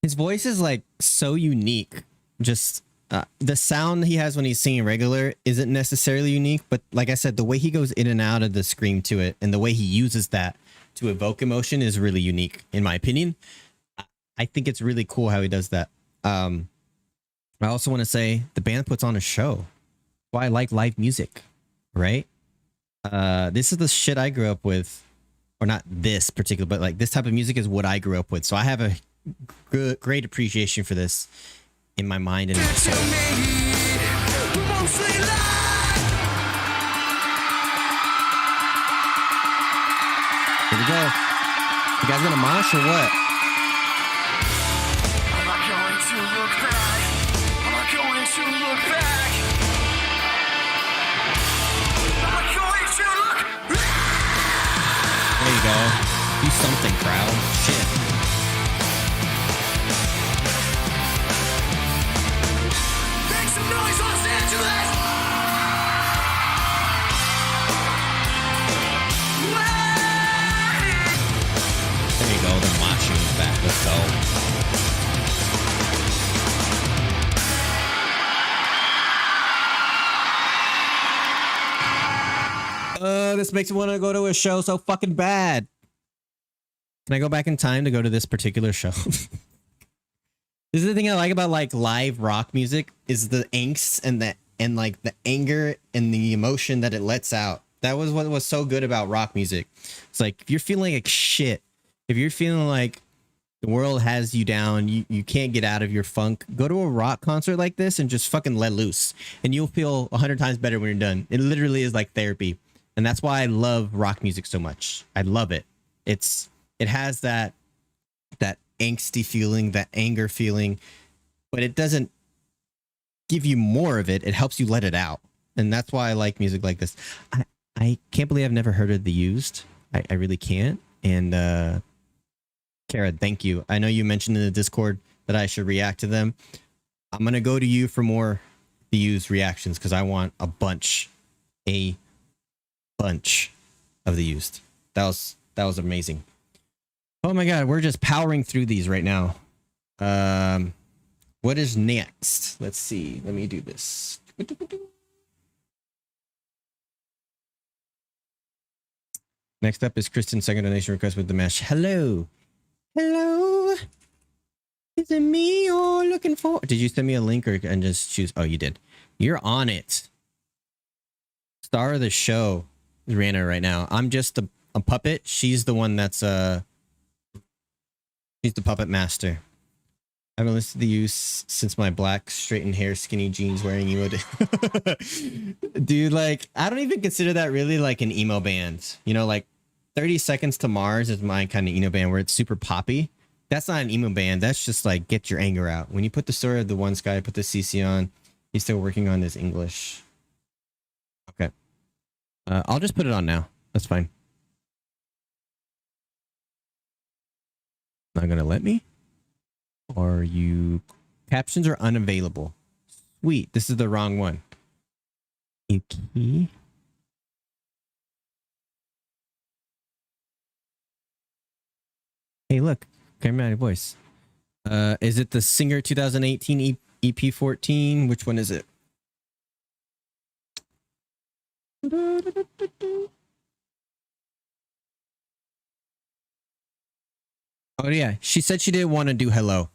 His voice is like so unique. Just the sound he has when he's singing regular isn't necessarily unique, but like I said, the way he goes in and out of the scream to it and the way he uses that to evoke emotion is really unique, in my opinion. I think it's really cool how he does that. I also want to say the band puts on a show. Why I like live music, right? This is the shit I grew up with, or not this particular, but like this type of music is what I grew up with. So I have a great appreciation for this in my mind and in my soul. Here we go. You guys gonna mosh or what? I'm not going to look back. I'm not going to look back. I'm not going to look back. There you go. Do something, crowd. Shit. There you go, the moshing is back. Let's go. This makes me want to go to a show so fucking bad. Can I go back in time to go to this particular show? This is the thing I like about like live rock music is the angst and like the anger and the emotion that it lets out. That was what was so good about rock music. It's like if you're feeling like shit, if you're feeling like the world has you down, you can't get out of your funk, go to a rock concert like this and just fucking let loose. And you'll feel 100 times better when you're done. It literally is like therapy. And that's why I love rock music so much. I love it. It has that angsty feeling, that anger feeling, but it doesn't give you more of it. It helps you let it out. And that's why I like music like this. I can't believe I've never heard of The Used. I really can't. And Kara, thank you. I know you mentioned in the Discord that I should react to them. I'm going to go to you for more The Used reactions because I want a bunch of The Used. That was amazing. Oh my God, we're just powering through these right now. What is next? Let's see. Let me do this. Next up is Kristen's second donation request with the mesh. Hello. Hello. Is it me you're looking for? Did you send me a link or and just choose? Oh, you did. You're on it. Star of the show is Rihanna right now. I'm just a puppet. She's the one that's she's the puppet master. I haven't listened to you since my black straightened hair, skinny jeans wearing emo. Dude, like, I don't even consider that really like an emo band. You know, like 30 Seconds to Mars is my kind of emo band where it's super poppy. That's not an emo band. That's just like get your anger out. When you put the story of the one guy, put the CC on, he's still working on his English. Okay. I'll just put it on now. That's fine. Not gonna let me? Are you... Captions are unavailable. Sweet. This is the wrong one. Yuki. Hey, look. Camera voice. Is it the Singer 2018 EP 14? Which one is it? Oh yeah, she said she didn't want to do hello.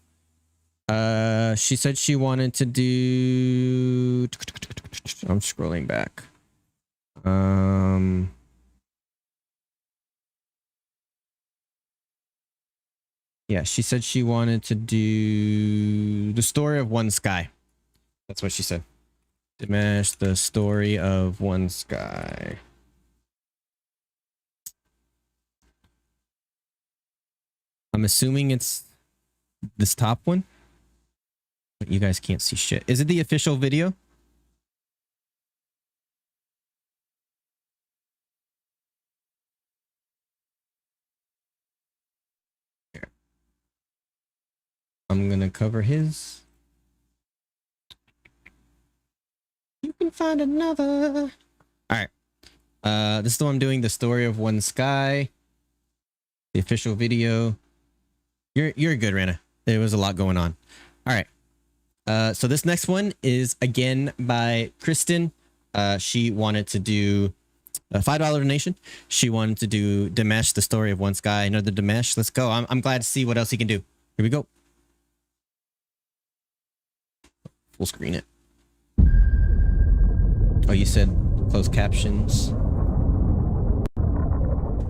She said she wanted to do... I'm scrolling back. Yeah, she said she wanted to do the story of One Sky. That's what she said. Dimash, the story of One Sky. I'm assuming it's this top one. But you guys can't see shit. Is it the official video? Here. I'm gonna cover his. You can find another. Alright. This is the one I'm doing, the story of One Sky. The official video. You're good, Rana. There was a lot going on. Alright. So this next one is again by Kristen. She wanted to do a $5 donation. She wanted to do Dimash, the story of One Sky. Another Dimash. Let's go. I'm glad to see what else he can do. Here we go. Full screen it. Oh, you said closed captions.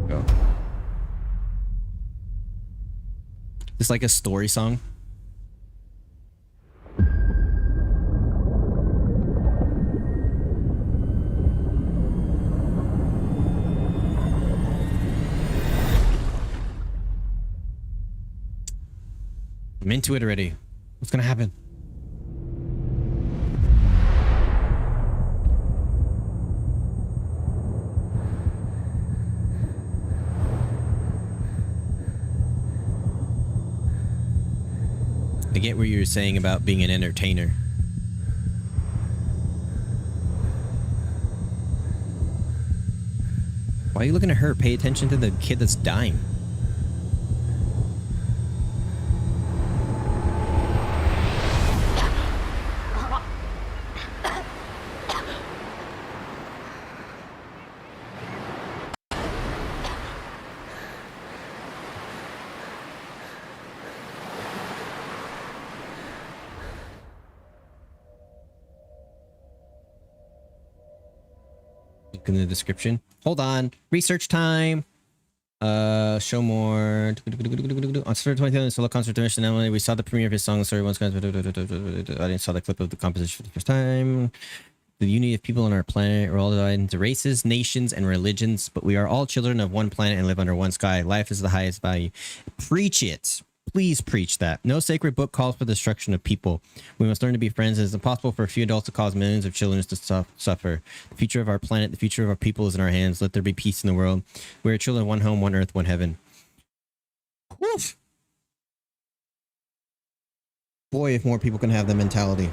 Go. It's like a story song. I'm into it already. What's gonna happen? I get what you were saying about being an entertainer. Why are you looking at her? Pay attention to the kid that's dying. In the description. Hold on. Research time. Show more. On September 20th, solo concert donation. Emily, we saw the premiere of his song. Sorry, once. I didn't saw the clip of the composition for the first time. The unity of people on our planet. We're all divided into races, nations, and religions, but we are all children of one planet and live under one sky. Life is the highest value. Preach it. Please preach that. No sacred book calls for the destruction of people. We must learn to be friends. It is impossible for a few adults to cause millions of children to suffer. The future of our planet, the future of our people is in our hands. Let there be peace in the world. We are children of one home, one earth, one heaven. Woof. Boy, if more people can have that mentality.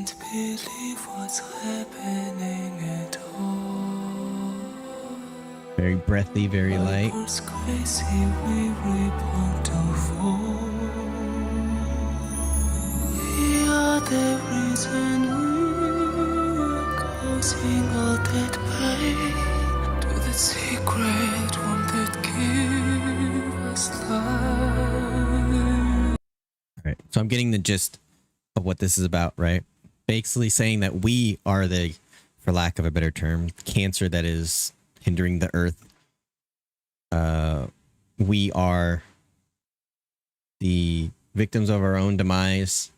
can't believe what's happening at all. Very breathy, very light. It's crazy, we want to fall. We are the reason we're causing all that pain. To the secret one that gives us life. All right. So I'm getting the gist of what this is about, right? Basically saying that we are the, for lack of a better term, cancer that is hindering the earth. We are the victims of our own demise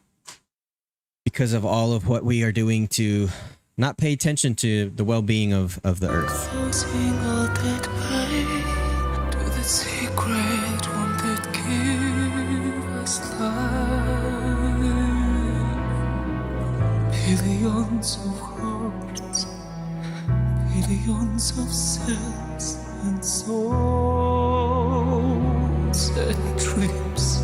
because of all of what we are doing to not pay attention to the well-being of the earth. Causing all that pain. To the secret one that gives us life. Billions of hearts, billions of cells and souls and dreams.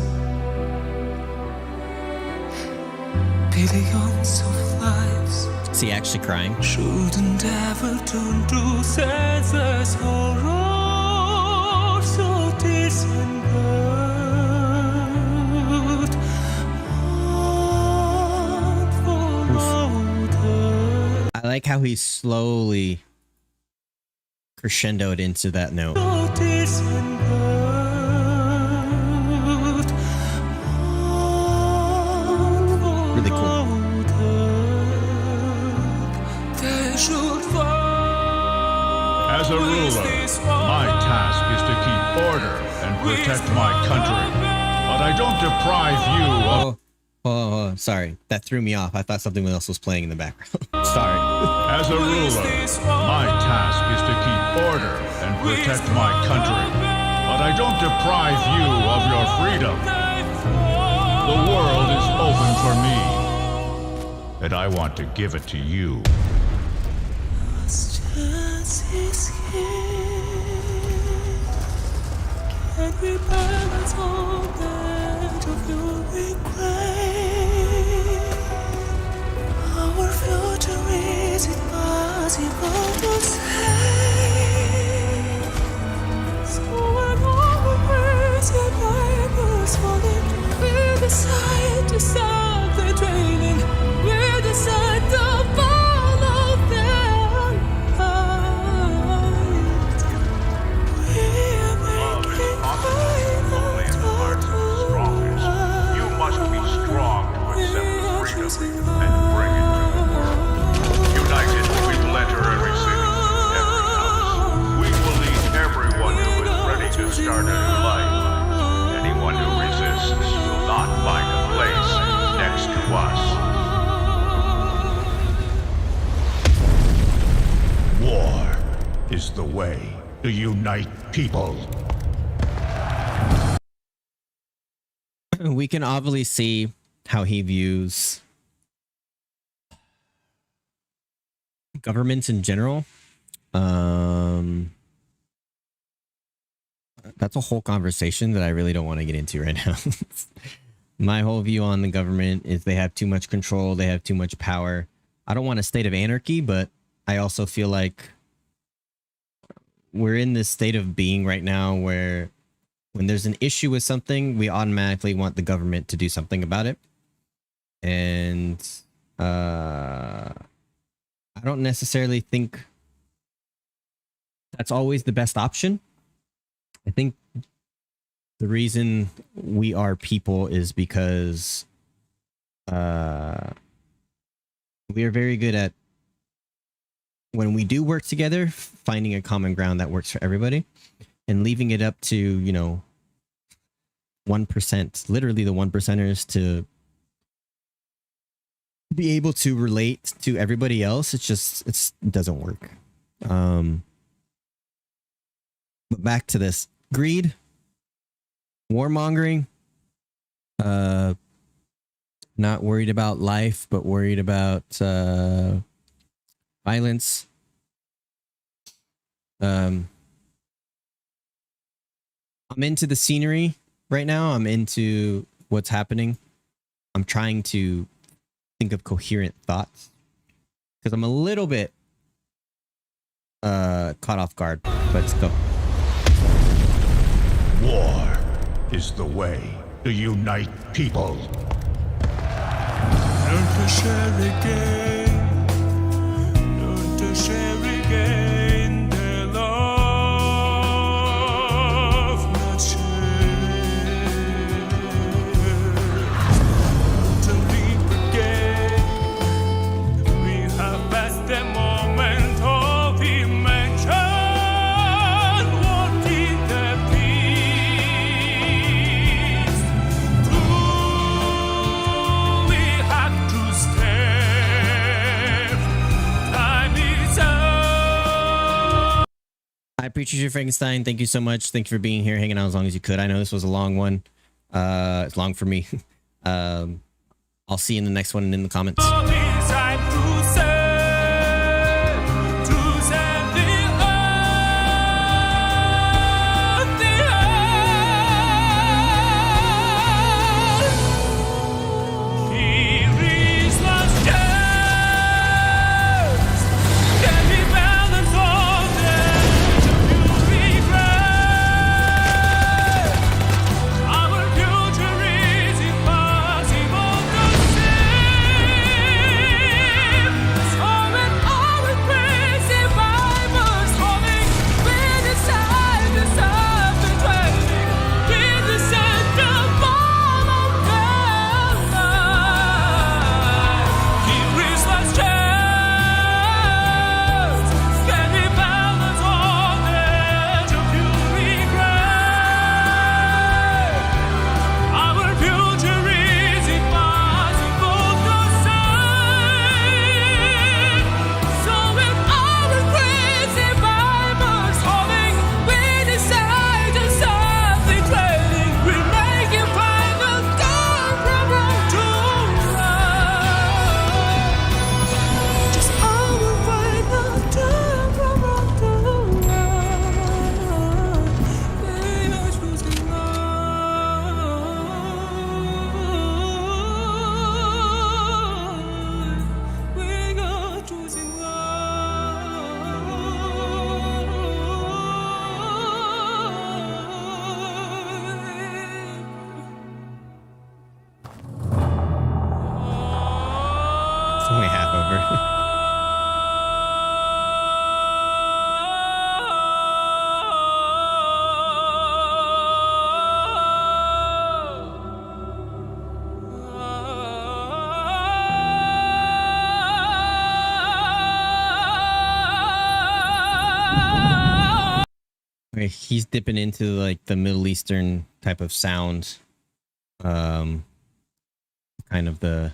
Billions of lives. Is he actually crying? Shouldn't ever turn to senseless horror, so distant. I like how he slowly crescendoed into that note. Really cool. As a ruler, my task is to keep order and protect my country. But I don't deprive you of... Oh, sorry. That threw me off. I thought something else was playing in the background. Sorry. As a ruler, my task is to keep order and protect my country. But I don't deprive you of your freedom. The world is open for me, and I want to give it to you. Can we balance all that of your regret? Our future, is it possible to say? So when all the crazy Bibles falling, we decide to stop the training. We decide to follow them. You must be strong to accept freedom and bring it to the world. United, we will enter every city, every house. We will lead everyone who is ready to start a new life. Anyone who resists will not find a place next to us. War is the way to unite people. We can obviously see how he views governments in general. That's a whole conversation that I really don't want to get into right now. My whole view on the government is they have too much control. They have too much power. I don't want a state of anarchy, but I also feel like we're in this state of being right now where when there's an issue with something, we automatically want the government to do something about it. And I don't necessarily think that's always the best option. I think the reason we are people is because we are very good at, when we do work together, finding a common ground that works for everybody and leaving it up to, you know, 1%, literally the 1%ers to be able to relate to everybody else. It doesn't work. But back to this greed, warmongering, not worried about life, but worried about violence. I'm into the scenery right now. I'm into what's happening. I'm trying to think of coherent thoughts because I'm a little bit caught off guard. But let's go. War is the way to unite people. Learn to share again. Learn to share again. Their love, not share. To leap again. We have passed the moment of imagination. What did there peace? We have to step. Time is up. I appreciate you, Frankenstein. Thank you so much. Thank you for being here, hanging out as long as you could. I know this was a long one. It's long for me. I'll see you in the next one and in the comments. Time to save the earth. Here is last chance. Can we balance all that you regret? Our future is impossible to save. So when all the crazy vipers falling, we decide to stop the tragedy. We decide to follow the light. Here is last chance. Can we balance all that you regret? Our future is impossible to save. So when all the crazy vipers falling, we decide to stop the trading. We make it final turn from wrong to right. Just our final turn from wrong to right. We are choosing life. We are choosing It's only half over. Okay, he's dipping into like the Middle Eastern type of sound, kind of the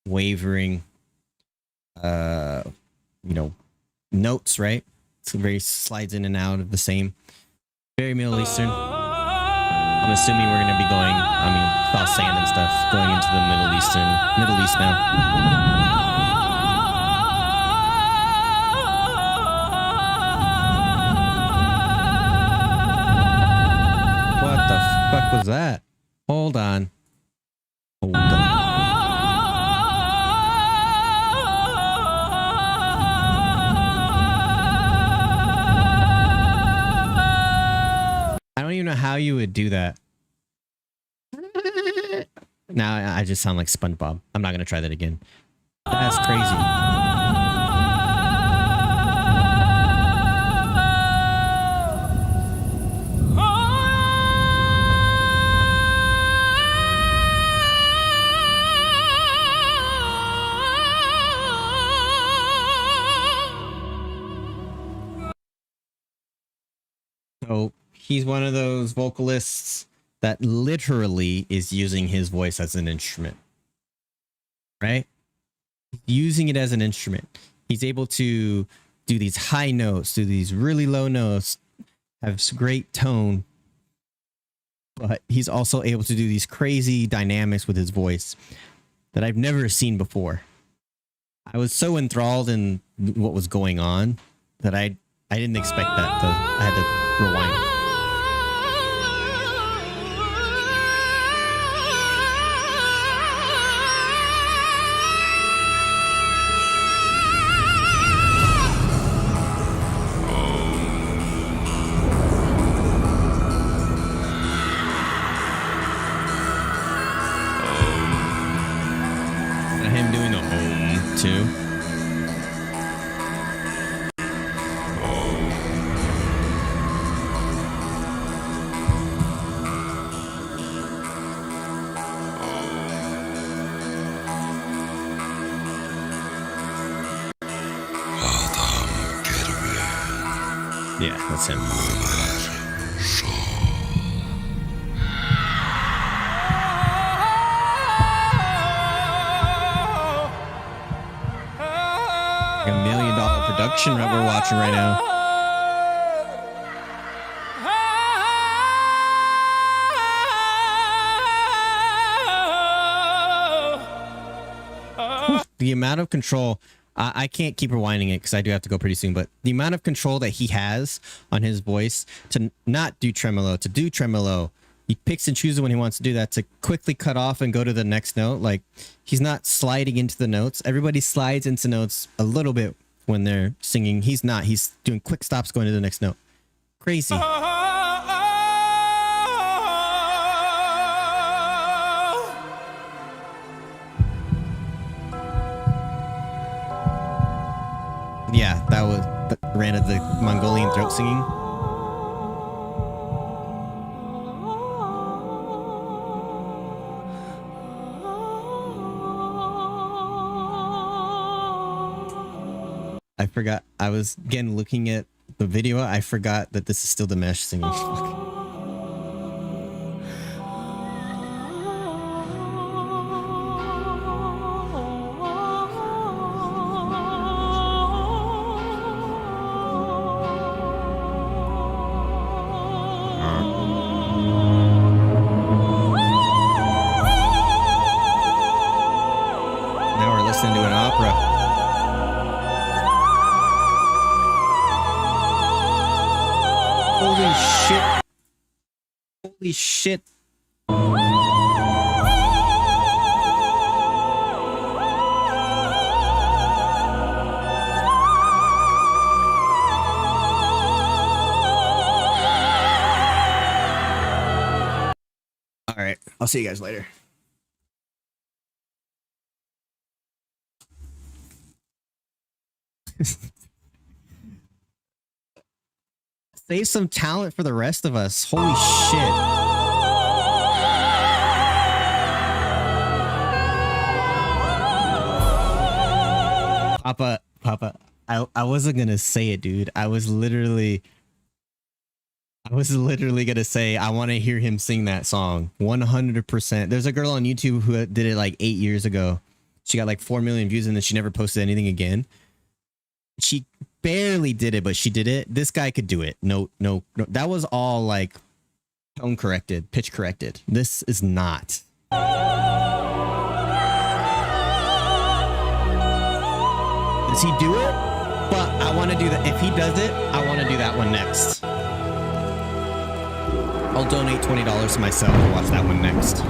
wavering, notes, right? It's very slides in and out of the same, very Middle Eastern. I'm assuming we're gonna be going. I mean, it's all sand and stuff, going into the Middle East now. What the fuck was that? Hold on. Hold on. I don't even know how you would do that. Now I just sound like SpongeBob. I'm not gonna try that again. That's crazy. So he's one of those vocalists that literally is using his voice as an instrument, right? Using it as an instrument. He's able to do these high notes, do these really low notes, have great tone, but he's also able to do these crazy dynamics with his voice that I've never seen before. I was so enthralled in what was going on that I didn't expect that. I had to rewind. him doing a home too. Yeah, that's him. Like $1 million production that we're watching right now. The amount of control, I can't keep rewinding it because I do have to go pretty soon, but the amount of control that he has on his voice to not do tremolo, to do tremolo, he picks and chooses when he wants to do that, to quickly cut off and go to the next note. Like, he's not sliding into the notes. Everybody slides into notes a little bit when they're singing. He's not. He's doing quick stops going to the next note. Crazy. Yeah, that was ran of the Mongolian throat singing. I forgot. I was again looking at the video. I forgot that this is still the mesh singing. Now we're listening to an opera. Holy shit. Holy shit. All right. I'll see you guys later. Save some talent for the rest of us. Holy shit. Papa, I wasn't gonna say it, dude. I was literally gonna say I want to hear him sing that song 100%. There's a girl on YouTube who did it like 8 years ago. She got like 4 million views and then she never posted anything again. She barely did it, but she did it. This guy could do it. No. That was all like tone corrected, pitch corrected. This is not. Does he do it? But I want to do that. If he does it, I want to do that one next. I'll donate $20 to myself to watch that one next.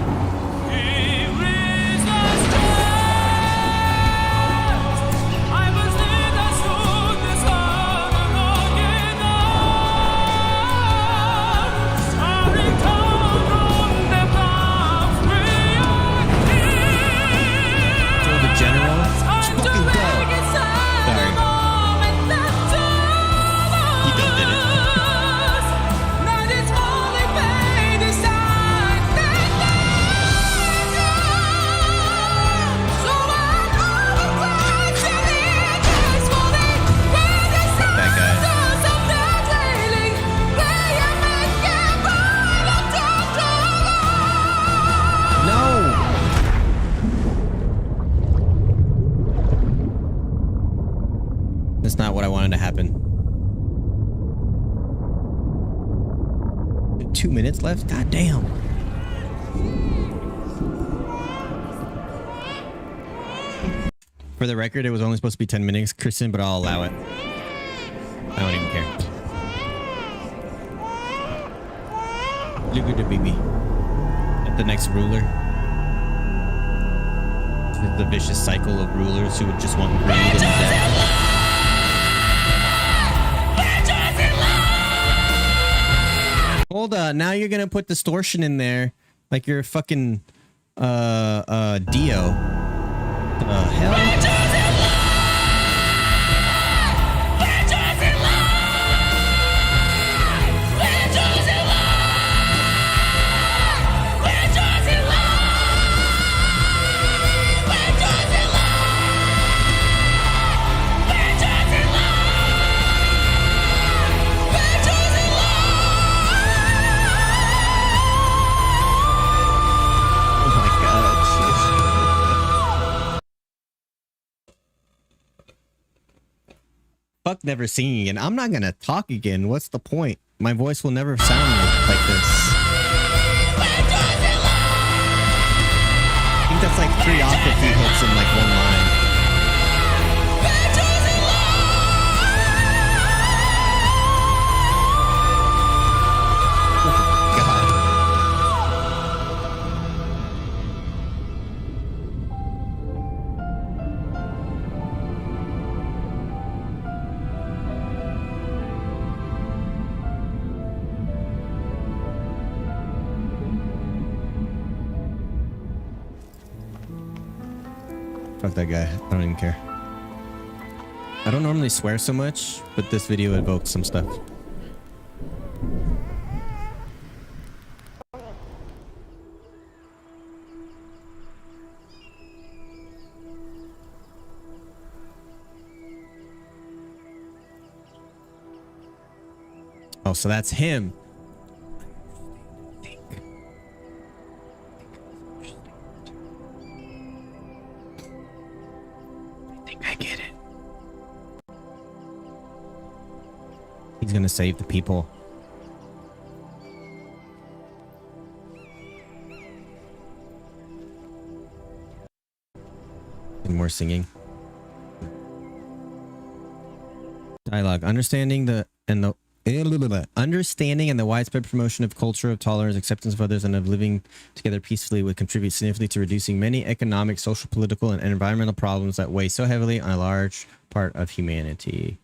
That's not what I wanted to happen. 2 minutes left? God damn. For the record, it was only supposed to be 10 minutes, Kristen, but I'll allow it. I don't even care. Look at the baby. At the next ruler. The vicious cycle of rulers who would just want greed and death. Hold on, now you're gonna put distortion in there like you're a fucking Dio. Fuck never singing again. I'm not gonna talk again. What's the point? My voice will never sound like this. I think that's like 3 octave he hits in like one line. Fuck that guy. I don't even care. I don't normally swear so much, but this video evokes some stuff. Oh, so that's him. I get it. He's gonna save the people. And more singing. Dialogue. Understanding and the widespread promotion of culture of tolerance, acceptance of others, and of living together peacefully would contribute significantly to reducing many economic, social, political, and environmental problems that weigh so heavily on a large part of humanity.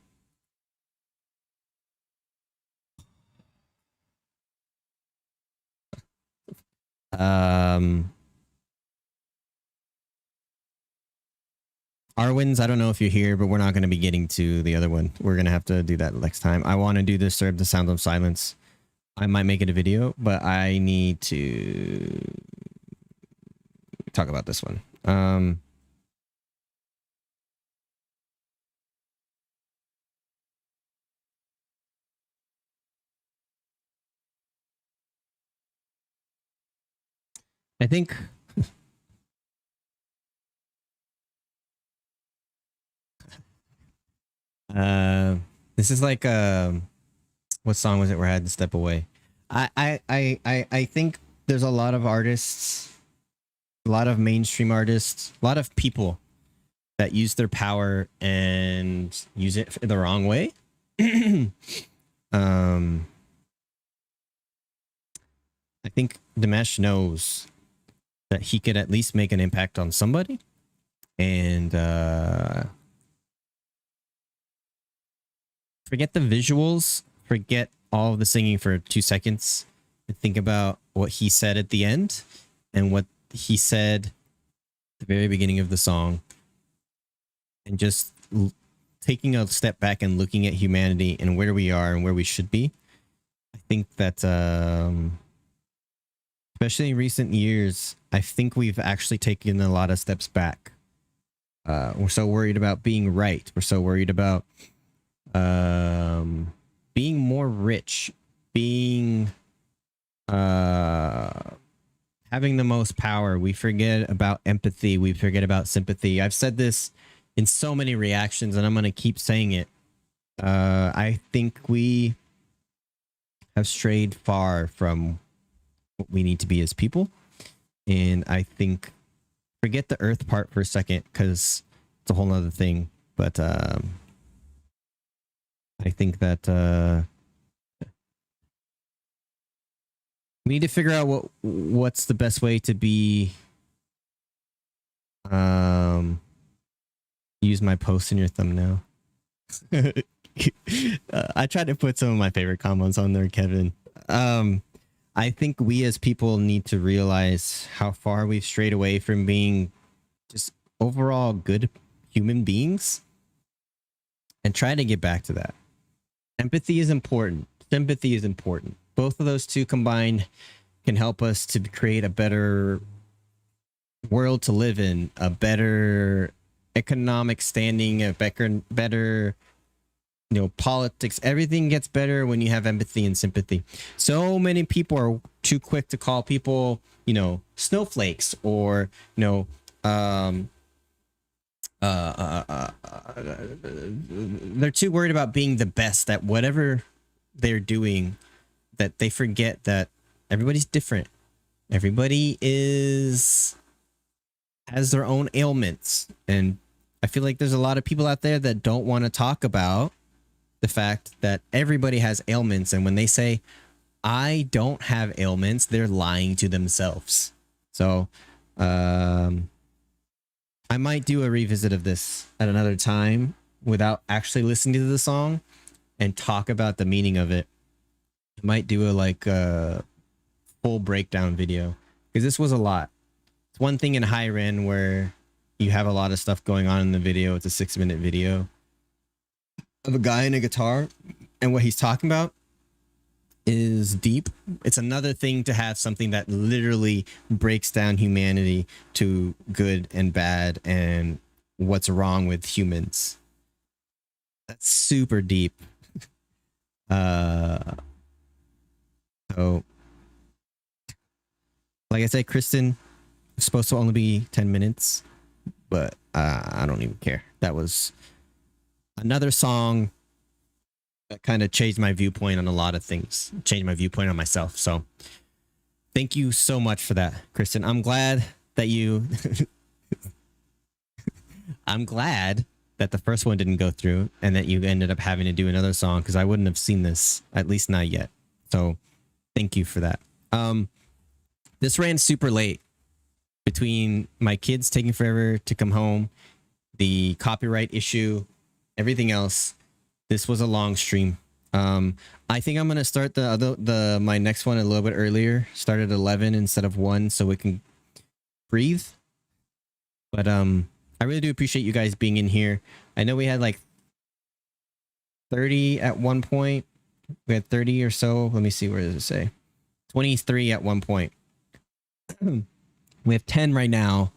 Arwins, I don't know if you're here, but we're not going to be getting to the other one. We're going to have to do that next time. I want to do Disturb the Sound of Silence. I might make it a video, but I need to talk about this one. I think this is like what song was it where I had to step away? I think there's a lot of artists, a lot of mainstream artists, a lot of people that use their power and use it the wrong way. I think Dimesh knows that he could at least make an impact on somebody, and forget the visuals, forget all of the singing for 2 seconds, and think about what he said at the end and what he said at the very beginning of the song, and just taking a step back and looking at humanity and where we are and where we should be. I think that especially in recent years, I think we've actually taken a lot of steps back. We're so worried about being right. We're so worried about being more rich, being having the most power. We forget about empathy. We forget about sympathy. I've said this in so many reactions, and I'm going to keep saying it. I think we have strayed far from what we need to be as people. And I think, forget the earth part for a second, because it's a whole nother thing. But I think that we need to figure out what's the best way to be. Use my post in your thumbnail. I tried to put some of my favorite combos on there, Kevin. I think we as people need to realize how far we've strayed away from being just overall good human beings, and try to get back to that. Empathy is important. Sympathy is important. Both of those two combined can help us to create a better world to live in, a better economic standing, a better politics. Everything gets better when you have empathy and sympathy. So many people are too quick to call people, snowflakes, or they're too worried about being the best at whatever they're doing that they forget that everybody's different. Everybody has their own ailments, and I feel like there's a lot of people out there that don't want to talk about the fact that everybody has ailments, and when they say I don't have ailments, they're lying to themselves. So I might do a revisit of this at another time without actually listening to the song and talk about the meaning of it. I might do a full breakdown video, because this was a lot. It's one thing in high ren where you have a lot of stuff going on in the video. It's a 6-minute video of a guy and a guitar, and what he's talking about is deep. It's another thing to have something that literally breaks down humanity to good and bad and what's wrong with humans. That's super deep. So like I said, Kristen, it's supposed to only be 10 minutes, but I don't even care. That was another song that kind of changed my viewpoint on a lot of things, changed my viewpoint on myself. So thank you so much for that, Kristen. I'm glad that I'm glad that the first one didn't go through and that you ended up having to do another song, because I wouldn't have seen this, at least not yet. So thank you for that. This ran super late, between my kids taking forever to come home, the copyright issue, everything else. This was a long stream. I think I'm gonna start my next one a little bit earlier. Start at 11 instead of 1, so we can breathe. But I really do appreciate you guys being in here. I know we had like 30 at one point. We had 30 or so. Let me see, where does it say? 23 at one point. We have 10 right now.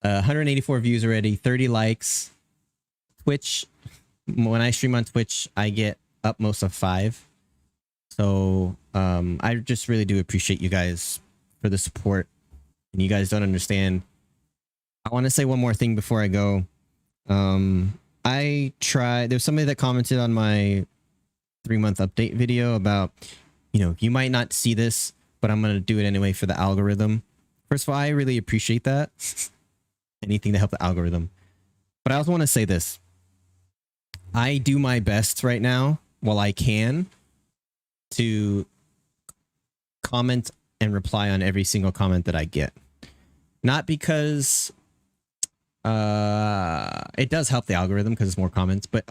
184 views already, 30 likes. Twitch, when I stream on Twitch, I get up most of 5. So I just really do appreciate you guys for the support. And you guys don't understand. I want to say one more thing before I go. There's somebody that commented on my 3-month update video about, you might not see this, but I'm going to do it anyway for the algorithm. First of all, I really appreciate that. Anything to help the algorithm. But I also want to say this. I do my best right now, while I can, to comment and reply on every single comment that I get. Not because it does help the algorithm because it's more comments, but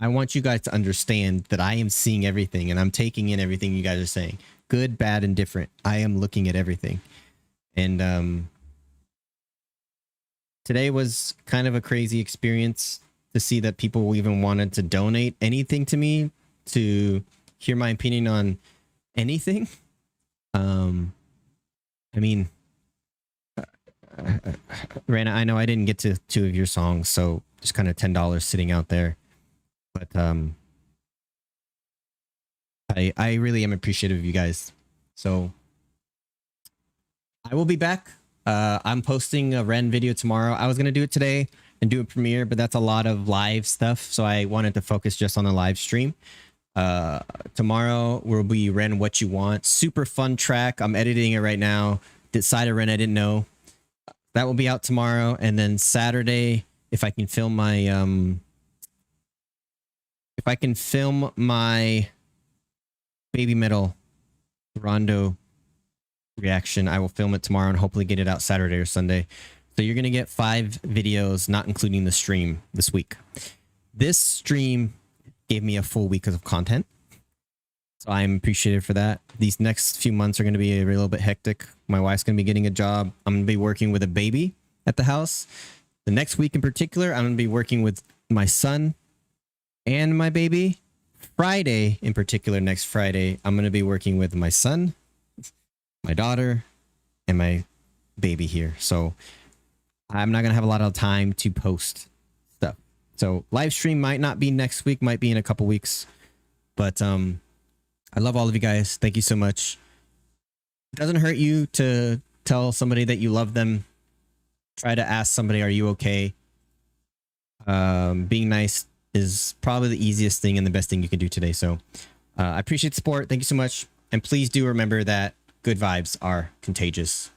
I want you guys to understand that I am seeing everything and I'm taking in everything you guys are saying. Good, bad, and different. I am looking at everything. And today was kind of a crazy experience to see that people even wanted to donate anything to me to hear my opinion on anything. I mean, Rana, I know I didn't get to 2 of your songs, so just kind of $10 sitting out there. But I really am appreciative of you guys. So I will be back. I'm posting a Ren video tomorrow. I was going to do it today and do a premiere, but that's a lot of live stuff. So I wanted to focus just on the live stream. Tomorrow will be Ren What You Want. Super fun track. I'm editing it right now. Side of Ren I didn't know. That will be out tomorrow. And then Saturday, if I can film my Baby Metal Rondo reaction, I will film it tomorrow and hopefully get it out Saturday or Sunday. So you're going to get 5 videos, not including the stream this week. This stream gave me a full week of content. So I'm appreciative for that. These next few months are going to be a little bit hectic. My wife's going to be getting a job. I'm going to be working with a baby. at the house. The next week in particular, I'm going to be working with my son and my baby. Friday in particular, next Friday, I'm going to be working with my son, my daughter, and my baby here. So I'm not going to have a lot of time to post stuff. So live stream might not be next week, might be in a couple weeks. But I love all of you guys. Thank you so much. It doesn't hurt you to tell somebody that you love them. Try to ask somebody, are you okay? Being nice is probably the easiest thing and the best thing you can do today. So I appreciate the support. Thank you so much. And please do remember that good vibes are contagious.